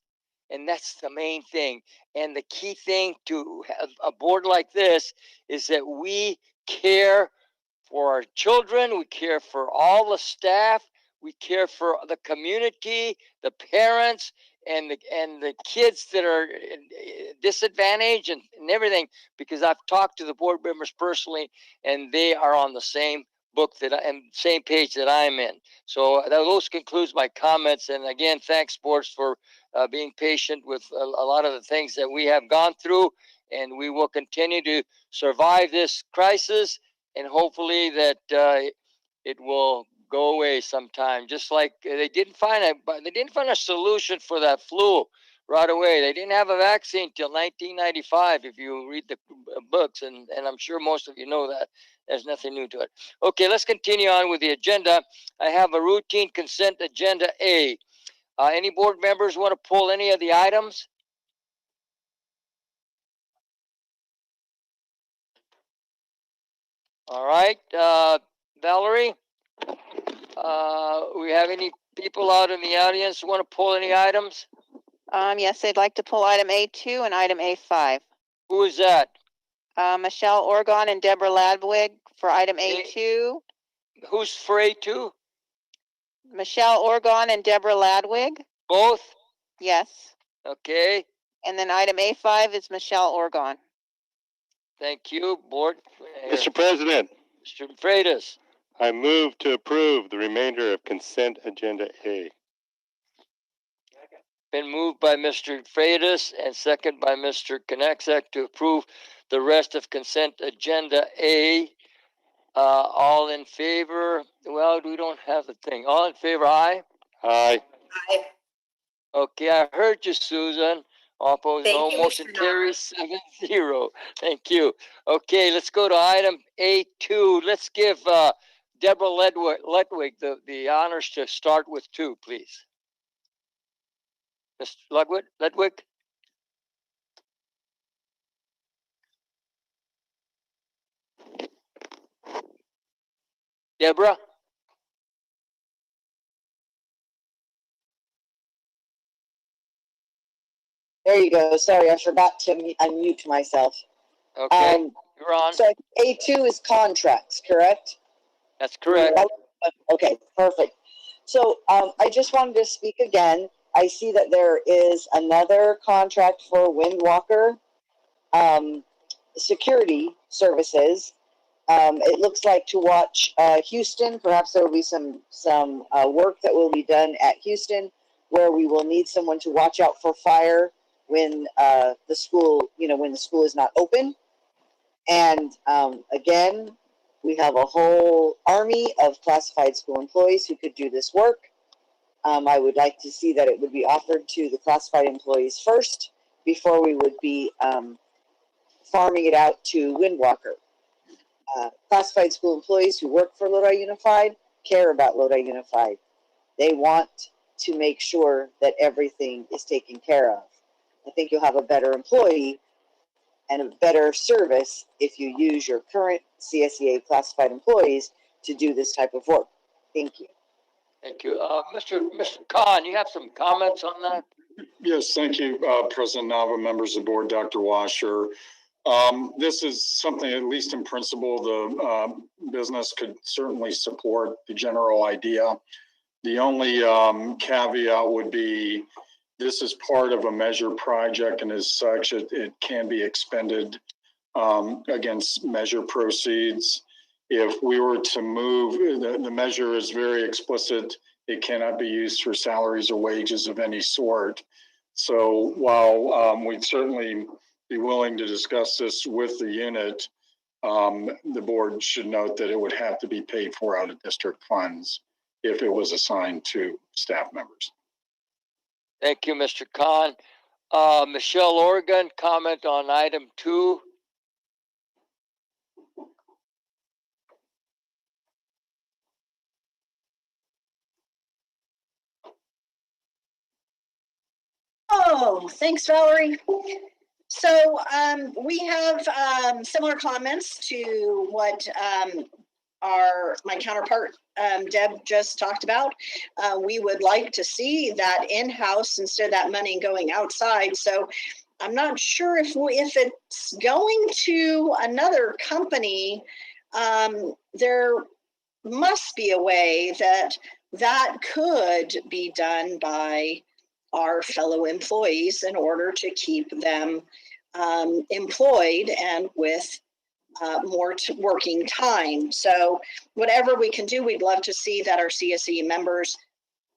and that's the main thing. And the key thing to have a board like this is that we care for our children, we care for all the staff, we care for the community, the parents, and the kids that are disadvantaged and everything, because I've talked to the board members personally, and they are on the same book that and same page that I'm in. So those concludes my comments. And again, thanks, boards, for being patient with a lot of the things that we have gone through, and we will continue to survive this crisis, and hopefully that it will go away sometime. Just like they didn't find a solution for that flu right away. They didn't have a vaccine till 1995, if you read the books, and I'm sure most of you know that. There's nothing new to it. Okay, let's continue on with the agenda. I have a routine consent agenda A. Any board members want to pull any of the items? All right, Valerie, we have any people out in the audience who want to pull any items? Yes, they'd like to pull item A2 and item A5. Who is that? Michelle Orgon and Deborah Ladwig for item A2. Who's for A2? Michelle Orgon and Deborah Ladwig. Both? Yes. Okay. And then item A5 is Michelle Orgon. Thank you, board. Mr. President. Mr. Freitas. I move to approve the remainder of consent agenda A. Been moved by Mr. Freitas and second by Mr. Konexak to approve the rest of consent agenda A. All in favor? Well, we don't have the thing. All in favor, aye? Aye. Aye. Okay, I heard you, Susan. All opposed, Thank no. you, Motion Mr. carries 7-0. Thank you. Okay, let's go to item A2. Let's give Deborah Ledwig the honors to start with 2, please. Mr. Ledwig? Deborah? There you go. Sorry, I forgot to unmute myself. Okay, you're on. So A2 is contracts, correct? That's correct. Okay, perfect. So I just wanted to speak again. I see that there is another contract for Windwalker security services. It looks like to watch Houston. Perhaps there will be some work that will be done at Houston, where we will need someone to watch out for fire when the school, when the school is not open. And again, we have a whole army of classified school employees who could do this work. I would like to see that it would be offered to the classified employees first before we would be farming it out to Windwalker. Classified school employees who work for Lodi Unified care about Lodi Unified. They want to make sure that everything is taken care of. I think you'll have a better employee and a better service if you use your current CSEA classified employees to do this type of work. Thank you. Thank you. Mr. Khan, you have some comments on that? Yes, thank you, President Nava, members of the board, Dr. Washer. This is something, at least in principle, the business could certainly support the general idea. The only caveat would be this is part of a measure project, and as such, it can be expended against measure proceeds. If we were to move, the measure is very explicit. It cannot be used for salaries or wages of any sort. So while we'd certainly be willing to discuss this with the unit, the board should note that it would have to be paid for out of district funds if it was assigned to staff members. Thank you, Mr. Khan. Michelle Organ, comment on item 2. Oh, thanks, Valerie. So we have similar comments to what my counterpart Deb just talked about. We would like to see that in-house instead of that money going outside. So I'm not sure if it's going to another company, there must be a way that could be done by our fellow employees in order to keep them employed and with more working time. So whatever we can do, we'd love to see that our CSE members,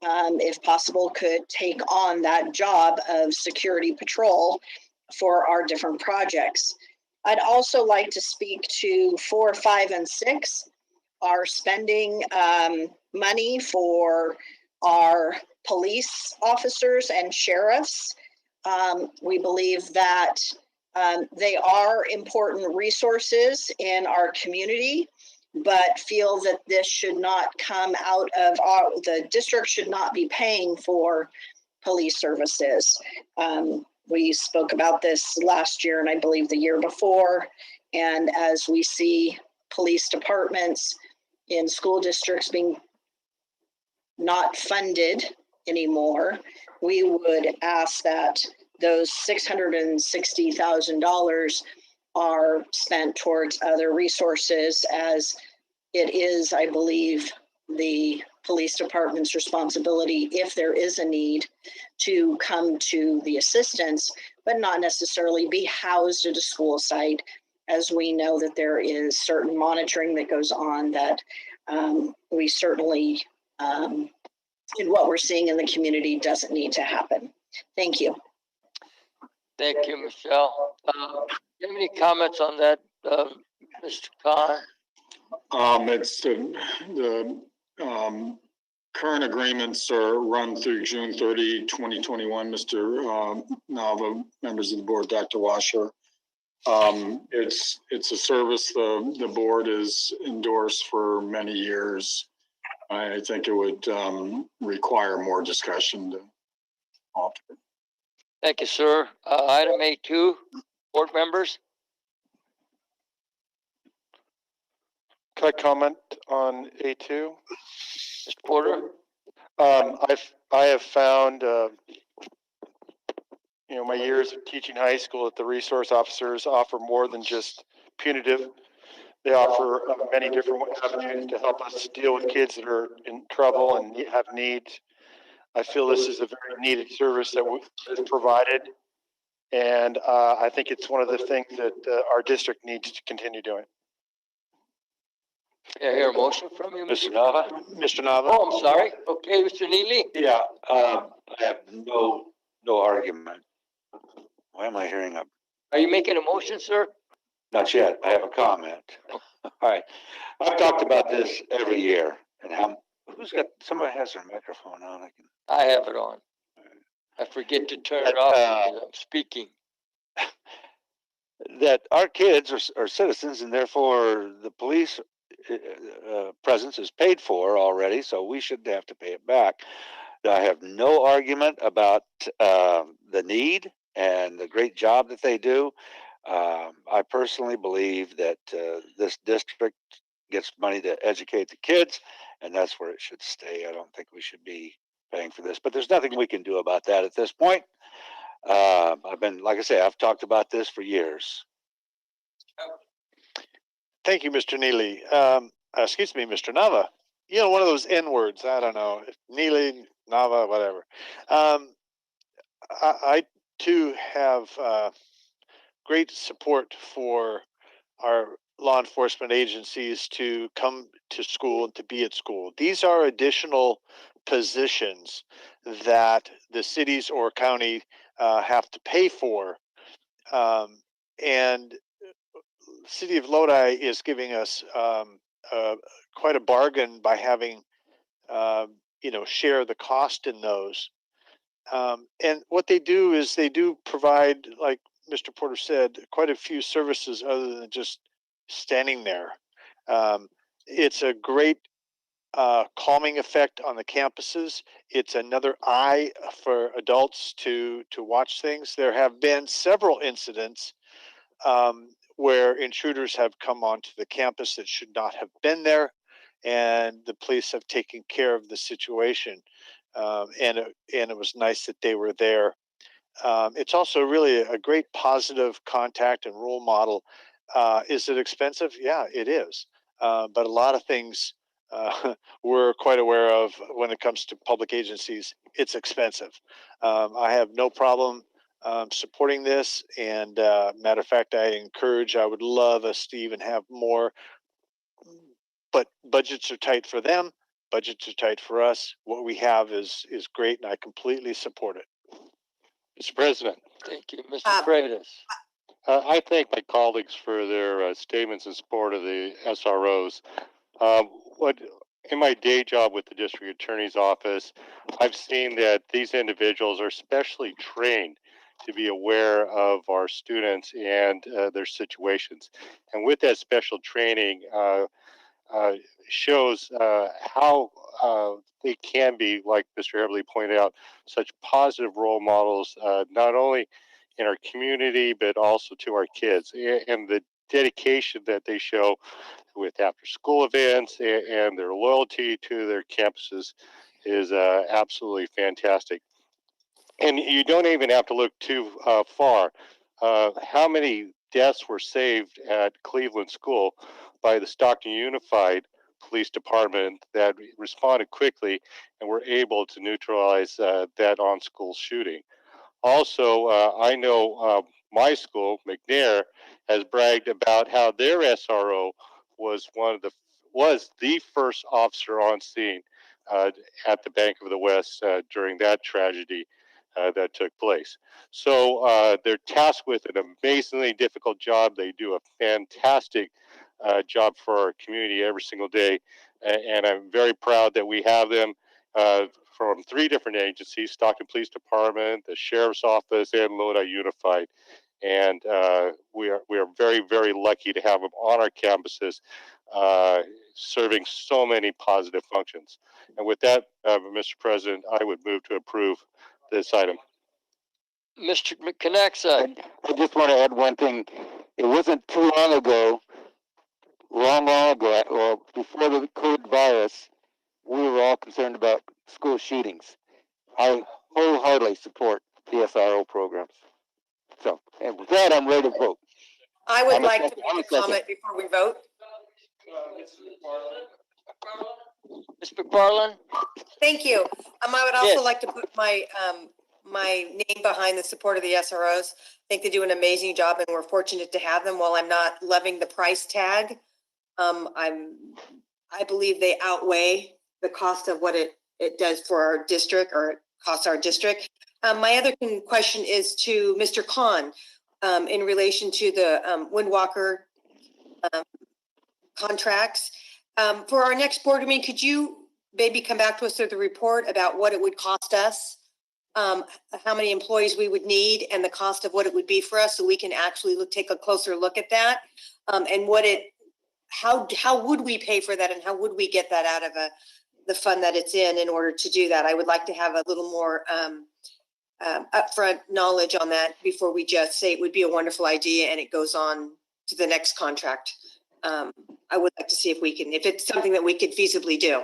if possible, could take on that job of security patrol for our different projects. I'd also like to speak to 4, 5, and 6, are spending money for our police officers and sheriffs. We believe that they are important resources in our community, but feel that this should not come out of the district should not be paying for police services. We spoke about this last year and I believe the year before. And as we see police departments in school districts being not funded anymore, we would ask that those $660,000 are spent towards other resources, as it is, I believe, the police department's responsibility, if there is a need, to come to the assistance, but not necessarily be housed at a school site, as we know that there is certain monitoring that goes on that we certainly, in what we're seeing in the community, doesn't need to happen. Thank you. Thank you, Michelle. Do you have any comments on that, Mr. Khan? It's the current agreements are run through June 30, 2021. Mr. Nava, members of the board, Dr. Washer. It's a service the board has endorsed for many years. I think it would require more discussion to alter it. Thank you, sir. Item A2, board members. Can I comment on A2? Mr. Porter. I have found, my years of teaching high school, that the resource officers offer more than just punitive. They offer many different avenues to help us deal with kids that are in trouble and have needs. I feel this is a very needed service that is provided, and I think it's one of the things that our district needs to continue doing. I hear a motion from you, Mr. Nava? Mr. Nava? Oh, I'm sorry. Okay, Mr. Neely? Yeah, I have no argument. Why am I hearing up? Are you making a motion, sir? Not yet. I have a comment. All right. I've talked about this every year. And somebody has their microphone on. I have it on. I forget to turn it off because I'm speaking. That our kids are citizens, and therefore the police presence is paid for already, so we shouldn't have to pay it back. I have no argument about the need and the great job that they do. I personally believe that this district gets money to educate the kids, and that's where it should stay. I don't think we should be paying for this, but there's nothing we can do about that at this point. Like I say, I've talked about this for years. Thank you, Mr. Neely. Excuse me, Mr. Nava. One of those N words. I don't know. Neely, Nava, whatever. I too have great support for our law enforcement agencies to come to school and to be at school. These are additional positions that the cities or county have to pay for. And the city of Lodi is giving us quite a bargain by having, share the cost in those. And what they do is they do provide, like Mr. Porter said, quite a few services other than just standing there. It's a great calming effect on the campuses. It's another eye for adults to watch things. There have been several incidents where intruders have come onto the campus that should not have been there, and the police have taken care of the situation. And it was nice that they were there. It's also really a great positive contact and role model. Is it expensive? Yeah, it is. But a lot of things we're quite aware of when it comes to public agencies. It's expensive. I have no problem supporting this. And matter of fact, I would love us to even have more, but budgets are tight for them. Budgets are tight for us. What we have is great, and I completely support it. Mr. President. Thank you, Mr. Freitas. I thank my colleagues for their statements in support of the SROs. What in my day job with the district attorney's office, I've seen that these individuals are specially trained to be aware of our students and their situations. And with that special training, shows how they can be, like Mr. Everly pointed out, such positive role models, not only in our community, but also to our kids. And the dedication that they show with after school events and their loyalty to their campuses is absolutely fantastic. And you don't even have to look too far. How many deaths were saved at Cleveland School by the Stockton Unified Police Department that responded quickly and were able to neutralize that on-school shooting? Also, I know my school, McNair, has bragged about how their SRO was the first officer on scene at the Bank of the West during that tragedy that took place. So they're tasked with an amazingly difficult job. They do a fantastic job for our community every single day, and I'm very proud that we have them from 3 different agencies: Stockton Police Department, the Sheriff's Office, and Lodi Unified. And we are very, very lucky to have them on our campuses, serving so many positive functions. And with that, Mr. President, I would move to approve this item. Mr. Connexa. I just want to add one thing. It wasn't too long ago, well, before the COVID virus, we were all concerned about school shootings. I wholeheartedly support the SRO programs. So, and with that, I'm ready to vote. I would like to make a comment before we vote. Ms. McFarland? Thank you. I would also like to put my name behind the support of the SROs. I think they do an amazing job, and we're fortunate to have them. While I'm not loving the price tag, I believe they outweigh the cost of what it does for our district, or it costs our district. My other question is to Mr. Khan in relation to the Windwalker contracts. For our next board meeting, could you maybe come back to us with a report about what it would cost us, how many employees we would need, and the cost of what it would be for us, so we can actually take a closer look at that, and how would we pay for that, and how would we get that out of the fund that it's in order to do that? I would like to have a little more upfront knowledge on that before we just say it would be a wonderful idea and it goes on to the next contract. I would like to see if it's something that we could feasibly do.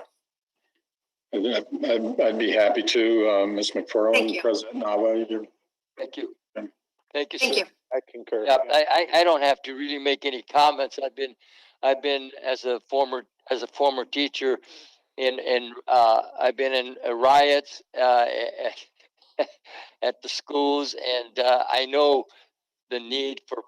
I'd be happy to, Ms. McFarland, President Nava. Thank you. Thank you, sir. Thank you. I concur. Yeah, I don't have to really make any comments. I've been as a former teacher I've been in riots at the schools, and I know the need for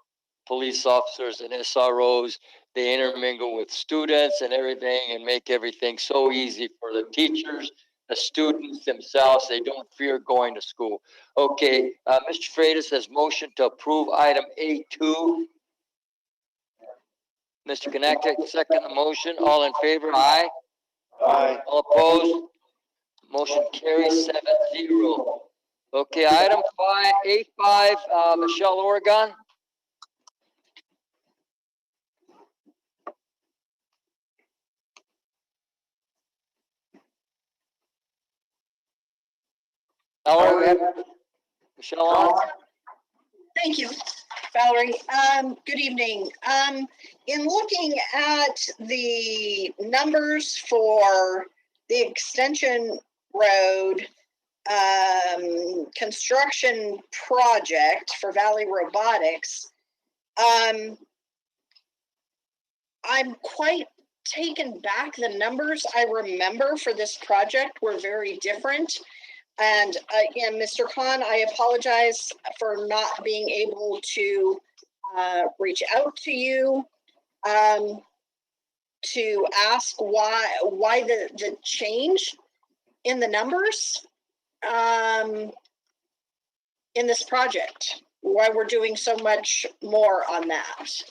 police officers and SROs. They intermingle with students and everything, and make everything so easy for the teachers, the students themselves. They don't fear going to school. Okay, Mr. Freitas has motion to approve item A2. Mr. Connecticut, second the motion. All in favor? Aye. Aye. All opposed? Motion carries 7-0. Okay, item 5A5, Michelle Oregon. Valerie, Michelle on? Thank you, Valerie. Good evening. In looking at the numbers for the extension road construction project for Valley Robotics, I'm quite taken back. The numbers I remember for this project were very different. And again, Mr. Khan, I apologize for not being able to reach out to you to ask why the change in the numbers in this project, why we're doing so much more on that.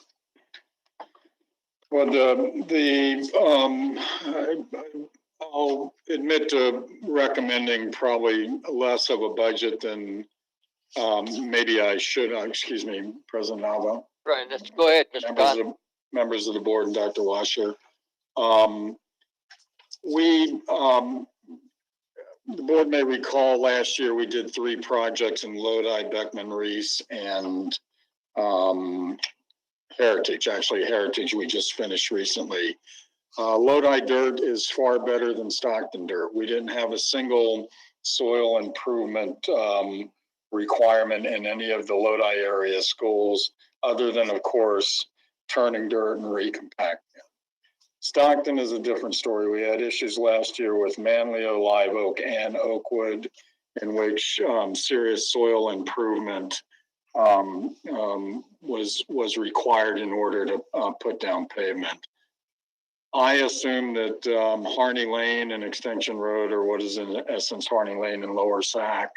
Well, I'll admit to recommending probably less of a budget than maybe I should. Excuse me, President Nava. Right, let's go ahead, Mr. Khan. Members of the board and Dr. Washer. The board may recall last year we did 3 projects in Lodi, Beckman Reese, and Heritage. Actually, Heritage we just finished recently. Lodi dirt is far better than Stockton dirt. We didn't have a single soil improvement requirement in any of the Lodi area schools, other than, of course, turning dirt and recompacting it. Stockton is a different story. We had issues last year with Manlio, Live Oak, and Oakwood, in which serious soil improvement was required in order to put down pavement. I assume that Harney Lane and Extension Road, or what is in essence Harney Lane and Lower Sac,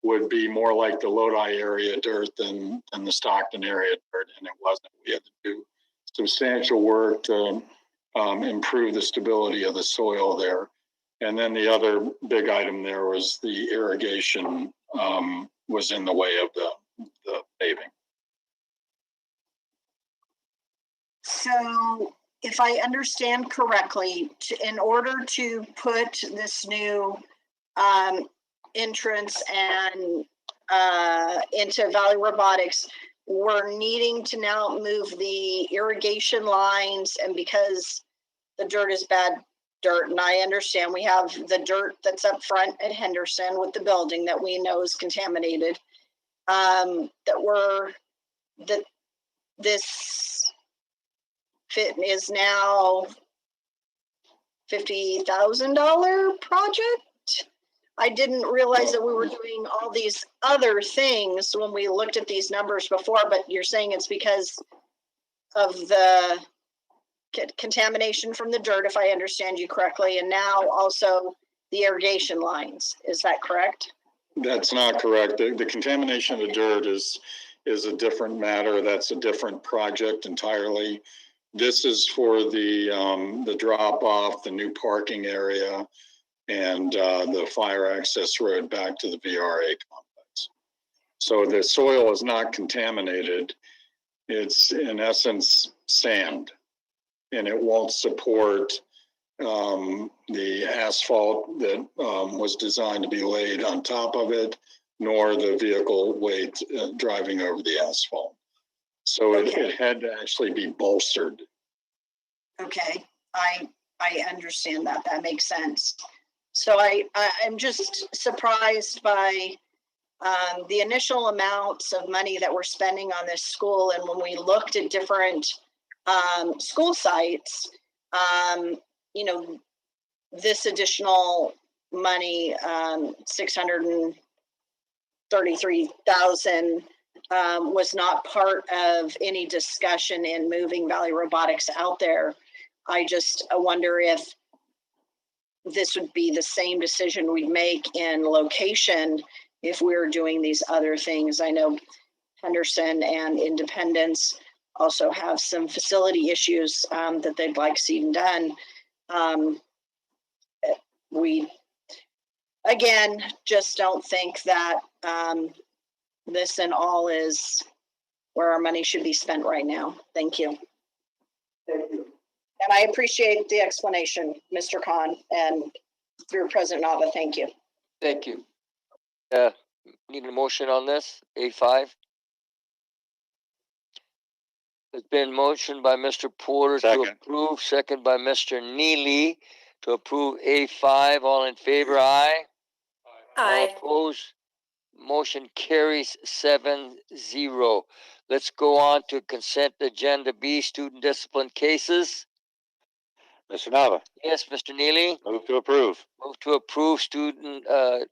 would be more like the Lodi area dirt than the Stockton area dirt, and it wasn't. We had to do substantial work to improve the stability of the soil there. And then the other big item there was the irrigation was in the way of the paving. So if I understand correctly, in order to put this new entrance and into Valley Robotics, we're needing to now move the irrigation lines, and because the dirt is bad dirt, and I understand we have the dirt that's up front at Henderson with the building that we know is contaminated, this fit is now $50,000 project. I didn't realize that we were doing all these other things when we looked at these numbers before, but you're saying it's because of the contamination from the dirt, if I understand you correctly, and now also the irrigation lines. Is that correct? That's not correct. The contamination of the dirt is a different matter. That's a different project entirely. This is for the drop off, the new parking area, and the fire access road back to the VRA complex. So the soil is not contaminated. It's in essence sand, and it won't support the asphalt that was designed to be laid on top of it, nor the vehicle weight driving over the asphalt. So it had to actually be bolstered. Okay, I understand that. That makes sense. So I'm just surprised by the initial amounts of money that we're spending on this school. And when we looked at different school sites, you know, this additional money, $633,000, was not part of any discussion in moving Valley Robotics out there. I just wonder if this would be the same decision we'd make in location if we were doing these other things. I know Henderson and Independence also have some facility issues that they'd like seen done. We, again, just don't think that this and all is where our money should be spent right now. Thank you. Thank you. And I appreciate the explanation, Mr. Khan, and through President Nava. Thank you. Thank you. Need a motion on this, A5? It's been motioned by Mr. Porter to Second. approve, second by Mr. Neely to approve A5. All in favor, aye. All opposed? Motion carries 7-0. Let's go on to consent agenda B, student discipline cases. Mr. Nava, Yes, Mr. Neely. move to approve. Move to approve student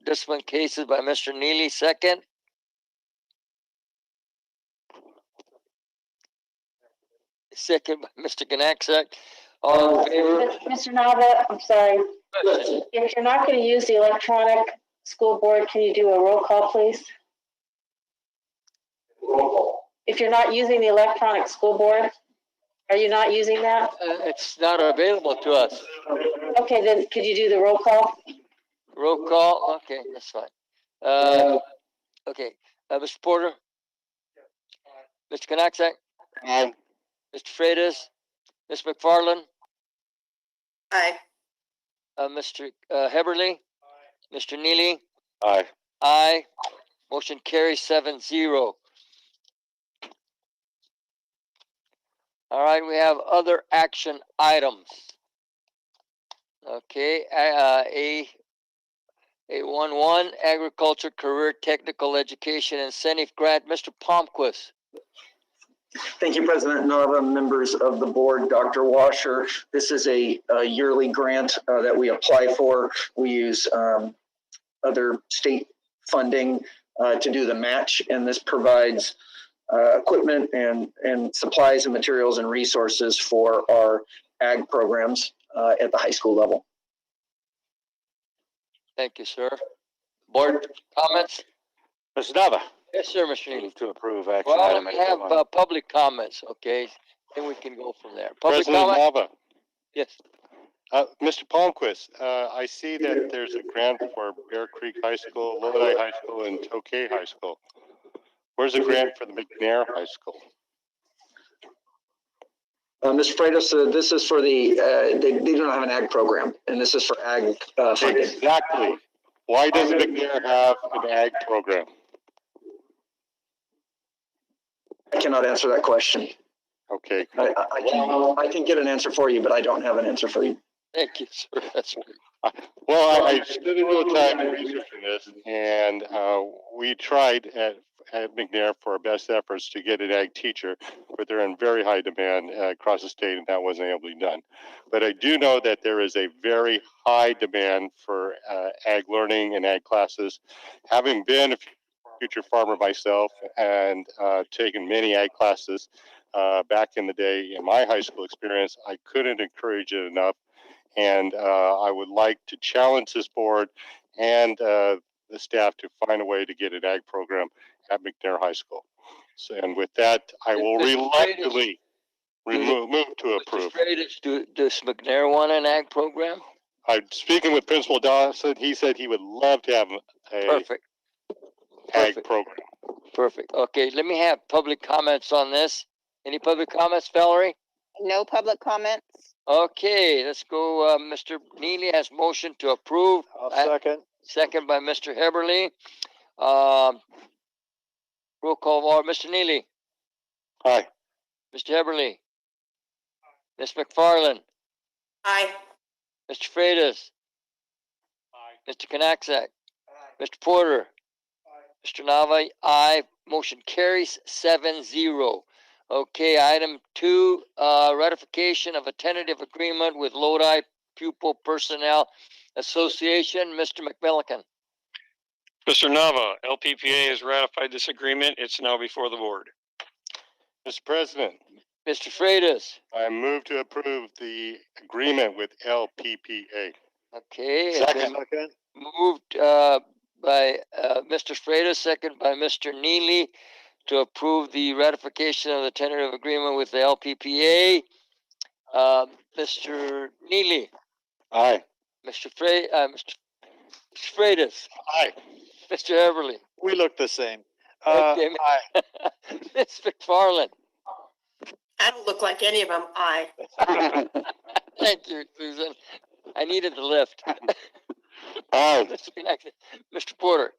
discipline cases by Mr. Neely. Second. Second by Mr. Ganaksak. All in favor? Mr. Nava, I'm sorry. If you're not going to use the electronic school board, can you do a roll call, please? If you're not using the electronic school board, are you not using that? It's not available to us. Okay, then could you do the roll call? Roll call. Okay, that's fine. Okay, Mr. Porter. Mr. Ganaksak. Aye. Mr. Freitas. Ms. McFarland. Aye. Mr. Heberly. Mr. Neely. Aye. Aye. Motion carries 7-0. All right, we have other action items. Okay, A11, Agriculture Career Technical Education Incentive Grant. Mr. Palmquist. Thank you, President Nava, members of the board, Dr. Washer. This is a yearly grant that we apply for. We use other state funding to do the match, and this provides equipment and supplies and materials and resources for our ag programs at the high school level. Thank you, sir. Board comments? Mr. Nava. Yes, sir, Mr. Neely. Move to approve action Well, item we have A1. public comments, okay? Then we can go from there. Public President comment? Nava, Yes. Mr. Palmquist, I see that there's a grant for Bear Creek High School, Lodi High School, and Tokay High School. Where's the grant for the McNair High School? Mr. Freitas, this is for the, they don't have an ag program, and this is for ag funding. Exactly. Why doesn't McNair have an ag program? I cannot answer that question. Okay. I can get an answer for you, but I don't have an answer for you. Thank you, sir. That's great. Well, I spent a little time in researching this, and we tried at McNair for our best efforts to get an ag teacher, but they're in very high demand across the state, and that wasn't able to be done. But I do know that there is a very high demand for ag learning and ag classes. Having been a future farmer myself and taken many ag classes back in the day in my high school experience, I couldn't encourage it enough. And I would like to challenge this board and the staff to find a way to get an ag program at McNair High School. So, and with that, I will reluctantly move to approve. Does McNair want an ag program? I'm speaking with Principal Dawson. He said he would love to have a Perfect. ag program. Perfect. Okay, let me have public comments on this. Any public comments, Valerie? No public comments. Okay, let's go. Mr. Neely has motion to approve. I'll second. Second by Mr. Heberly. Roll call vote. Mr. Neely. Aye. Mr. Heberly. Ms. McFarland. Aye. Mr. Freitas. Aye. Mr. Kanaksak. Mr. Porter. Mr. Nava. Aye. Motion carries 7-0. Okay, item 2, ratification of a tentative agreement with Lodi Pupil Personnel Association. Mr. McMillican. Mr. Nava, LPPA has ratified this agreement. It's now before the board. Mr. President. Mr. Freitas. I move to approve the agreement with LPPA. Okay. Second. Moved by Mr. Freitas, second by Mr. Neely to approve the ratification of the tentative agreement with the LPPA. Mr. Neely. Aye. Mr. Freitas. Aye. Mr. Everly. We look the same. Okay. Aye. Ms. McFarland. I don't look like any of them. Aye. Thank you, Susan. I needed the lift. Aye. Mr. Porter.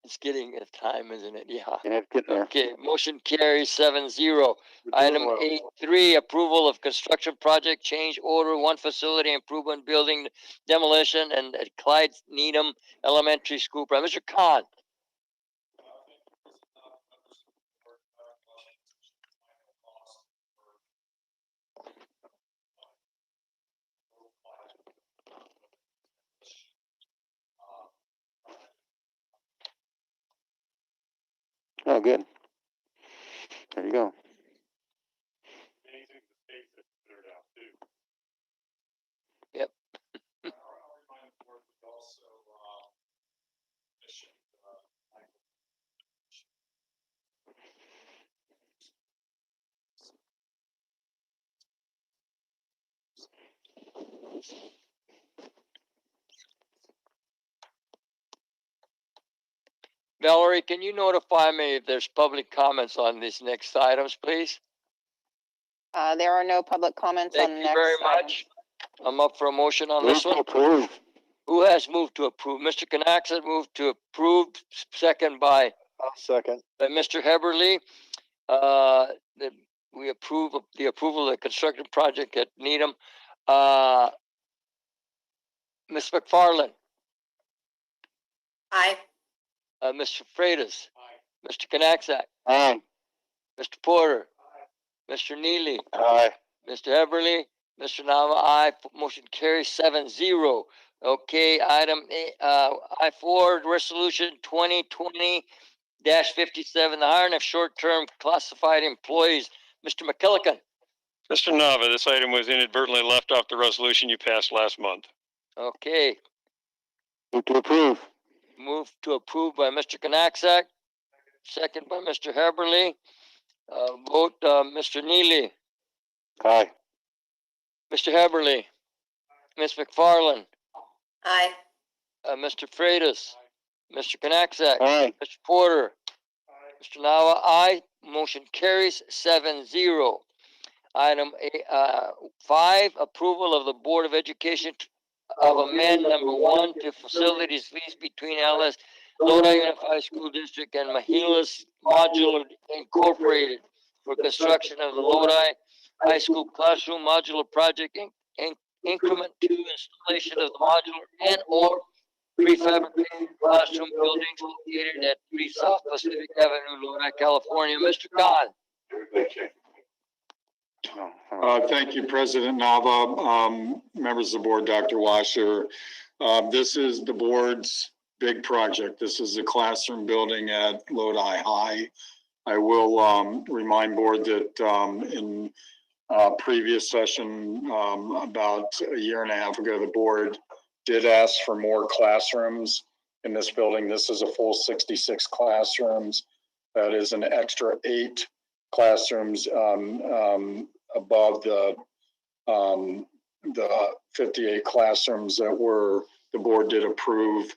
It's getting a time, isn't it? Yeah. And it's getting there. Okay, motion carries 7-0. Item 8.3, approval of construction project change order, one facility improvement building demolition and at Clyde Needham Elementary School. Mr. Khan. Oh, good. There you go. Yep. Valerie, can you notify me if there's public comments on these next items, please? There are no public comments Thank on you next very item. much. I'm up for a motion on this one. Approve. Who has moved to approve? Mr. Knax has moved to approve, second by Second. Mr. Heberly. That we approve of the approval of the construction project at Needham. Ms. McFarland, Aye. Mr. Freitas, Mr. Knaxak, Aye. Mr. Porter, Mr. Neely, Aye. Mr. Heberly, Mr. Nava, aye. Motion carries 7-0. Okay, item I4, resolution 2020-57, the hiring of short-term classified employees. Mr. McKillican. Mr. Nava, this item was inadvertently left off the resolution you passed last month. Okay, Move to approve. move to approve by Mr. Knaxak, second by Mr. Heberly. Vote, Mr. Neely, Aye. Mr. Heberly, Ms. McFarland, Aye. Mr. Freitas, Mr. Knaxak, Aye. Mr. Porter, Mr. Nawa, aye. Motion carries 7-0. Item 5, approval of the Board of Education of amend number 1 to facilities lease between LS Lodi Unified School District and Mahilas Modular Incorporated for construction of the Lodi High School Classroom Modular Project increment 2 installation of the modular and or prefabricated classroom buildings located at 3 South Pacific Avenue, Lodi, California. Mr. Khan. Thank you, President Nava, members of the board, Dr. Washer. This is the board's big project. This is the classroom building at Lodi High. I will remind board that in previous session, about a year and a half ago, the board did ask for more classrooms in this building. This is a full 66 classrooms. That is an extra 8 classrooms above the 58 classrooms that the board did approve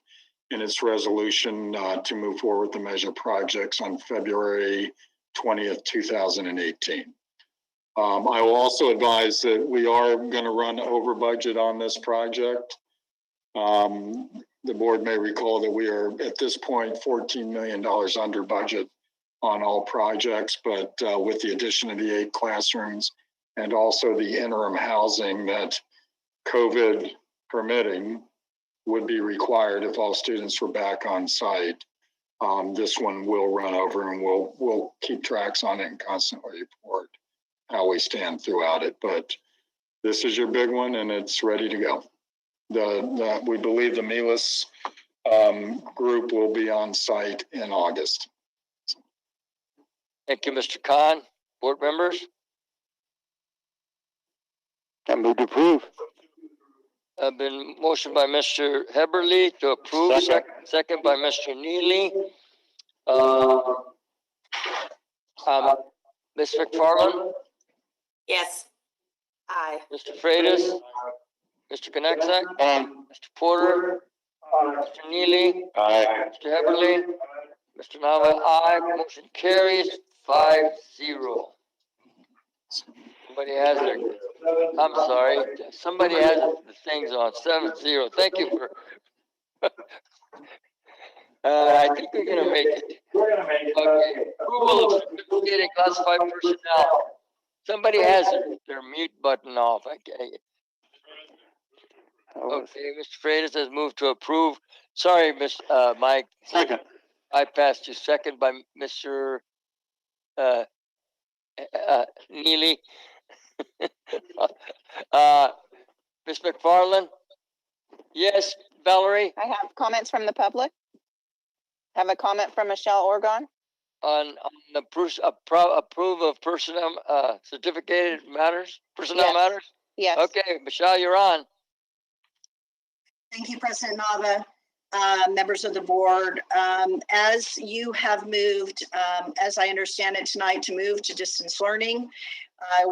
in its resolution to move forward with the measure projects on February 20th, 2018. I will also advise that we are going to run over budget on this project. The board may recall that we are at this point $14 million under budget on all projects, but with the addition of the 8 classrooms and also the interim housing that COVID permitting would be required if all students were back on site. This one will run over, and we'll keep tracks on it and constantly report how we stand throughout it. But this is your big one, and it's ready to go. We believe the MELIS group will be on site in August. Thank you, Mr. Khan. Board members? I move to approve. Been motioned by Mr. Heberly to approve, second by Mr. Neely. Ms. McFarland? Yes. Aye. Mr. Freitas? Mr. Knaxak? Mr. Porter? Mr. Neely? Aye. Mr. Heberly? Mr. Nava, aye. Motion carries 5-0. Somebody has their, I'm sorry, somebody has the things on 7-0. Thank you for, I think we're gonna make it. We're gonna make it. Okay. Approval of certificated classified personnel. Somebody has their mute button off. Okay. Okay, Mr. Freitas has moved to approve. Sorry, Mike. Second. I passed you. Second by Mr. Neely. Ms. McFarland? Yes, Valerie? I have comments from the public. Have a comment from Michelle Orgon. On the approve of personnel, certificated matters, personnel matters? Yes. Okay, Michelle, you're on. Thank you, President Nava, members of the board. As you have moved, as I understand it tonight, to move to distance learning, I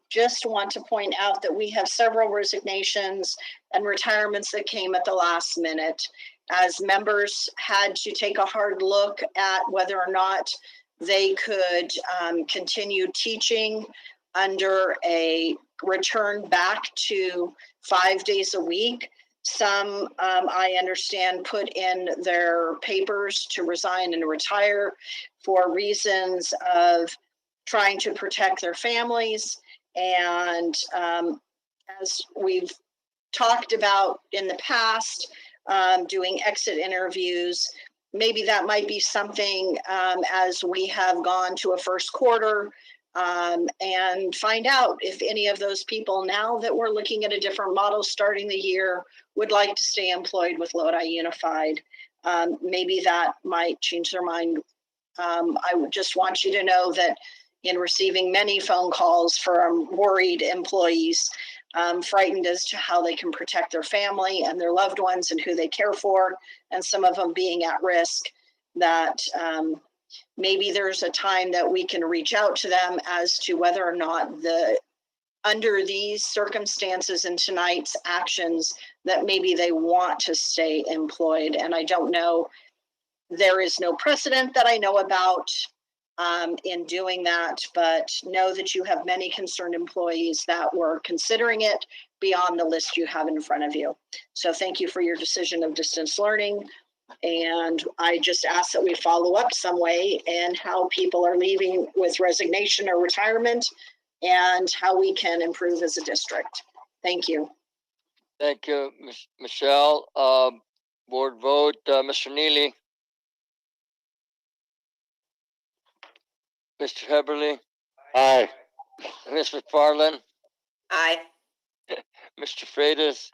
just want to point out that we have several resignations and retirements that came at the last minute, as members had to take a hard look at whether or not they could continue teaching under a return back to 5 days a week. Some, I understand, put in their papers to resign and retire for reasons of trying to protect their families. And as we've talked about in the past, doing exit interviews, maybe that might be something as we have gone to a first quarter and find out if any of those people, now that we're looking at a different model starting the year, would like to stay employed with Lodi Unified. Maybe that might change their mind. I would just want you to know that in receiving many phone calls from worried employees, frightened as to how they can protect their family and their loved ones and who they care for, and some of them being at risk, that maybe there's a time that we can reach out to them as to whether or not under these circumstances and tonight's actions, that maybe they want to stay employed. And I don't know, there is no precedent that I know about in doing that, but know that you have many concerned employees that were considering it beyond the list you have in front of you. So thank you for your decision of distance learning. And I just ask that we follow up some way and how people are leaving with resignation or retirement, and how we can improve as a district. Thank you. Thank you, Michelle. Board vote, Mr. Neely. Mr. Heberly. Aye. Ms. McFarland. Aye. Mr. Freitas.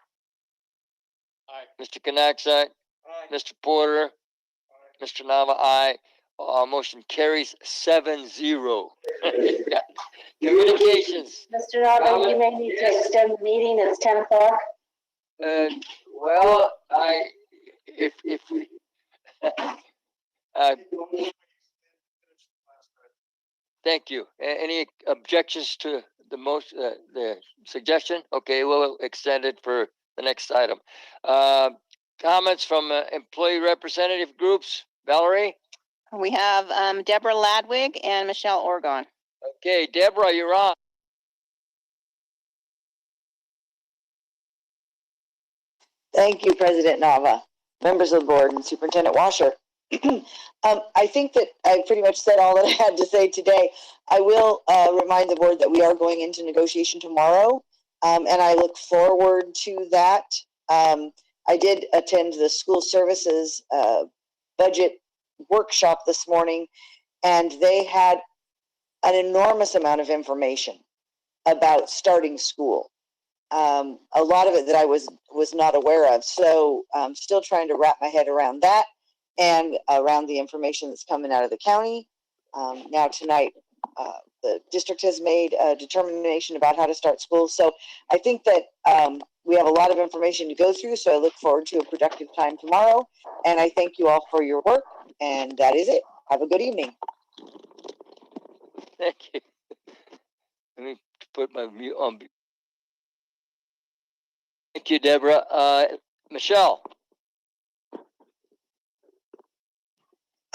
Aye. Mr. Knacksack. Aye. Mr. Porter. Aye. Mr. Nava, aye. Motion carries 7-0. Communications. Mr. Nava, you may need to extend the meeting. It's 10 o'clock. Well, if we, thank you. Any objections to the suggestion? Okay, we'll extend it for the next item. Comments from employee representative groups. Valerie? We have Deborah Ladwig and Michelle Orgon. Okay, Deborah, you're on. Thank you, President Nava, members of the board, and Superintendent Washer. I think that I pretty much said all that I had to say today. I will remind the board that we are going into negotiation tomorrow, and I look forward to that. I did attend the school services budget workshop this morning, and they had an enormous amount of information about starting school. A lot of it that I was not aware of. So I'm still trying to wrap my head around that and around the information that's coming out of the county. Now tonight, the district has made a determination about how to start school. So I think that we have a lot of information to go through. So I look forward to a productive time tomorrow. And I thank you all for your work. And that is it. Have a good evening. Thank you. Let me put my mute on. Thank you, Deborah. Michelle.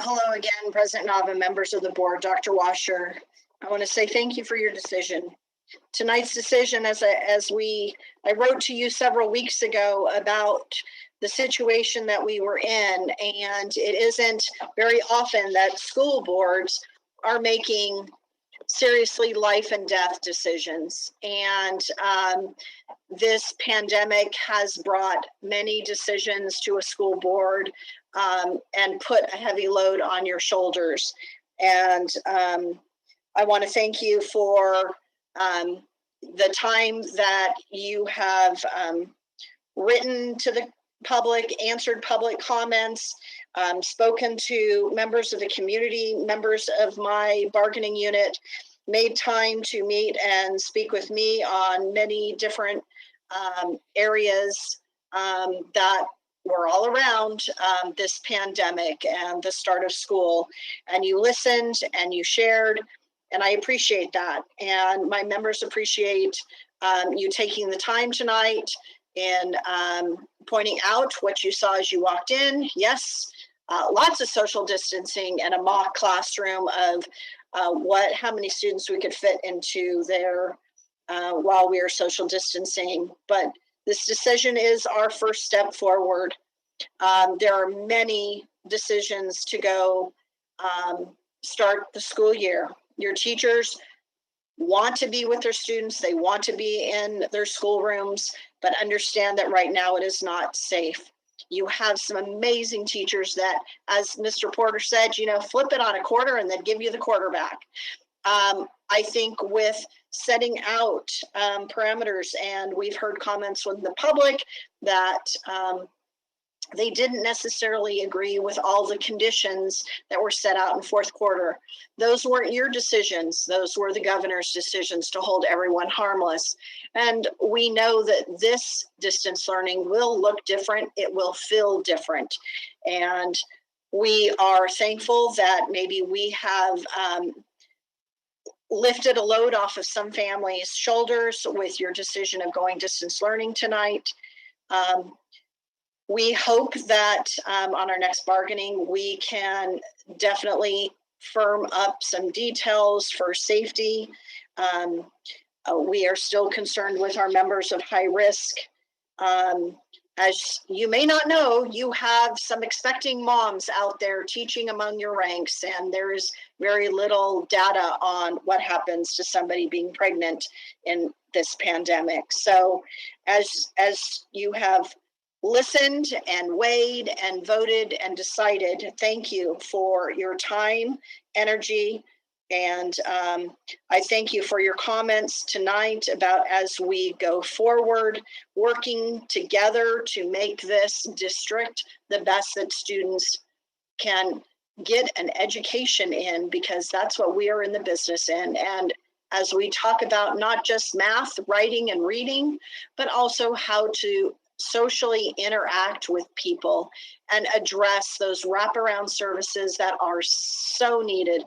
Hello again, President Nava, members of the board, Dr. Washer. I want to say thank you for your decision. Tonight's decision, I wrote to you several weeks ago about the situation that we were in. And it isn't very often that school boards are making seriously life and death decisions. And this pandemic has brought many decisions to a school board and put a heavy load on your shoulders. And I want to thank you for the time that you have written to the public, answered public comments, spoken to members of the community, members of my bargaining unit, made time to meet and speak with me on many different areas that were all around this pandemic and the start of school. And you listened and you shared, and I appreciate that. And my members appreciate you taking the time tonight and pointing out what you saw as you walked in. Yes, lots of social distancing and a mock classroom of how many students we could fit into there while we are social distancing. But this decision is our first step forward. There are many decisions to go start the school year. Your teachers want to be with their students. They want to be in their schoolrooms, but understand that right now it is not safe. You have some amazing teachers that, as Mr. Porter said, you know, flip it on a quarter and then give you the quarterback. I think with setting out parameters, and we've heard comments from the public that they didn't necessarily agree with all the conditions that were set out in fourth quarter. Those weren't your decisions. Those were the governor's decisions to hold everyone harmless. And we know that this distance learning will look different. It will feel different. And we are thankful that maybe we have lifted a load off of some families' shoulders with your decision of going distance learning tonight. We hope that on our next bargaining, we can definitely firm up some details for safety. We are still concerned with our members of high risk. As you may not know, you have some expecting moms out there teaching among your ranks, and there is very little data on what happens to somebody being pregnant in this pandemic. So as you have listened and weighed and voted and decided, thank you for your time, energy, and I thank you for your comments tonight about as we go forward, working together to make this district the best that students can get an education in, because that's what we are in the business in. And as we talk about not just math, writing, and reading, but also how to socially interact with people and address those wraparound services that are so needed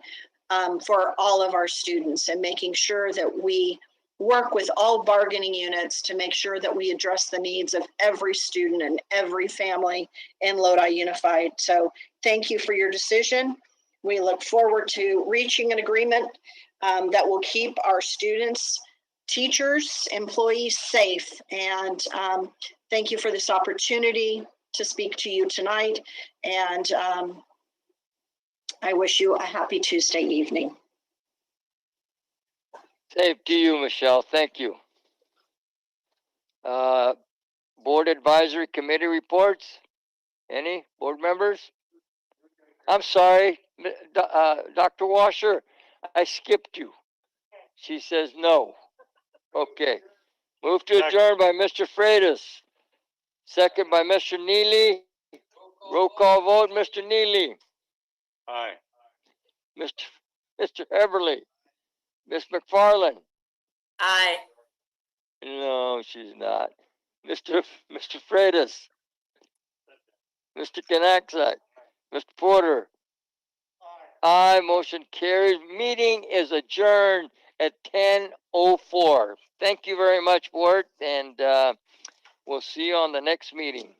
for all of our students, and making sure that we work with all bargaining units to make sure that we address the needs of every student and every family in Lodi Unified. So thank you for your decision. We look forward to reaching an agreement that will keep our students, teachers, employees safe. And thank you for this opportunity to speak to you tonight. And I wish you a happy Tuesday evening. Same to you, Michelle. Thank you. Board Advisory Committee reports. Any board members? I'm sorry, Dr. Washer, I skipped you. She says no. Okay. Move to adjourn by Mr. Freitas. Second by Mr. Neely. Roll call vote, Mr. Neely. Aye. Mr. Everly. Ms. McFarland. Aye. No, she's not. Mr. Freitas. Mr. Knaxak. Mr. Porter. Aye. Motion carries. Meeting is adjourned at 10:04. Thank you very much, board, and we'll see you on the next meeting.